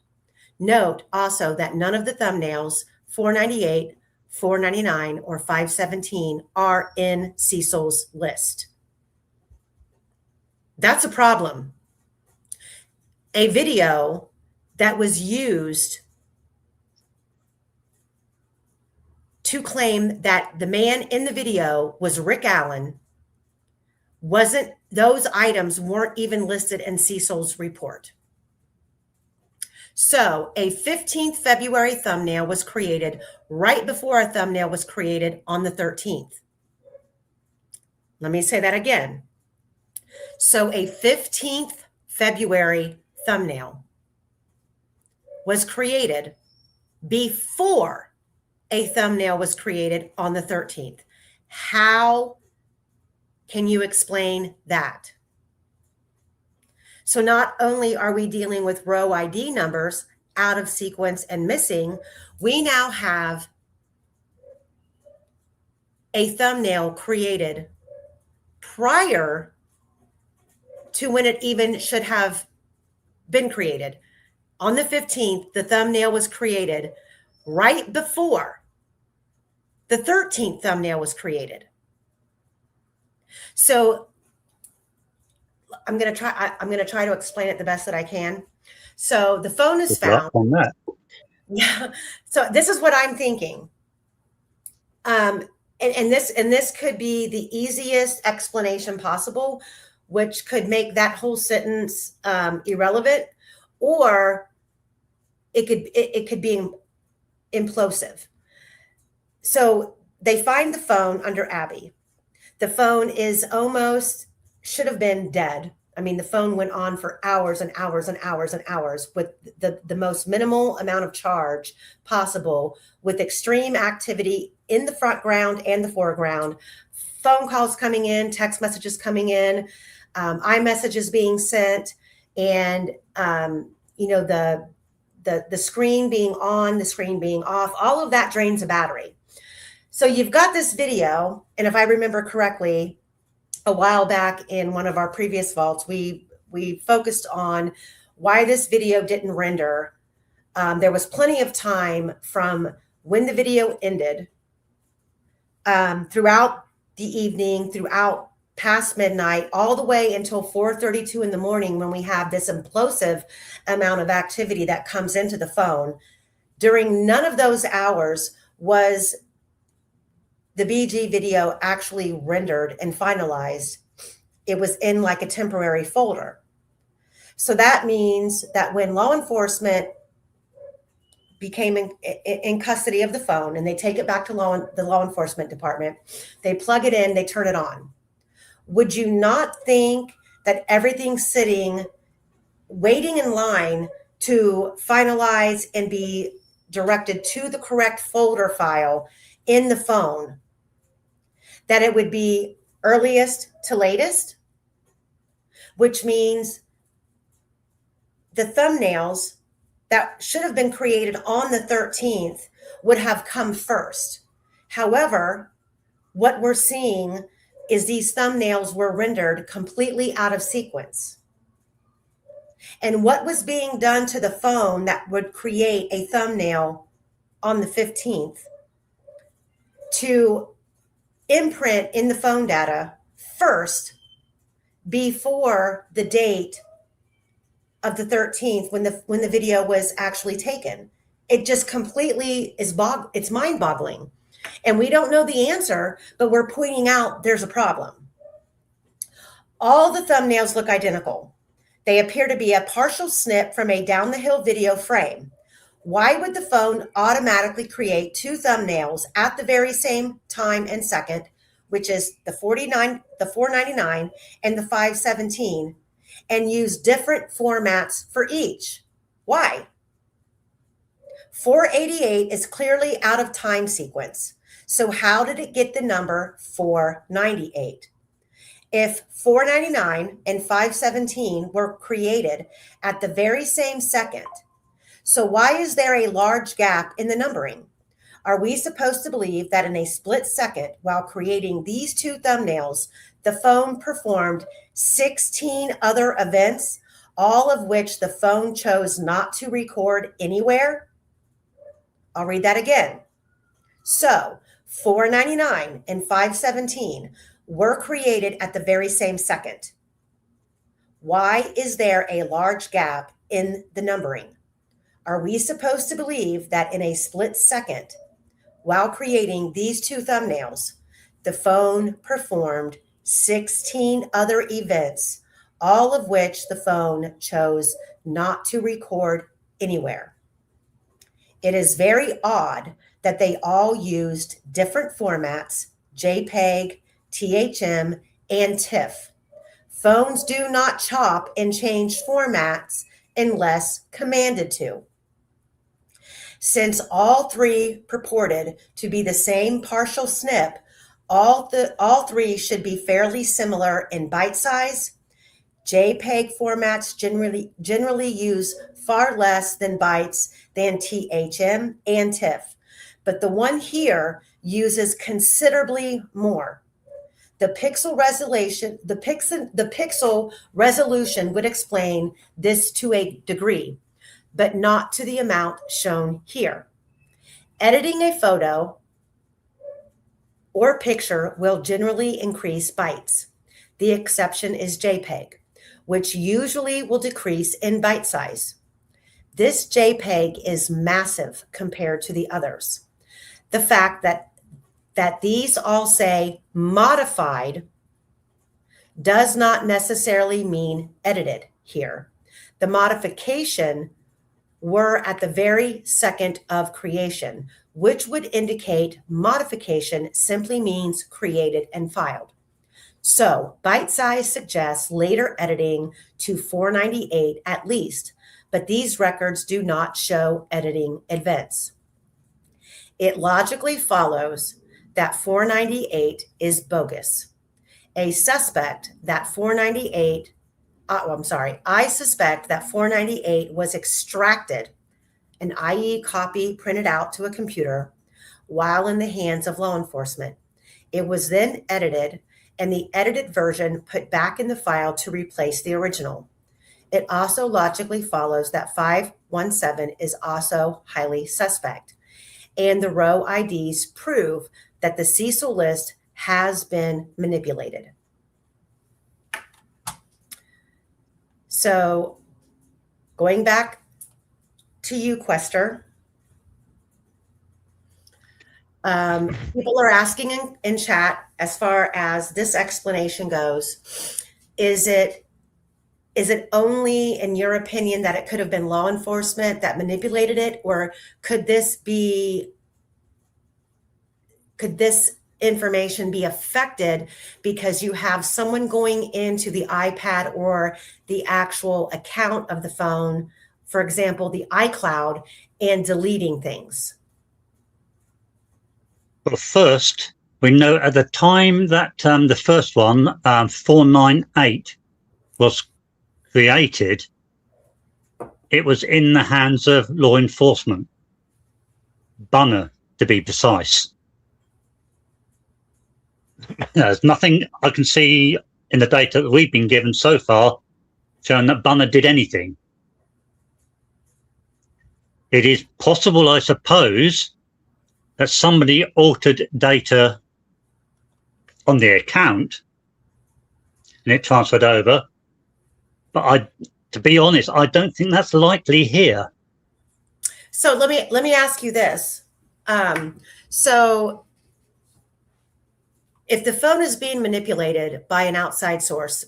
Note also that none of the thumbnails 498, 499, or 517 are in Cecil's list. That's a problem. A video that was used to claim that the man in the video was Rick Allen those items weren't even listed in Cecil's report. So a 15th February thumbnail was created right before a thumbnail was created on the 13th. Let me say that again. So a 15th February thumbnail was created before a thumbnail was created on the 13th. How can you explain that? So not only are we dealing with row ID numbers out of sequence and missing, we now have a thumbnail created prior to when it even should have been created. On the 15th, the thumbnail was created right before the 13th thumbnail was created. So I'm going to try to explain it the best that I can. So the phone is found. On that. Yeah. So this is what I'm thinking. And this could be the easiest explanation possible, which could make that whole sentence irrelevant, or it could be implosive. So they find the phone under Abby. The phone is should have been dead. I mean, the phone went on for hours and hours and hours and hours with the most minimal amount of charge possible, with extreme activity in the front ground and the foreground, phone calls coming in, text messages coming in, iMessages being sent, and the screen being on, the screen being off. All of that drains a battery. So you've got this video, and if I remember correctly, a while back in one of our previous vaults, we focused on why this video didn't render. There was plenty of time from when the video ended, throughout the evening, throughout past midnight, all the way until 4:32 in the morning, when we have this implosive amount of activity that comes into the phone. During none of those hours was the BG video actually rendered and finalized. It was in like a temporary folder. So that means that when law enforcement became in custody of the phone and they take it back to the law enforcement department, they plug it in, they turn it on. Would you not think that everything's sitting, waiting in line to finalize and be directed to the correct folder file in the phone, that it would be earliest to latest, which means the thumbnails that should have been created on the 13th would have come first. However, what we're seeing is these thumbnails were rendered completely out of sequence. And what was being done to the phone that would create a thumbnail on the 15th to imprint in the phone data first before the date of the 13th when the video was actually taken. It just completely it's mind-boggling. And we don't know the answer, but we're pointing out there's a problem. All the thumbnails look identical. They appear to be a partial snip from a down the hill video frame. Why would the phone automatically create two thumbnails at the very same time and second, which is the 499 and the 517, and use different formats for each? Why? 488 is clearly out of time sequence. So how did it get the number 498? if 499 and 517 were created at the very same second, so why is there a large gap in the numbering? Are we supposed to believe that in a split second, while creating these two thumbnails, the phone performed 16 other events, all of which the phone chose not to record anywhere? I'll read that again. So 499 and 517 were created at the very same second. Why is there a large gap in the numbering? Are we supposed to believe that in a split second, while creating these two thumbnails, the phone performed 16 other events, all of which the phone chose not to record anywhere? It is very odd that they all used different formats, JPEG, THM, and TIFF. Phones do not chop and change formats unless commanded to. Since all three purported to be the same partial snip, all three should be fairly similar in byte size. JPEG formats generally use far less than bytes than THM and TIFF, but the one here uses considerably more. The pixel resolution would explain this to a degree, but not to the amount shown here. Editing a photo or picture will generally increase bytes. The exception is JPEG, which usually will decrease in byte size. This JPEG is massive compared to the others. The fact that these all say modified does not necessarily mean edited here. The modification were at the very second of creation, which would indicate modification simply means created and filed. So byte size suggests later editing to 498 at least, but these records do not show editing events. It logically follows that 498 is bogus. I suspect that 498 was extracted, an IE copy printed out to a computer while in the hands of law enforcement. It was then edited and the edited version put back in the file to replace the original. It also logically follows that 517 is also highly suspect, and the row IDs prove that the Cecil list has been manipulated. So going back to you, Quester, people are asking in chat, as far as this explanation goes, is it only, in your opinion, that it could have been law enforcement that manipulated it, or could this information be affected because you have someone going into the iPad or the actual account of the phone, for example, the iCloud, and deleting things? Well, first, we know at the time that the first one, 498, was created, it was in the hands of law enforcement, Bunner to be precise. There's nothing I can see in the data that we've been given so far showing that Bunner did anything. It is possible, I suppose, that somebody altered data on the account and it transferred over. But to be honest, I don't think that's likely here. So let me ask you this. So if the phone is being manipulated by an outside source,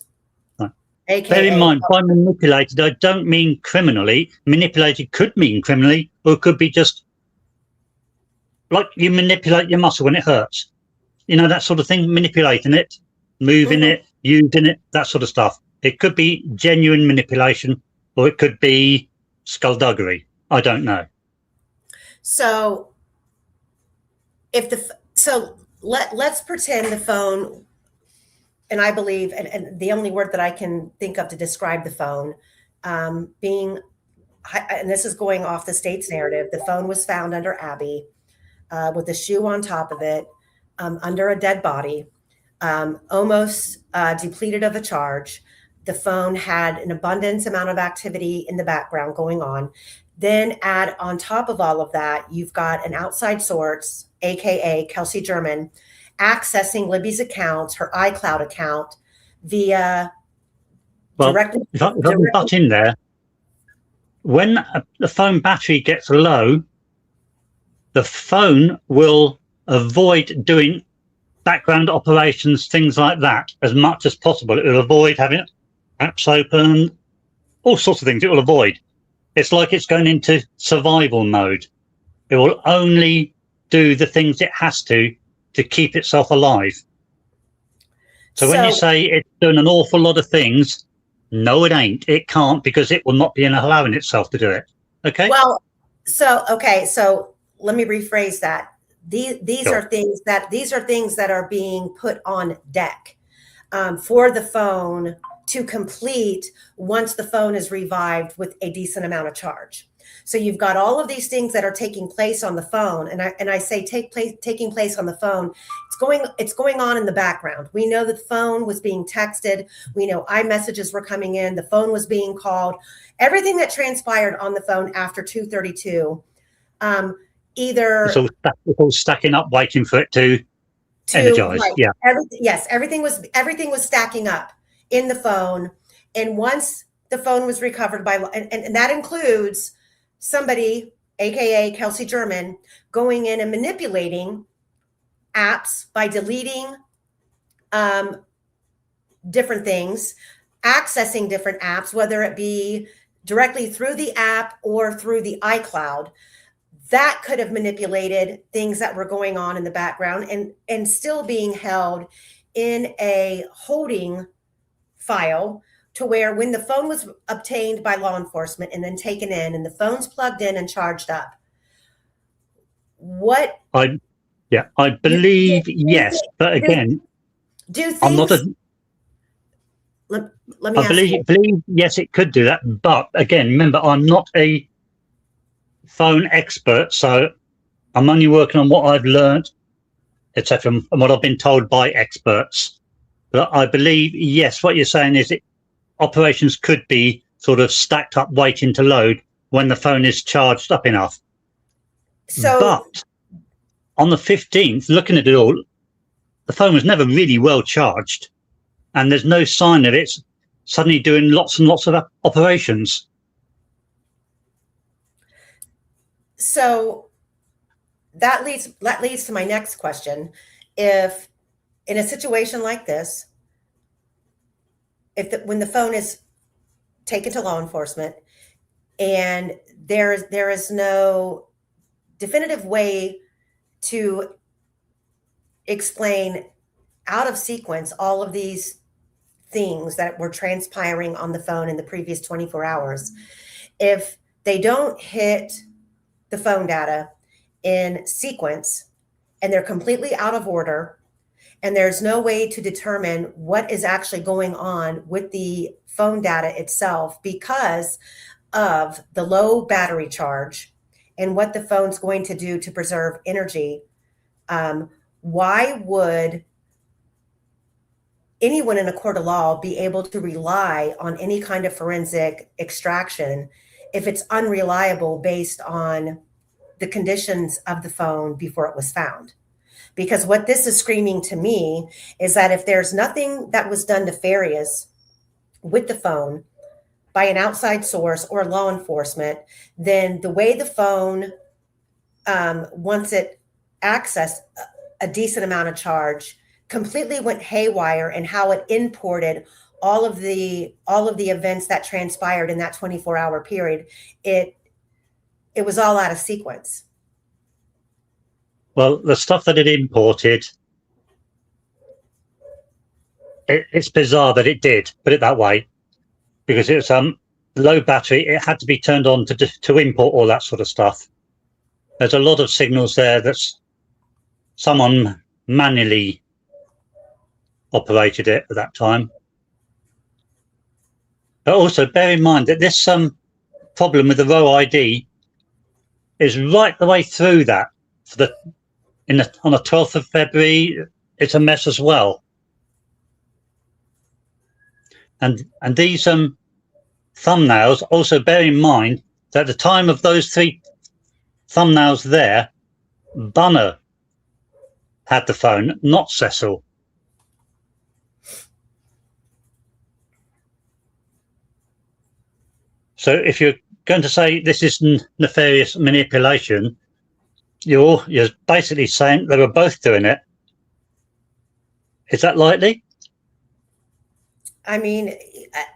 AKA, bear in mind, by manipulated, I don't mean criminally. Manipulated could mean criminally, or it could be just like you manipulate your muscle when it hurts. You know, that sort of thing, manipulating it, moving it, using it, that sort of stuff. It could be genuine manipulation, or it could be skullduggery. I don't know. So let's pretend the phone and I believe, and the only word that I can think of to describe the phone, being, and this is going off the state's narrative, the phone was found under Abby with a shoe on top of it, under a dead body, almost depleted of a charge. The phone had an abundance amount of activity in the background going on. Then add on top of all of that, you've got an outside source, AKA Kelsey German, accessing Libby's account, her iCloud account, via directly. If I can butt in there, when the phone battery gets low, the phone will avoid doing background operations, things like that, as much as possible. It will avoid having apps open, all sorts of things it will avoid. It's like it's going into survival mode. It will only do the things it has to keep itself alive. So when you say it's doing an awful lot of things, no, it ain't. It can't, because it will not be allowing itself to do it. Okay? Well, so let me rephrase that. These Sure. are things that are being put on deck for the phone to complete once the phone is revived with a decent amount of charge. So you've got all of these things that are taking place on the phone, and I say taking place on the phone. It's going on in the background. We know the phone was being texted. We know iMessages were coming in. The phone was being called. Everything that transpired on the phone after 2:32, either it's all stacking up, waiting for it to energize. Right. Yeah. Everything was stacking up in the phone, and once the phone was recovered by, and that includes somebody, aka Kelsey German, going in and manipulating apps by deleting different things, accessing different apps, whether it be directly through the app or through the iCloud. That could have manipulated things that were going on in the background and still being held in a holding file, to where when the phone was obtained by law enforcement and then taken in and the phone's plugged in and charged up. I believe yes, but again, I'm not a. Let me ask you. believe yes, it could do that, but again, remember, I'm not a phone expert, so I'm only working on what I've learned, etc., and what I've been told by experts. But I believe yes, what you're saying is operations could be sort of stacked up, waiting to load when the phone is charged up enough. But on the 15th, looking at it all, the phone was never really well charged, and there's no sign of it suddenly doing lots and lots of operations. So that leads to my next question. If in a situation like this, when the phone is taken to law enforcement and there is no definitive way to explain out of sequence all of these things that were transpiring on the phone in the previous 24 hours, if they don't hit the phone data in sequence and they're completely out of order, and there's no way to determine what is actually going on with the phone data itself because of the low battery charge and what the phone's going to do to preserve energy, why would anyone in a court of law be able to rely on any kind of forensic extraction if it's unreliable based on the conditions of the phone before it was found? Because what this is screaming to me is that if there's nothing that was done nefarious with the phone by an outside source or law enforcement, then the way the phone, once it accessed a decent amount of charge, completely went haywire, and how it imported all of the events that transpired in that 24-hour period, it was all out of sequence. Well, the stuff that it imported, it's bizarre that it did, put it that way, because it was low battery. It had to be turned on to import all that sort of stuff. There's a lot of signals there that someone manually operated it at that time. But also bear in mind that this problem with the row ID is right the way through that. On the 12th of February, it's a mess as well. And these thumbnails, also bear in mind that at the time of those 3 thumbnails there, Bunner had the phone, not Cecil. So if you're going to say this is nefarious manipulation, you're basically saying they were both doing it. Is that likely? I mean,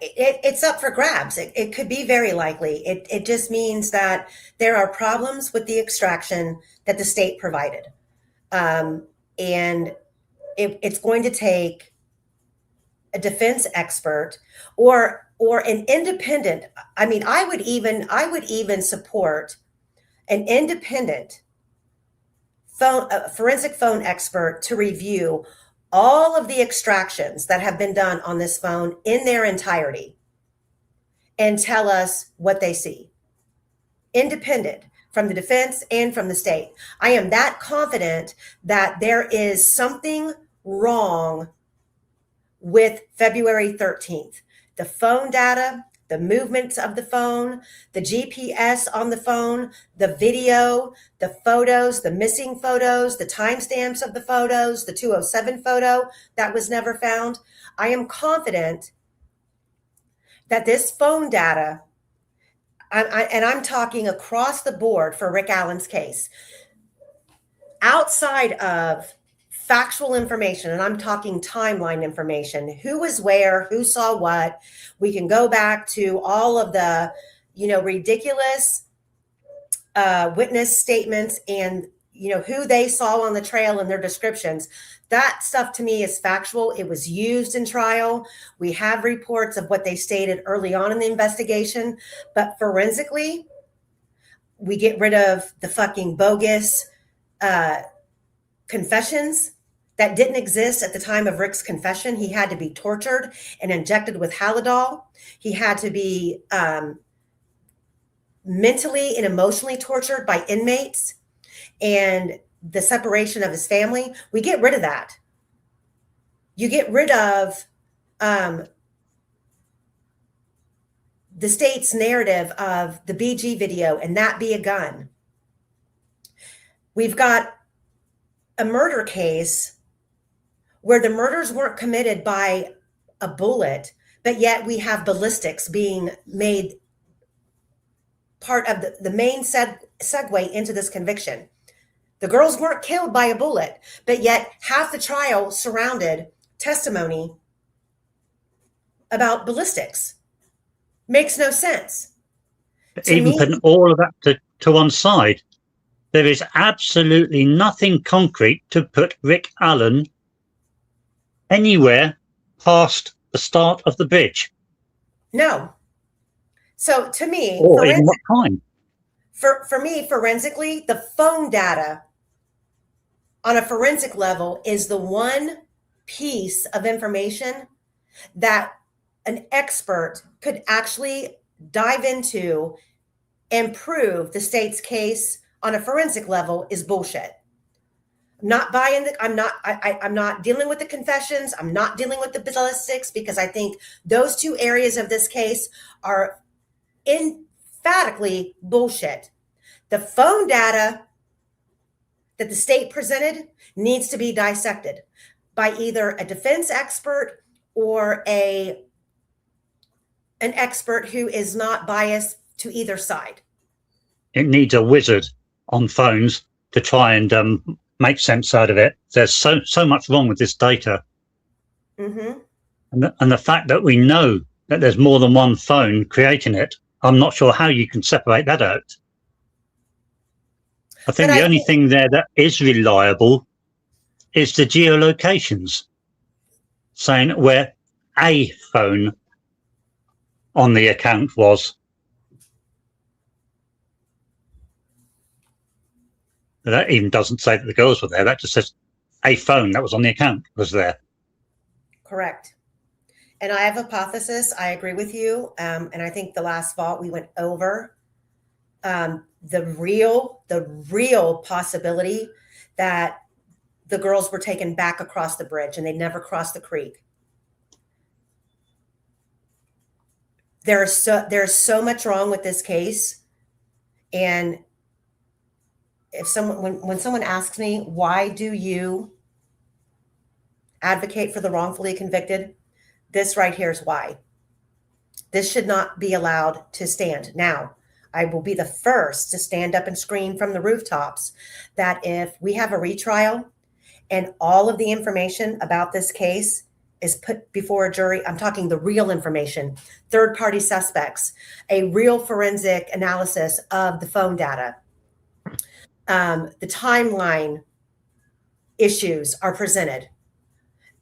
it's up for grabs. It could be very likely. It just means that there are problems with the extraction that the state provided. And it's going to take a defense expert or an independent. I mean, I would even support an independent forensic phone expert to review all of the extractions that have been done on this phone in their entirety and tell us what they see. Independent from the defense and from the state. I am that confident that there is something wrong with February 13th. The phone data, the movements of the phone, the GPS on the phone, the video, the photos, the missing photos, the timestamps of the photos, the 207 photo that was never found. I am confident that this phone data, and I'm talking across the board for Rick Allen's case, outside of factual information, and I'm talking timeline information, who was where, who saw what. We can go back to all of the, ridiculous witness statements and, who they saw on the trail and their descriptions. That stuff to me is factual. It was used in trial. We have reports of what they stated early on in the investigation, but forensically, we get rid of the fucking bogus confessions that didn't exist at the time of Rick's confession. He had to be tortured and injected with Halidol. He had to be mentally and emotionally tortured by inmates, and the separation of his family. We get rid of that. You get rid of the state's narrative of the BG video and that be a gun. We've got a murder case where the murders weren't committed by a bullet, but yet we have ballistics being made part of the main segue into this conviction. The girls weren't killed by a bullet, but yet half the trial surrounded testimony about ballistics. Makes no sense. Even putting all of that to one side, there is absolutely nothing concrete to put Rick Allen anywhere past the start of the bridge. No. So to me, or in what time? For me, forensically, the phone data on a forensic level is the one piece of information that an expert could actually dive into and prove the state's case on a forensic level is bullshit. Not buying I'm not dealing with the confessions. I'm not dealing with the ballistics, because I think those two areas of this case are emphatically bullshit. The phone data that the state presented needs to be dissected by either a defense expert or an expert who is not biased to either side. It needs a wizard on phones to try and make sense out of it. There's so much wrong with this data. Mm-hmm. And the fact that we know that there's more than one phone creating it, I'm not sure how you can separate that out. I think the only thing there that is reliable is the geolocations, saying where a phone on the account was. That even doesn't say that the girls were there. That just says a phone that was on the account was there. Correct. And I have a hypothesis. I agree with you. And I think the last vault we went over the real possibility that the girls were taken back across the bridge and they never crossed the creek. There's so much wrong with this case. And if someone, when someone asks me, why do you advocate for the wrongfully convicted? This right here is why. This should not be allowed to stand. Now, I will be the first to stand up and scream from the rooftops that if we have a retrial and all of the information about this case is put before a jury, I'm talking the real information, third-party suspects, a real forensic analysis of the phone data, the timeline issues are presented.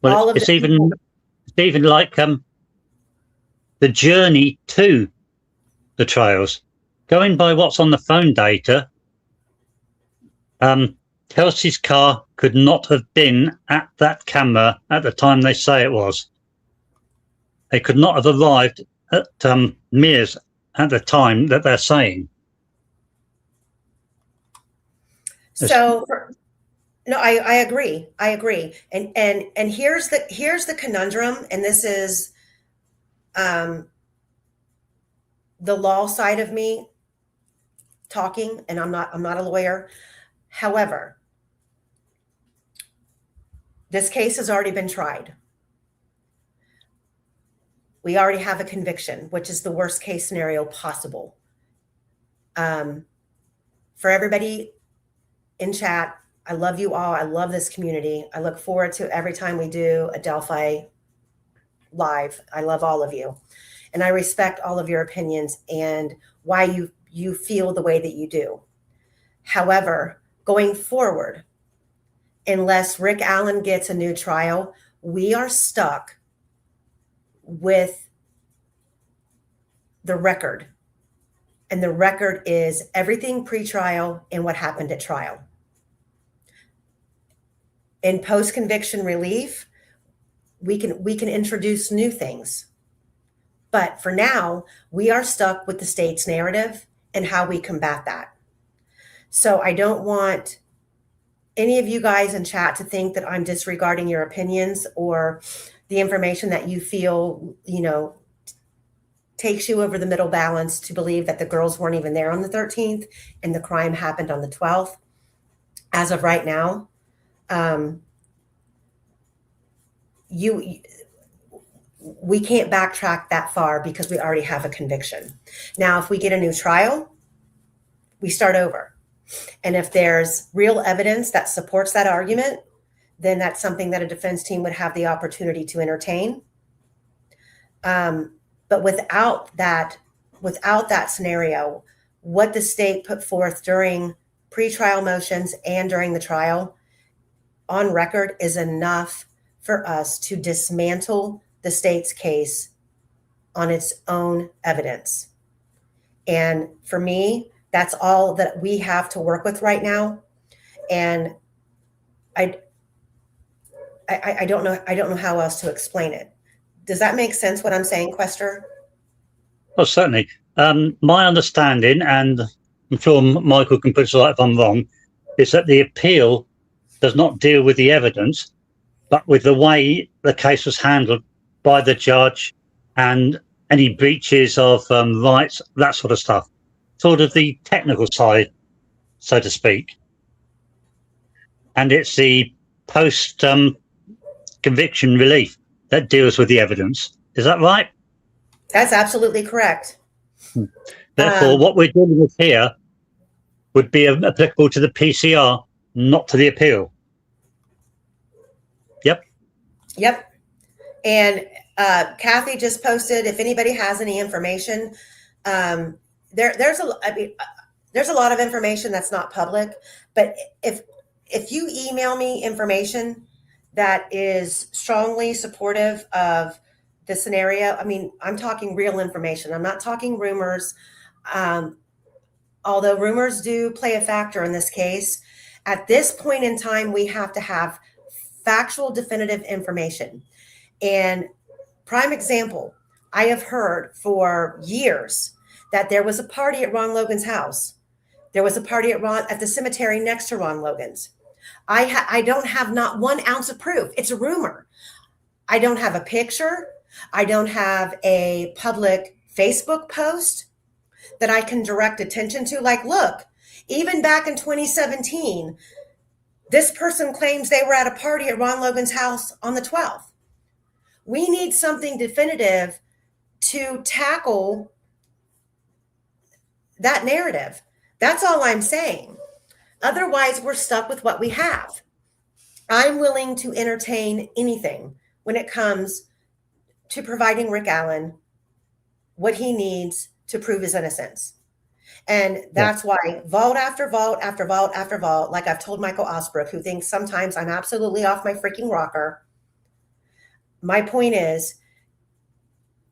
Well, all of it's even like the journey to the trials. Going by what's on the phone data, Kelsey's car could not have been at that camera at the time they say it was. They could not have arrived at Mears at the time that they're saying. So, no, I agree. I agree. And here's the conundrum, and this is the law side of me talking, and I'm not a lawyer. However, this case has already been tried. We already have a conviction, which is the worst case scenario possible. For everybody in chat, I love you all. I love this community. I look forward to every time we do a Delphi live. I love all of you. And I respect all of your opinions and why you feel the way that you do. However, going forward, unless Rick Allen gets a new trial, we are stuck with the record. And the record is everything pre-trial and what happened at trial. In post-conviction relief, we can introduce new things. But for now, we are stuck with the state's narrative and how we combat that. So I don't want any of you guys in chat to think that I'm disregarding your opinions or the information that you feel, takes you over the middle balance to believe that the girls weren't even there on the 13th and the crime happened on the 12th. As of right now, we can't backtrack that far because we already have a conviction. Now, if we get a new trial, we start over. And if there's real evidence that supports that argument, then that's something that a defense team would have the opportunity to entertain. But without that scenario, what the state put forth during pretrial motions and during the trial on record is enough for us to dismantle the state's case on its own evidence. And for me, that's all that we have to work with right now. And I don't know how else to explain it. Does that make sense what I'm saying, Quester? Well, certainly. My understanding, and I'm sure Michael can put us right if I'm wrong, is that the appeal does not deal with the evidence, but with the way the case was handled by the judge and any breaches of rights, that sort of stuff. Sort of the technical side, so to speak. And it's the post-conviction relief that deals with the evidence. Is that right? That's absolutely correct. Therefore, what we're dealing with here would be applicable to the PCR, not to the appeal. Yep. Yep. And Kathy just posted, if anybody has any information, there's a lot of information that's not public, but if you email me information that is strongly supportive of the scenario, I mean, I'm talking real information. I'm not talking rumors. Although rumors do play a factor in this case, at this point in time, we have to have factual, definitive information. And prime example, I have heard for years that there was a party at Ron Logan's house. There was a party at the cemetery next to Ron Logan's. I don't have not 1 ounce of proof. It's a rumor. I don't have a picture. I don't have a public Facebook post that I can direct attention to. Like, look, even back in 2017, this person claims they were at a party at Ron Logan's house on the 12th. We need something definitive to tackle that narrative. That's all I'm saying. Otherwise, we're stuck with what we have. I'm willing to entertain anything when it comes to providing Rick Allen what he needs to prove his innocence. And that's why vault after vault after vault after vault, like I've told Michael Osbrook, who thinks sometimes I'm absolutely off my freaking rocker. My point is,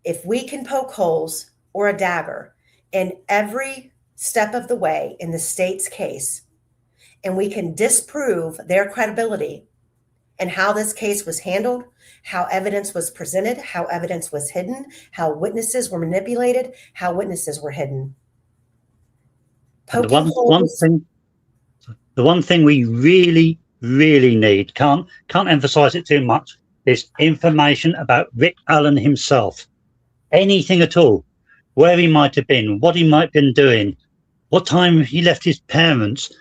if we can poke holes or a dagger in every step of the way in the state's case, and we can disprove their credibility and how this case was handled, how evidence was presented, how evidence was hidden, how witnesses were manipulated, how witnesses were hidden. The one thing we really, really need, can't emphasize it too much, is information about Rick Allen himself. Anything at all, where he might have been, what he might have been doing, what time he left his parents,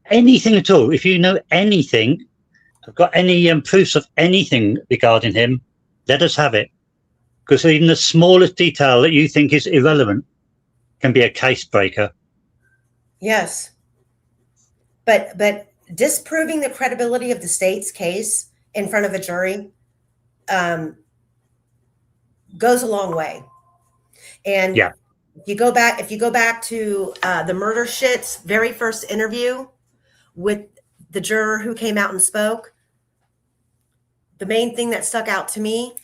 anything at all. If you know anything, have got any proofs of anything regarding him, let us have it. Because even the smallest detail that you think is irrelevant can be a case breaker. Yes. But disproving the credibility of the state's case in front of a jury goes a long way. And if you go back to the murder shit's very first interview with the juror who came out and spoke, the main thing that stuck out to me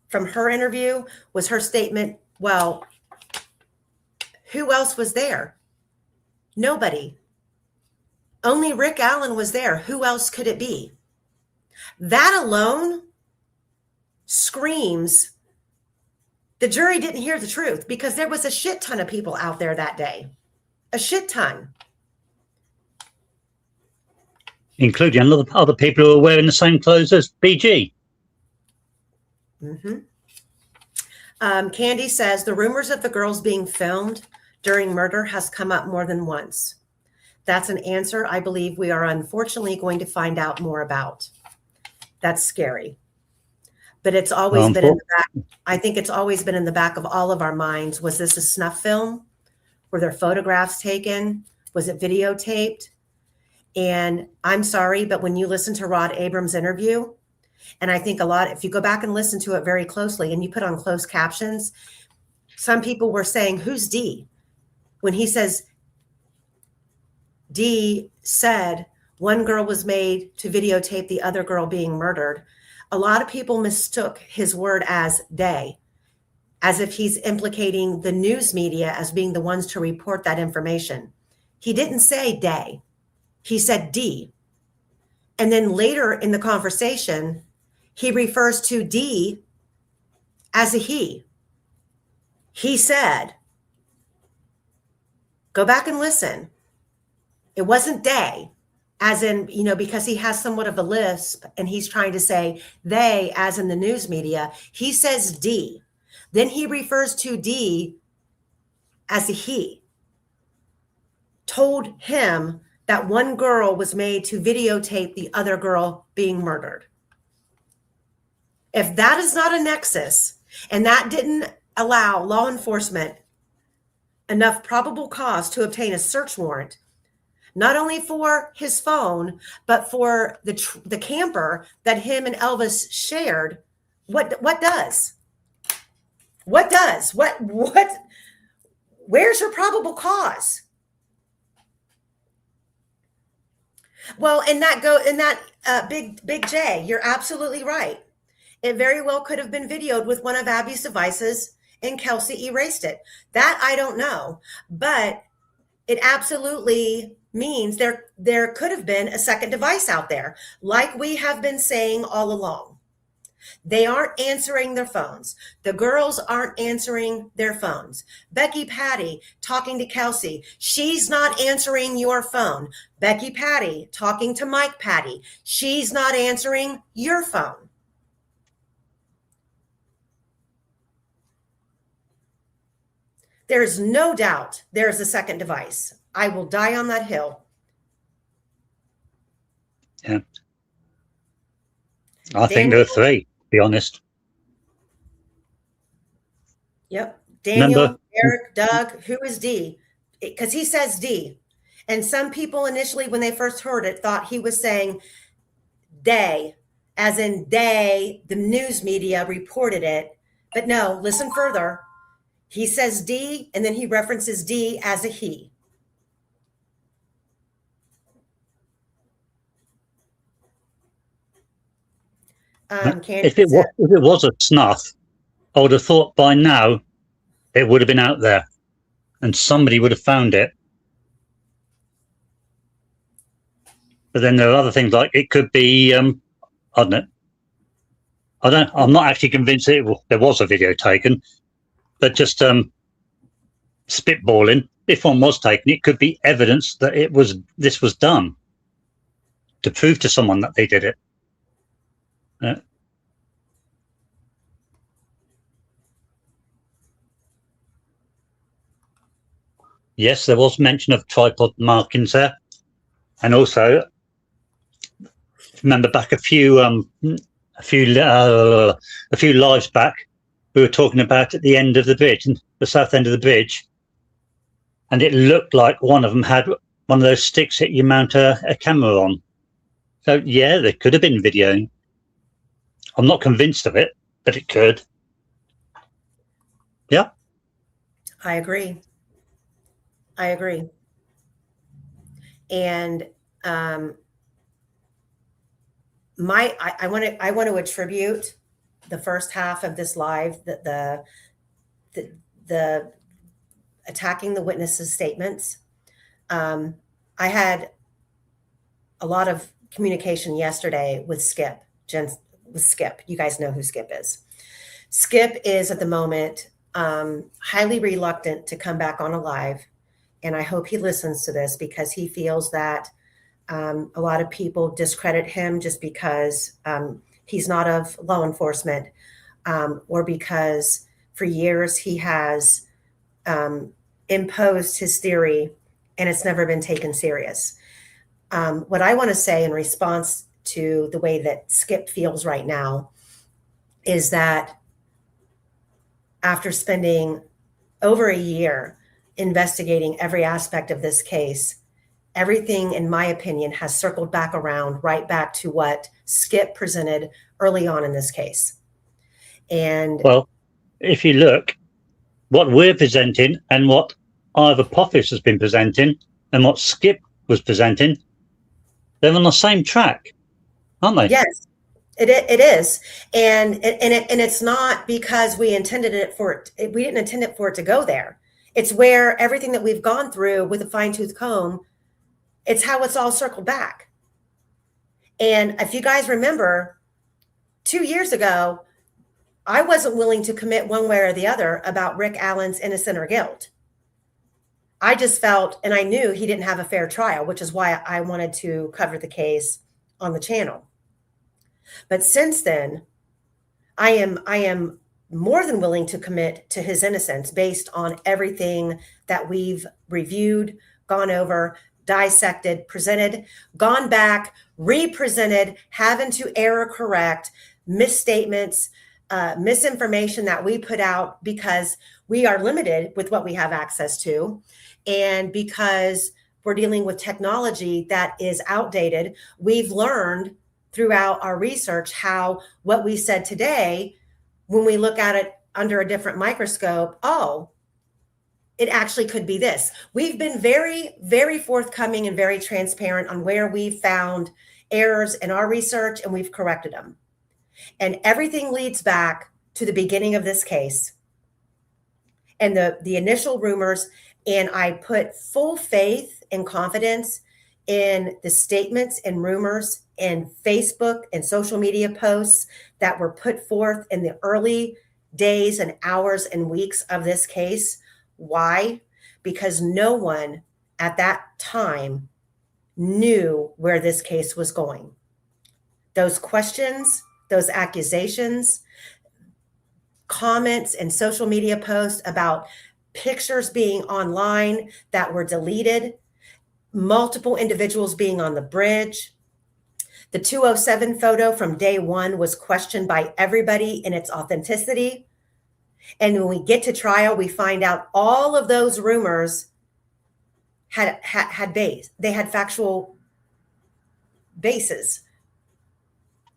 from her interview was her statement, well, who else was there? Nobody. Only Rick Allen was there. Who else could it be? That alone screams the jury didn't hear the truth, because there was a shit ton of people out there that day. A shit ton. Including a lot of other people who are wearing the same clothes as BG. Mm-hmm. Candy says, the rumors of the girls being filmed during murder has come up more than once. That's an answer I believe we are unfortunately going to find out more about. That's scary. But it's always been in the back. I think it's always been in the back of all of our minds. Was this a snuff film? Were there photographs taken? Was it videotaped? And I'm sorry, but when you listen to Rod Abrams' interview, and I think a lot, if you go back and listen to it very closely and you put on closed captions, some people were saying, who's D? When he says, D said one girl was made to videotape the other girl being murdered, a lot of people mistook his word as they, as if he's implicating the news media as being the ones to report that information. He didn't say they. He said D. And then later in the conversation, he refers to D as a he. He said, go back and listen. It wasn't they, as in, because he has somewhat of a lisp and he's trying to say they, as in the news media. He says D. Then he refers to D as a he. Told him that one girl was made to videotape the other girl being murdered. If that is not a nexus, and that didn't allow law enforcement enough probable cause to obtain a search warrant, not only for his phone, but for the camper that him and Elvis shared, what does? What does? What? Where's your probable cause? Well, Big J, you're absolutely right. It very well could have been videoed with one of Abby's devices and Kelsey erased it. That I don't know, but it absolutely means there could have been a second device out there, like we have been saying all along. They aren't answering their phones. The girls aren't answering their phones. Becky Patty talking to Kelsey. She's not answering your phone. Becky Patty talking to Mike Patty. She's not answering your phone. There's no doubt there's a second device. I will die on that hill. Yeah. I think there are three, to be honest. Yep. Daniel, Remember? Eric, Doug, who is D? Because he says D. And some people initially, when they first heard it, thought he was saying they, as in they, the news media reported it. But no, listen further. He says D, and then he references D as a he. If it was a snuff, I would have thought by now it would have been out there and somebody would have found it. But then there are other things like it could be, I don't know. I'm not actually convinced there was a video taken, but just spitballing. If one was taken, it could be evidence that this was done to prove to someone that they did it. Yes, there was mention of tripod markings there, and also remember back a few lives back, we were talking about at the end of the bridge, the south end of the bridge, and it looked like one of them had one of those sticks that you mount a camera on. So yeah, there could have been video. I'm not convinced of it, but it could. Yeah. I agree. And I want to attribute the first half of this live, the attacking the witnesses' statements. I had a lot of communication yesterday with Skip. Skip. You guys know who Skip is. Skip is at the moment highly reluctant to come back on a live. And I hope he listens to this because he feels that a lot of people discredit him just because he's not of law enforcement or because for years he has imposed his theory and it's never been taken serious. What I want to say in response to the way that Skip feels right now is that after spending over a year investigating every aspect of this case, everything, in my opinion, has circled back around right back to what Skip presented early on in this case. And well, if you look, what we're presenting and what Ivor Poffis has been presenting and what Skip was presenting, they're on the same track, aren't they? Yes, it is, and it's not because we intended it for it. We didn't intend it for it to go there. It's where everything that we've gone through with a fine-tooth comb, it's how it's all circled back. And if you guys remember, 2 years ago, I wasn't willing to commit one way or the other about Rick Allen's innocent or guilt. I just felt, and I knew he didn't have a fair trial, which is why I wanted to cover the case on the channel. But since then, I am more than willing to commit to his innocence based on everything that we've reviewed, gone over, dissected, presented, gone back, represented, having to error correct, misstatements, misinformation that we put out because we are limited with what we have access to. And because we're dealing with technology that is outdated, we've learned throughout our research how what we said today, when we look at it under a different microscope, oh, it actually could be this. We've been very, very forthcoming and very transparent on where we've found errors in our research, and we've corrected them. And everything leads back to the beginning of this case and the initial rumors. And I put full faith and confidence in the statements and rumors and Facebook and social media posts that were put forth in the early days and hours and weeks of this case. Why? Because no one at that time knew where this case was going. Those questions, those accusations, comments and social media posts about pictures being online that were deleted, multiple individuals being on the bridge. The 207 photo from day one was questioned by everybody in its authenticity. And when we get to trial, we find out all of those rumors had base. They had factual bases.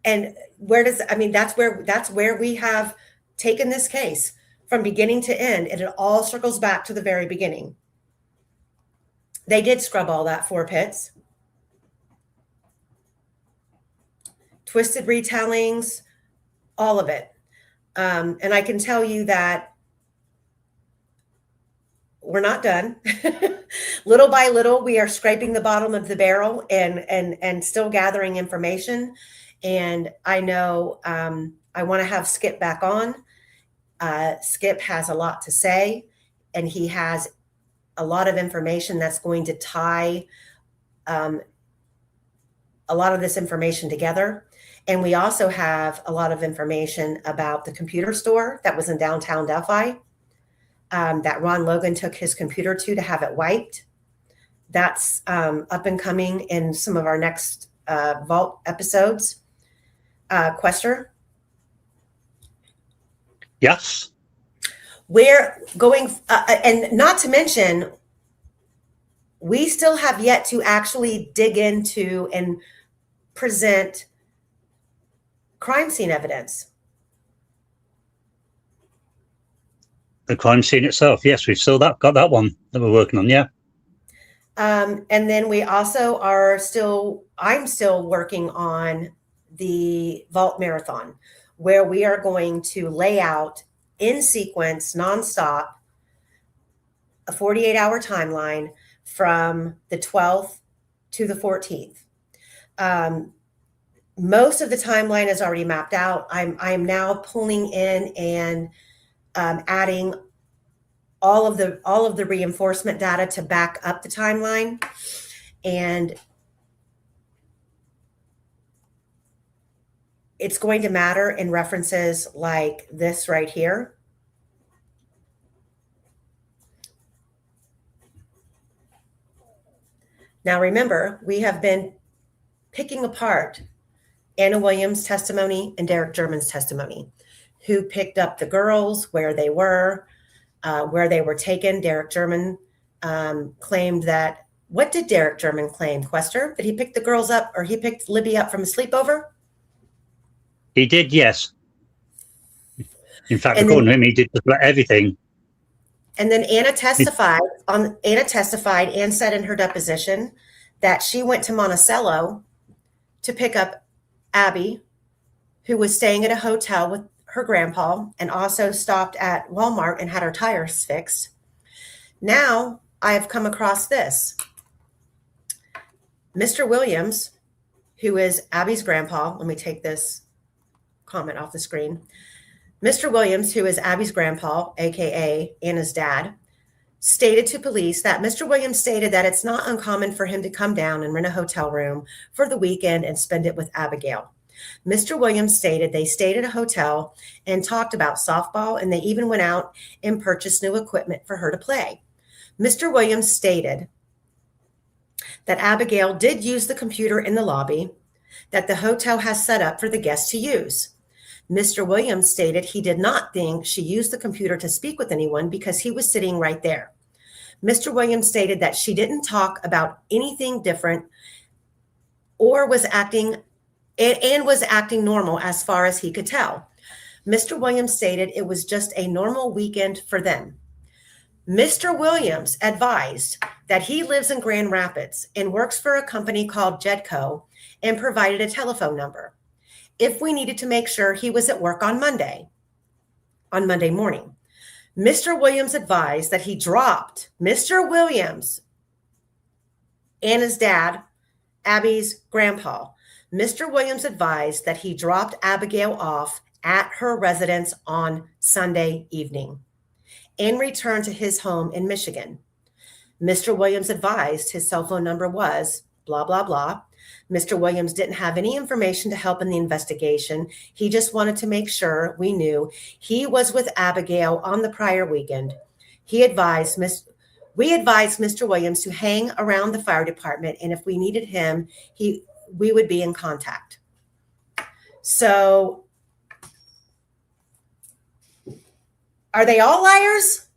And that's where we have taken this case from beginning to end, and it all circles back to the very beginning. They did scrub all that 4 pits. Twisted retellings, all of it. And I can tell you that we're not done. Little by little, we are scraping the bottom of the barrel and still gathering information. And I know I want to have Skip back on. Skip has a lot to say, and he has a lot of information that's going to tie a lot of this information together. And we also have a lot of information about the computer store that was in downtown Delphi, that Ron Logan took his computer to have it wiped. That's up and coming in some of our next Vault episodes. Quester? Yes. We're going, and not to mention, we still have yet to actually dig into and present crime scene evidence. The crime scene itself, yes, we've still got that one that we're working on, yeah. And then we also I'm still working on the Vault Marathon, where we are going to lay out in sequence, nonstop, a 48-hour timeline from the 12th to the 14th. Most of the timeline is already mapped out. I'm now pulling in and adding all of the reinforcement data to back up the timeline. And it's going to matter in references like this right here. Now remember, we have been picking apart Anna Williams' testimony and Derek German's testimony. Who picked up the girls, where they were taken. Derek German claimed that, what did Derek German claim, Quester? That he picked the girls up, or he picked Libby up from a sleepover? He did, yes. In fact, according to him, he did everything. And then Anna testified and said in her deposition that she went to Monticello to pick up Abby, who was staying at a hotel with her grandpa, and also stopped at Walmart and had her tires fixed. Now I have come across this. Mr. Williams, who is Abby's grandpa, let me take this comment off the screen. Mr. Williams, who is Abby's grandpa, aka Anna's dad, stated to police that Mr. Williams stated that it's not uncommon for him to come down and rent a hotel room for the weekend and spend it with Abigail. Mr. Williams stated they stayed at a hotel and talked about softball, and they even went out and purchased new equipment for her to play. Mr. Williams stated that Abigail did use the computer in the lobby that the hotel has set up for the guests to use. Mr. Williams stated he did not think she used the computer to speak with anyone because he was sitting right there. Mr. Williams stated that she didn't talk about anything different or was acting normal as far as he could tell. Mr. Williams stated it was just a normal weekend for them. Mr. Williams advised that he lives in Grand Rapids and works for a company called Jedco and provided a telephone number if we needed to make sure he was at work on Monday morning. Mr. Williams advised that he dropped Mr. Williams, Anna's dad, Abby's grandpa. Mr. Williams advised that he dropped Abigail off at her residence on Sunday evening and returned to his home in Michigan. Mr. Williams advised his cell phone number was blah, blah, blah. Mr. Williams didn't have any information to help in the investigation. He just wanted to make sure we knew he was with Abigail on the prior weekend. We advised Mr. Williams to hang around the fire department, and if we needed him, we would be in contact. So, are they all liars?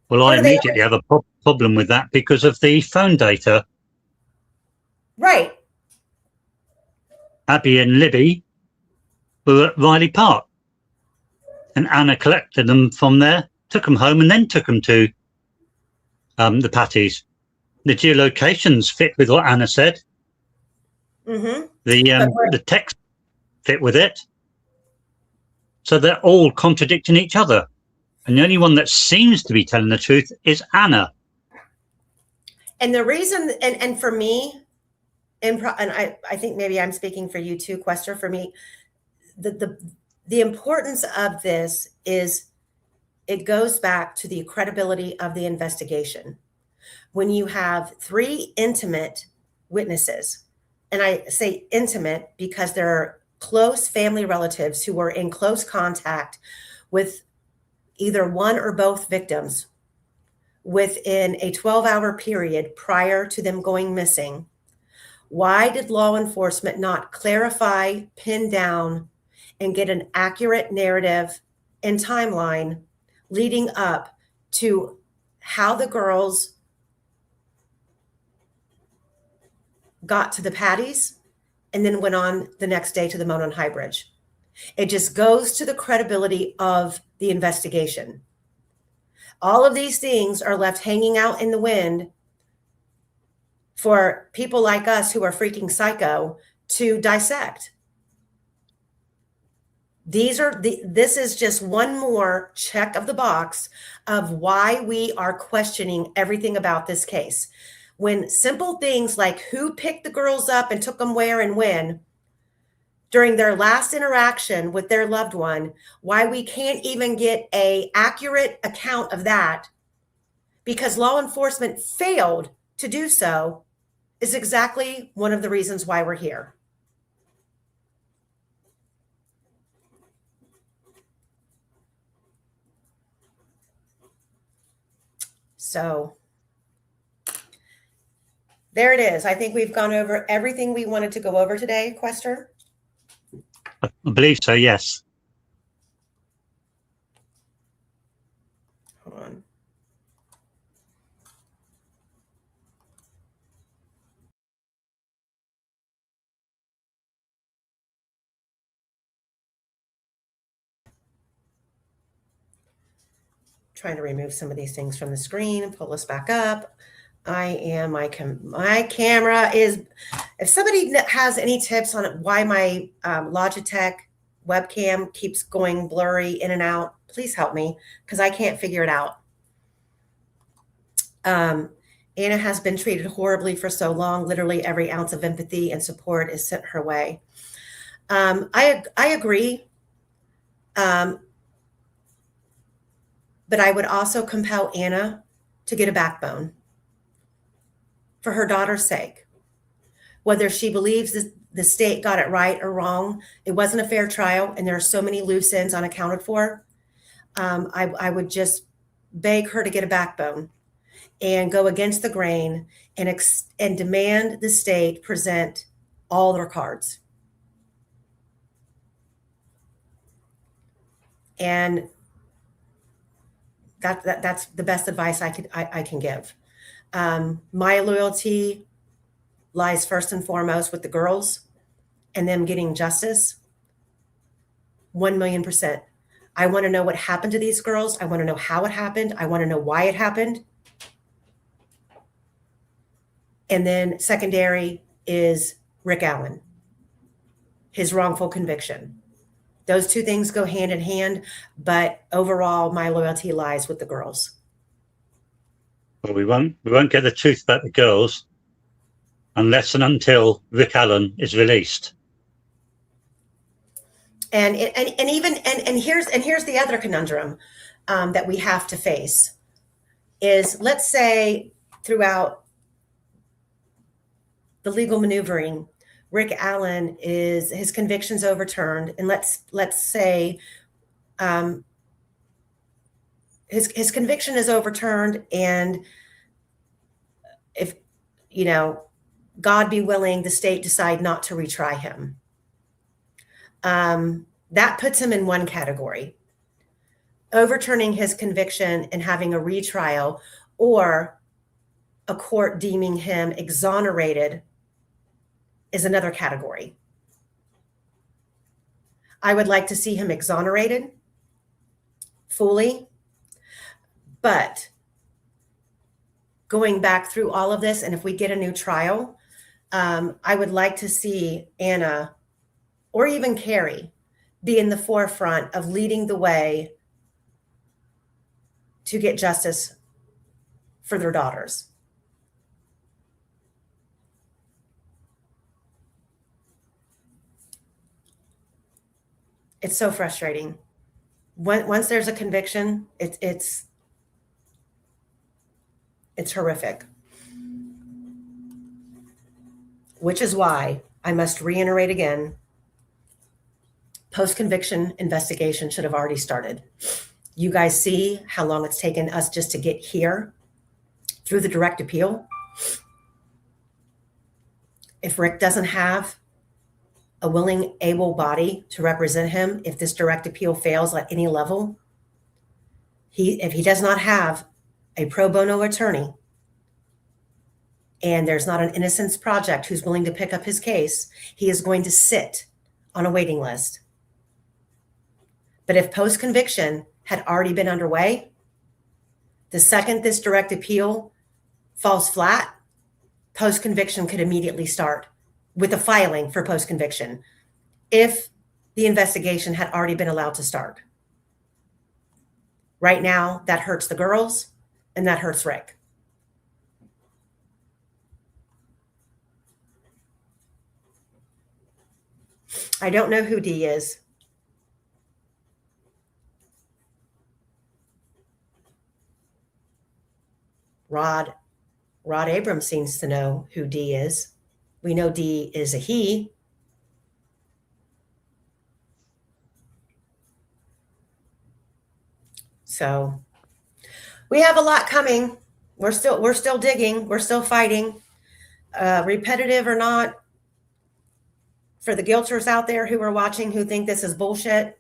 Well, I immediately have a problem with that because of the phone data. Right. Abby and Libby were at Riley Park, and Anna collected them from there, took them home, and then took them to the Patties. The geolocations fit with what Anna said. Mm-hmm. The text fit with it. So they're all contradicting each other. And the only one that seems to be telling the truth is Anna. And the reason, and for me, and I think maybe I'm speaking for you too, Quester, for me, the importance of this is it goes back to the credibility of the investigation. When you have three intimate witnesses, and I say intimate because they're close family relatives who were in close contact with either one or both victims within a 12-hour period prior to them going missing, why did law enforcement not clarify, pin down, and get an accurate narrative and timeline leading up to how the girls got to the Patties and then went on the next day to the Monon High Bridge? It just goes to the credibility of the investigation. All of these things are left hanging out in the wind for people like us who are freaking psycho to dissect. This is just one more check of the box of why we are questioning everything about this case. When simple things like who picked the girls up and took them where and when during their last interaction with their loved one, why we can't even get an accurate account of that because law enforcement failed to do so is exactly one of the reasons why we're here. So there it is. I think we've gone over everything we wanted to go over today, Quester. I believe so, yes. Hold on. Trying to remove some of these things from the screen and pull us back up. My camera is, if somebody has any tips on why my Logitech webcam keeps going blurry in and out, please help me because I can't figure it out. Anna has been treated horribly for so long. Literally every ounce of empathy and support is sent her way. I agree. But I would also compel Anna to get a backbone for her daughter's sake. Whether she believes the state got it right or wrong, it wasn't a fair trial, and there are so many loose ends unaccounted for. I would just beg her to get a backbone and go against the grain and demand the state present all their cards. And that's the best advice I can give. My loyalty lies first and foremost with the girls and them getting justice. 1,000,000%. I want to know what happened to these girls. I want to know how it happened. I want to know why it happened. And then secondary is Rick Allen, his wrongful conviction. Those two things go hand in hand, but overall, my loyalty lies with the girls. Well, we won't get the truth about the girls unless and until Rick Allen is released. And here's the other conundrum that we have to face is, let's say throughout the legal maneuvering, Rick Allen his conviction's overturned, and let's say his conviction is overturned, and if God be willing, the state decide not to retry him. That puts him in one category. Overturning his conviction and having a retrial, or a court deeming him exonerated, is another category. I would like to see him exonerated fully, but going back through all of this, and if we get a new trial, I would like to see Anna or even Carrie be in the forefront of leading the way to get justice for their daughters. It's so frustrating. Once there's a conviction, it's horrific. Which is why I must reiterate again, post-conviction investigation should have already started. You guys see how long it's taken us just to get here through the direct appeal. If Rick doesn't have a willing, able body to represent him, if this direct appeal fails at any level, if he does not have a pro bono attorney, and there's not an Innocence Project who's willing to pick up his case, he is going to sit on a waiting list. But if post-conviction had already been underway, the second this direct appeal falls flat, post-conviction could immediately start with a filing for post-conviction if the investigation had already been allowed to start. Right now, that hurts the girls and that hurts Rick. I don't know who D is. Rod Abrams seems to know who D is. We know D is a he. So we have a lot coming. We're still digging. We're still fighting. Repetitive or not, for the guilters out there who are watching who think this is bullshit,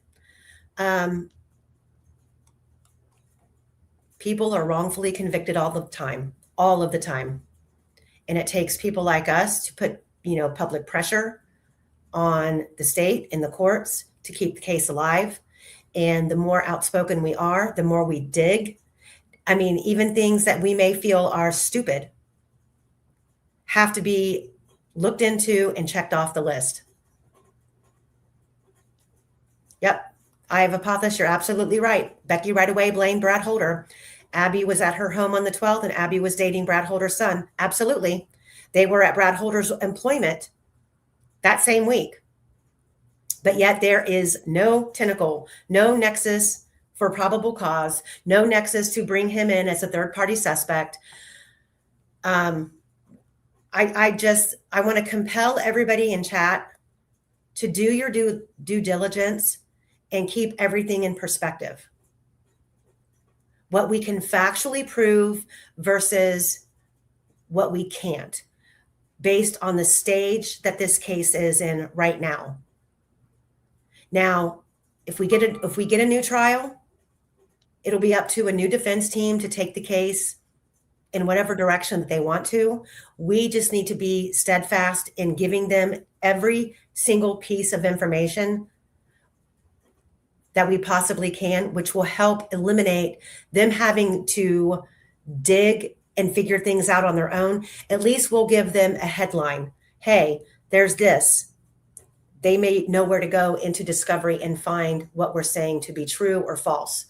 people are wrongfully convicted all of the time. And it takes people like us to put, public pressure on the state and the courts to keep the case alive. And the more outspoken we are, the more we dig. I mean, even things that we may feel are stupid have to be looked into and checked off the list. Yep. I have Apothos, you're absolutely right. Becky right away blamed Brad Holder. Abby was at her home on the 12th, and Abby was dating Brad Holder's son. Absolutely. They were at Brad Holder's employment that same week. But yet there is no tentacle, no nexus for probable cause, no nexus to bring him in as a third-party suspect. I want to compel everybody in chat to do your due diligence and keep everything in perspective. What we can factually prove versus what we can't, based on the stage that this case is in right now. Now, if we get a new trial, it'll be up to a new defense team to take the case in whatever direction that they want to. We just need to be steadfast in giving them every single piece of information that we possibly can, which will help eliminate them having to dig and figure things out on their own. At least we'll give them a headline. Hey, there's this. They may know where to go into discovery and find what we're saying to be true or false.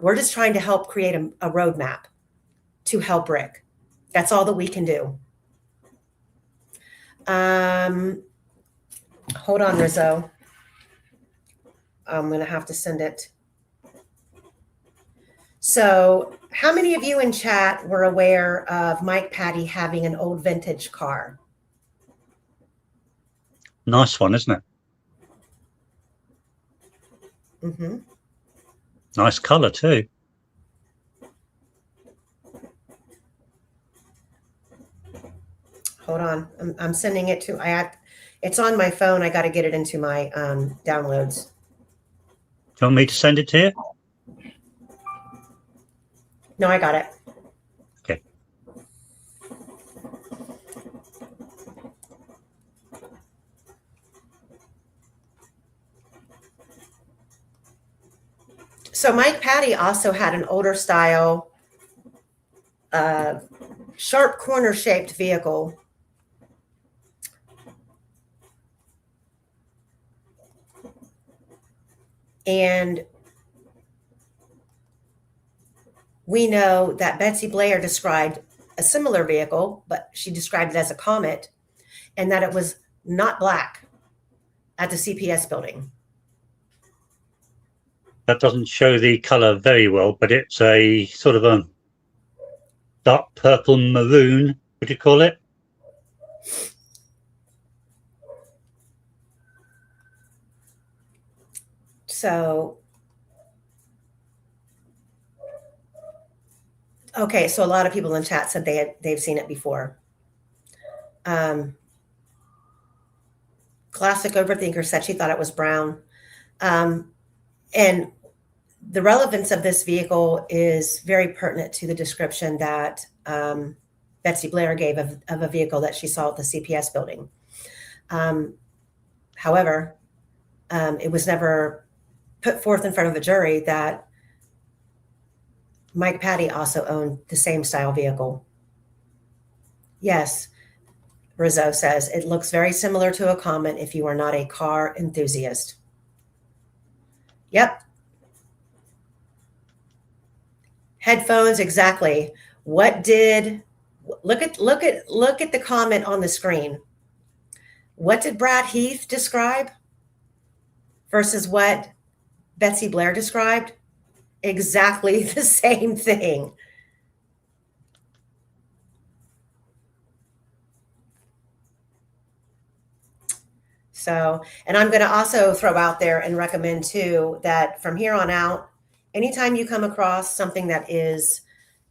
We're just trying to help create a roadmap to help Rick. That's all that we can do. Hold on, Rizzo. I'm going to have to send it. So, how many of you in chat were aware of Mike Patty having an old vintage car? Nice one, isn't it? Mm-hmm. Nice colour too. Hold on, I'm sending it to. It's on my phone. I got to get it into my downloads. Do you want me to send it to you? No, I got it. Okay. So Mike Patty also had an older style, sharp corner shaped vehicle. And we know that Betsy Blair described a similar vehicle, but she described it as a Comet, and that it was not black at the CPS building. That doesn't show the colour very well, but it's a sort of a dark purple maroon, would you call it? So, okay, so a lot of people in chat said they've seen it before. Classic Overthinker said she thought it was brown. And the relevance of this vehicle is very pertinent to the description that Betsy Blair gave of a vehicle that she saw at the CPS building. However, it was never put forth in front of a jury that Mike Patty also owned the same style vehicle. Yes, Rizzo says, it looks very similar to a Comet if you are not a car enthusiast. Yep. Headphones, exactly. What did look at the comment on the screen. What did Brad Heath describe versus what Betsy Blair described? Exactly the same thing. So, and I'm going to also throw out there and recommend too that from here on out, anytime you come across something that is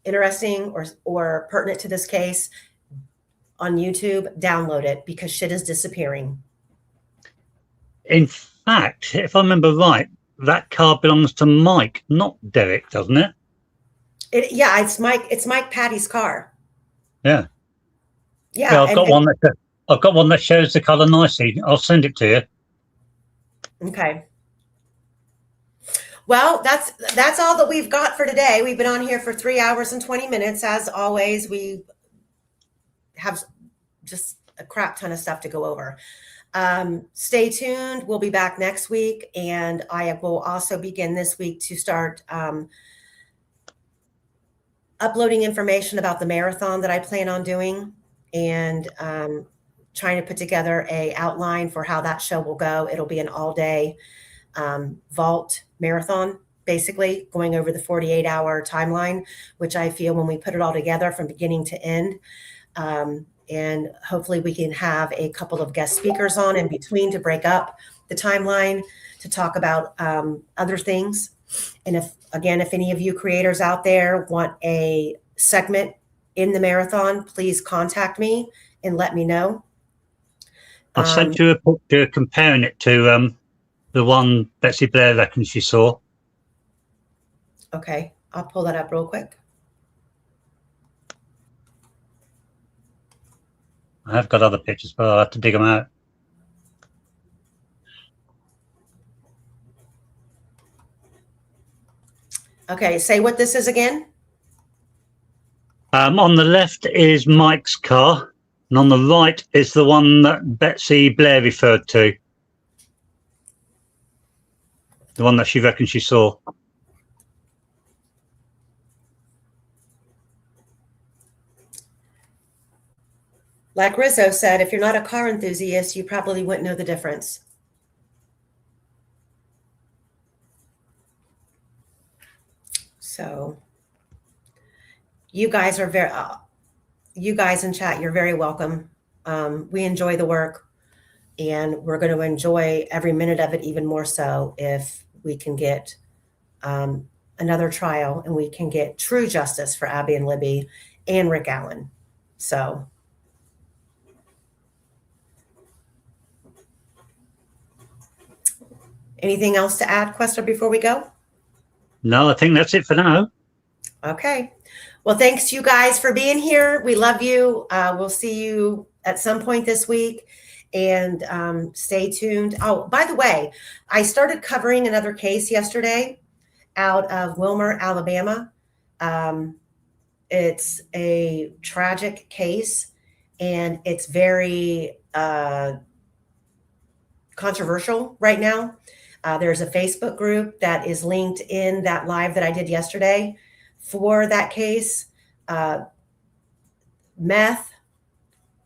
interesting or pertinent to this case on YouTube, download it because shit is disappearing. In fact, if I remember right, that car belongs to Mike, not Derek, doesn't it? Yeah, it's Mike Patty's car. Yeah. Yeah, I've got one that shows the colour nicely. I'll send it to you. Okay. Well, that's all that we've got for today. We've been on here for 3 hours and 20 minutes. As always, we have just a crap ton of stuff to go over. Stay tuned. We'll be back next week, and I will also begin this week to start uploading information about the marathon that I plan on doing, and trying to put together a outline for how that show will go. It'll be an all-day vault marathon, basically going over the 48-hour timeline, which I feel when we put it all together from beginning to end, and hopefully we can have a couple of guest speakers on in between to break up the timeline to talk about other things. And if any of you creators out there want a segment in the marathon, please contact me and let me know. I sent you a picture comparing it to the one Betsy Blair reckons she saw. Okay, I'll pull that up real quick. I have got other pictures, but I'll have to dig them out. Okay, say what this is again. On the left is Mike's car, and on the right is the one that Betsy Blair referred to. The one that she reckons she saw. Like Rizzo said, if you're not a car enthusiast, you probably wouldn't know the difference. So you guys are you guys in chat, you're very welcome. We enjoy the work, and we're going to enjoy every minute of it even more so if we can get another trial and we can get true justice for Abby and Libby and Rick Allen. So anything else to add, Quester, before we go? No, I think that's it for now. Okay. Well, thanks you guys for being here. We love you. We'll see you at some point this week, and stay tuned. Oh, by the way, I started covering another case yesterday out of Wilmer, Alabama. It's a tragic case, and it's very controversial right now. There's a Facebook group that is linked in that live that I did yesterday for that case. Meth,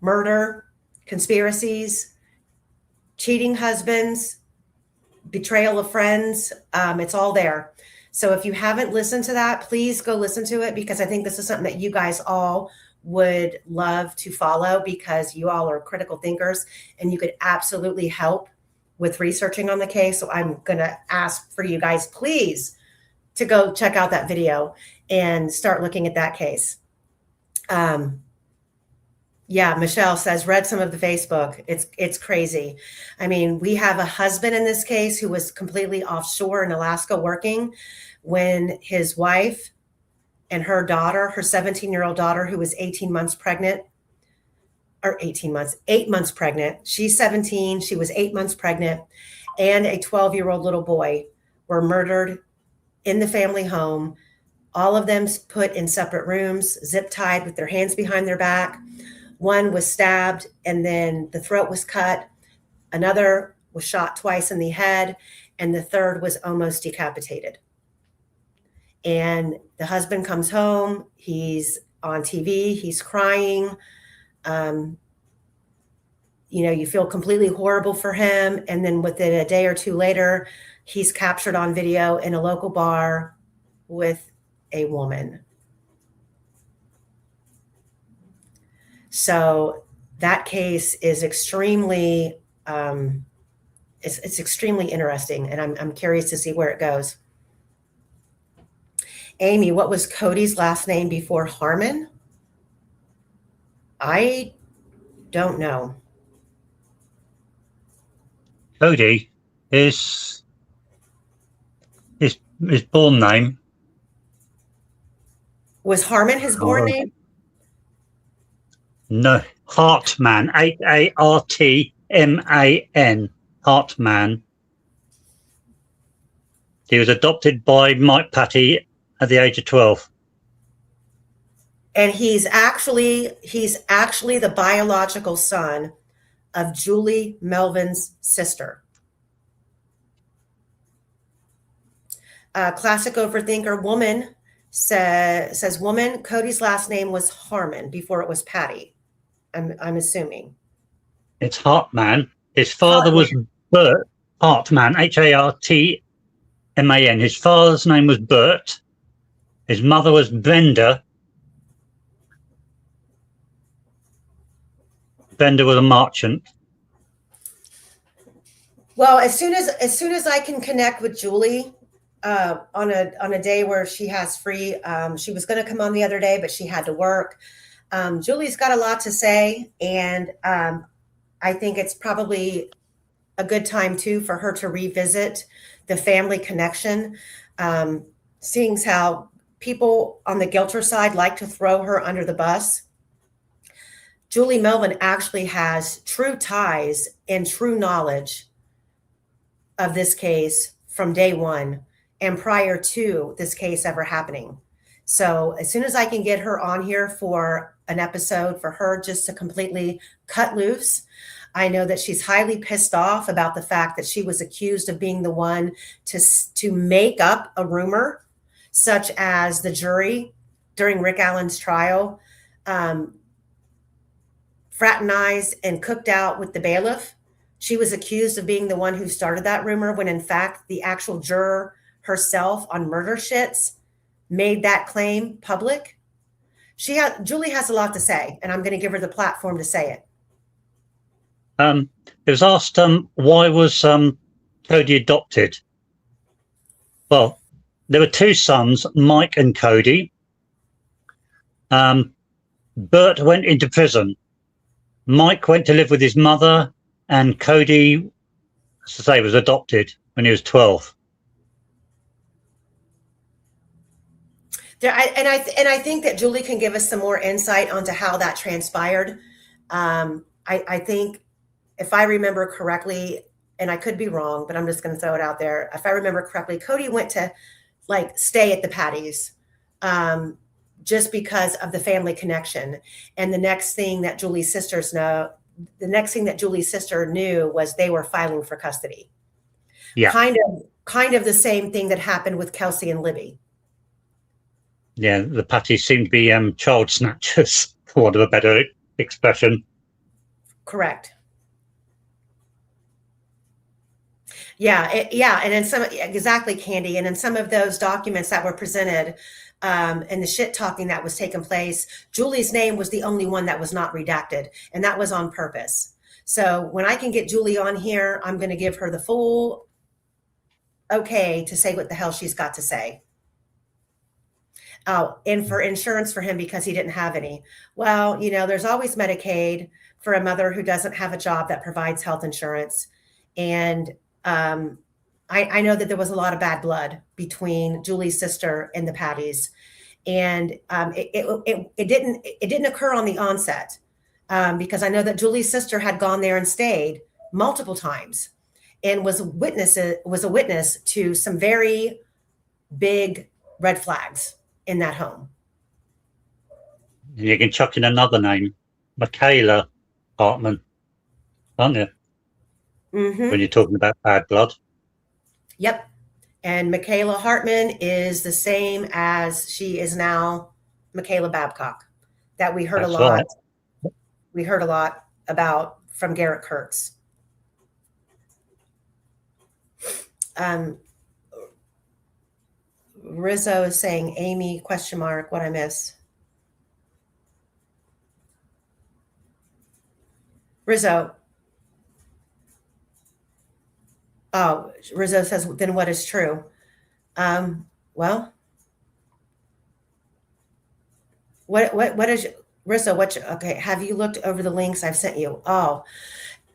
murder, conspiracies, cheating husbands, betrayal of friends. It's all there. So if you haven't listened to that, please go listen to it, because I think this is something that you guys all would love to follow, because you all are critical thinkers and you could absolutely help with researching on the case. So I'm going to ask for you guys, please, to go check out that video and start looking at that case. Yeah, Michelle says, read some of the Facebook. It's crazy. I mean, we have a husband in this case who was completely offshore in Alaska working when his wife and her daughter, her 17-year-old daughter, who was 18 months pregnant, or 8 months pregnant. She's 17. She was 8 months pregnant, and a 12-year-old little boy were murdered in the family home. All of them put in separate rooms, zip tied with their hands behind their back. One was stabbed and then the throat was cut. Another was shot twice in the head, and the third was almost decapitated. And the husband comes home. He's on TV. He's crying. You feel completely horrible for him. And then within a day or two later, he's captured on video in a local bar with a woman. So that case is extremely, it's extremely interesting, and I'm curious to see where it goes. Amy, what was Cody's last name before Harmon? I don't know. Cody is his born name. Was Harmon his born name? No, Hartman, Hartman, Hartman. He was adopted by Mike Patty at the age of 12. And he's actually the biological son of Julie Melvin's sister. Classic overthinker woman says woman, Cody's last name was Harmon before it was Patty. I'm assuming. It's Hartman. His father was Bert Hartman, Hartman. His father's name was Bert. His mother was Brenda. Brenda was a merchant. Well, as soon as I can connect with Julie on a day where she has free, she was going to come on the other day, but she had to work. Julie's got a lot to say, and I think it's probably a good time too for her to revisit the family connection, seeing how people on the Gelter side like to throw her under the bus. Julie Melvin actually has true ties and true knowledge of this case from day one and prior to this case ever happening. So as soon as I can get her on here for an episode for her just to completely cut loose, I know that she's highly pissed off about the fact that she was accused of being the one to make up a rumor, such as the jury during Rick Allen's trial fraternized and cooked out with the bailiff. She was accused of being the one who started that rumor when in fact the actual juror herself on murder shits made that claim public. Julie has a lot to say, and I'm going to give her the platform to say it. It was asked, why was Cody adopted? Well, there were two sons, Mike and Cody. Bert went into prison. Mike went to live with his mother, and Cody, as I say, was adopted when he was 12. I think that Julie can give us some more insight onto how that transpired. I think, if I remember correctly, and I could be wrong, but I'm just going to throw it out there. If I remember correctly, Cody went to stay at the Patties just because of the family connection. And the next thing that Julie's sister knew was they were filing for custody. Yeah. Kind of the same thing that happened with Kelsey and Libby. Yeah, the Patties seem to be child snatchers, for want of a better expression. Correct. Yeah, and in exactly, Candy, and in some of those documents that were presented, and the shit talking that was taking place, Julie's name was the only one that was not redacted, and that was on purpose. So when I can get Julie on here, I'm going to give her the full okay to say what the hell she's got to say. Oh, and for insurance for him because he didn't have any. Well, there's always Medicaid for a mother who doesn't have a job that provides health insurance. And I know that there was a lot of bad blood between Julie's sister and the Patties. And it didn't occur on the onset because I know that Julie's sister had gone there and stayed multiple times and was a witness to some very big red flags in that home. You can chuck in another name, Michaela Hartman, aren't you? Mm-hmm. When you're talking about bad blood. Yep. And Michaela Hartman is the same as she is now Michaela Babcock, that we heard That's a lot. Right. We heard a lot about from Garrett Kurtz. Rizzo is saying, Amy, ? What I miss? Rizzo. Oh, Rizzo says, then what is true? Well, what is Rizzo? Okay. Have you looked over the links I've sent you? Oh,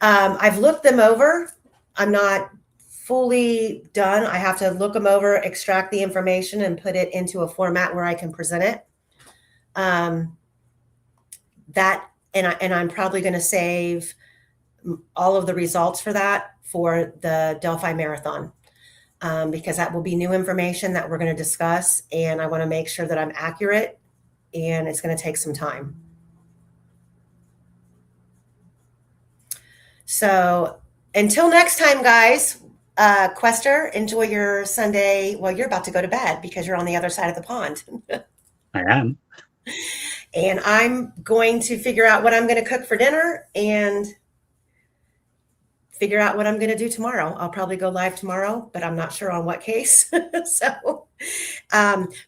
I've looked them over. I'm not fully done. I have to look them over, extract the information, and put it into a format where I can present it. I'm probably going to save all of the results for that for the Delphi Marathon because that will be new information that we're going to discuss, and I want to make sure that I'm accurate, and it's going to take some time. So until next time, guys. Quester, enjoy your Sunday. Well, you're about to go to bed because you're on the other side of the pond. I am. And I'm going to figure out what I'm going to cook for dinner and figure out what I'm going to do tomorrow. I'll probably go live tomorrow, but I'm not sure on what case. So,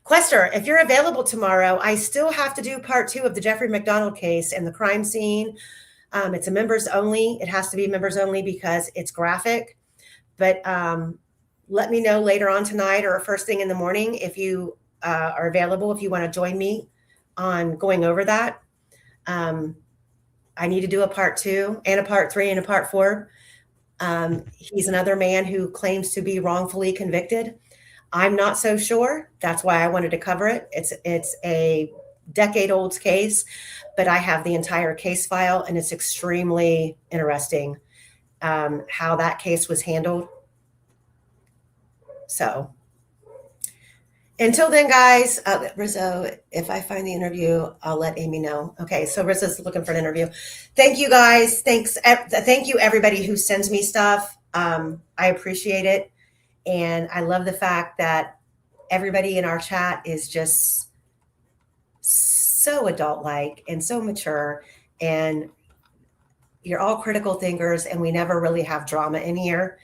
Quester, if you're available tomorrow, I still have to do part 2 of the Jeffrey McDonald case and the crime scene. It's a members only. It has to be members only because it's graphic. But let me know later on tonight or first thing in the morning if you are available, if you want to join me on going over that. I need to do a part 2 and a part 3 and a part 4. He's another man who claims to be wrongfully convicted. I'm not so sure. That's why I wanted to cover it. It's a decade-old case, but I have the entire case file, and it's extremely interesting how that case was handled. So until then, guys, Rizzo, if I find the interview, I'll let Amy know. Okay, so Rizzo's looking for an interview. Thank you, guys. Thank you, everybody who sends me stuff. I appreciate it. And I love the fact that everybody in our chat is just so adult-like and so mature. And you're all critical thinkers, and we never really have drama in here.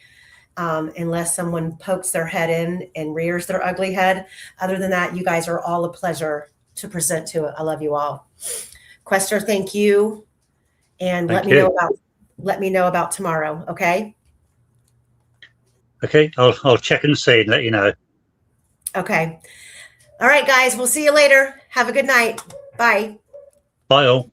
Unless someone pokes their head in and rears their ugly head. Other than that, you guys are all a pleasure to present to. I love you all. Quester, thank you. And let me know about tomorrow, okay? Okay, I'll check and see and let you know. Okay. All right, guys, we'll see you later. Have a good night. Bye. Bye all.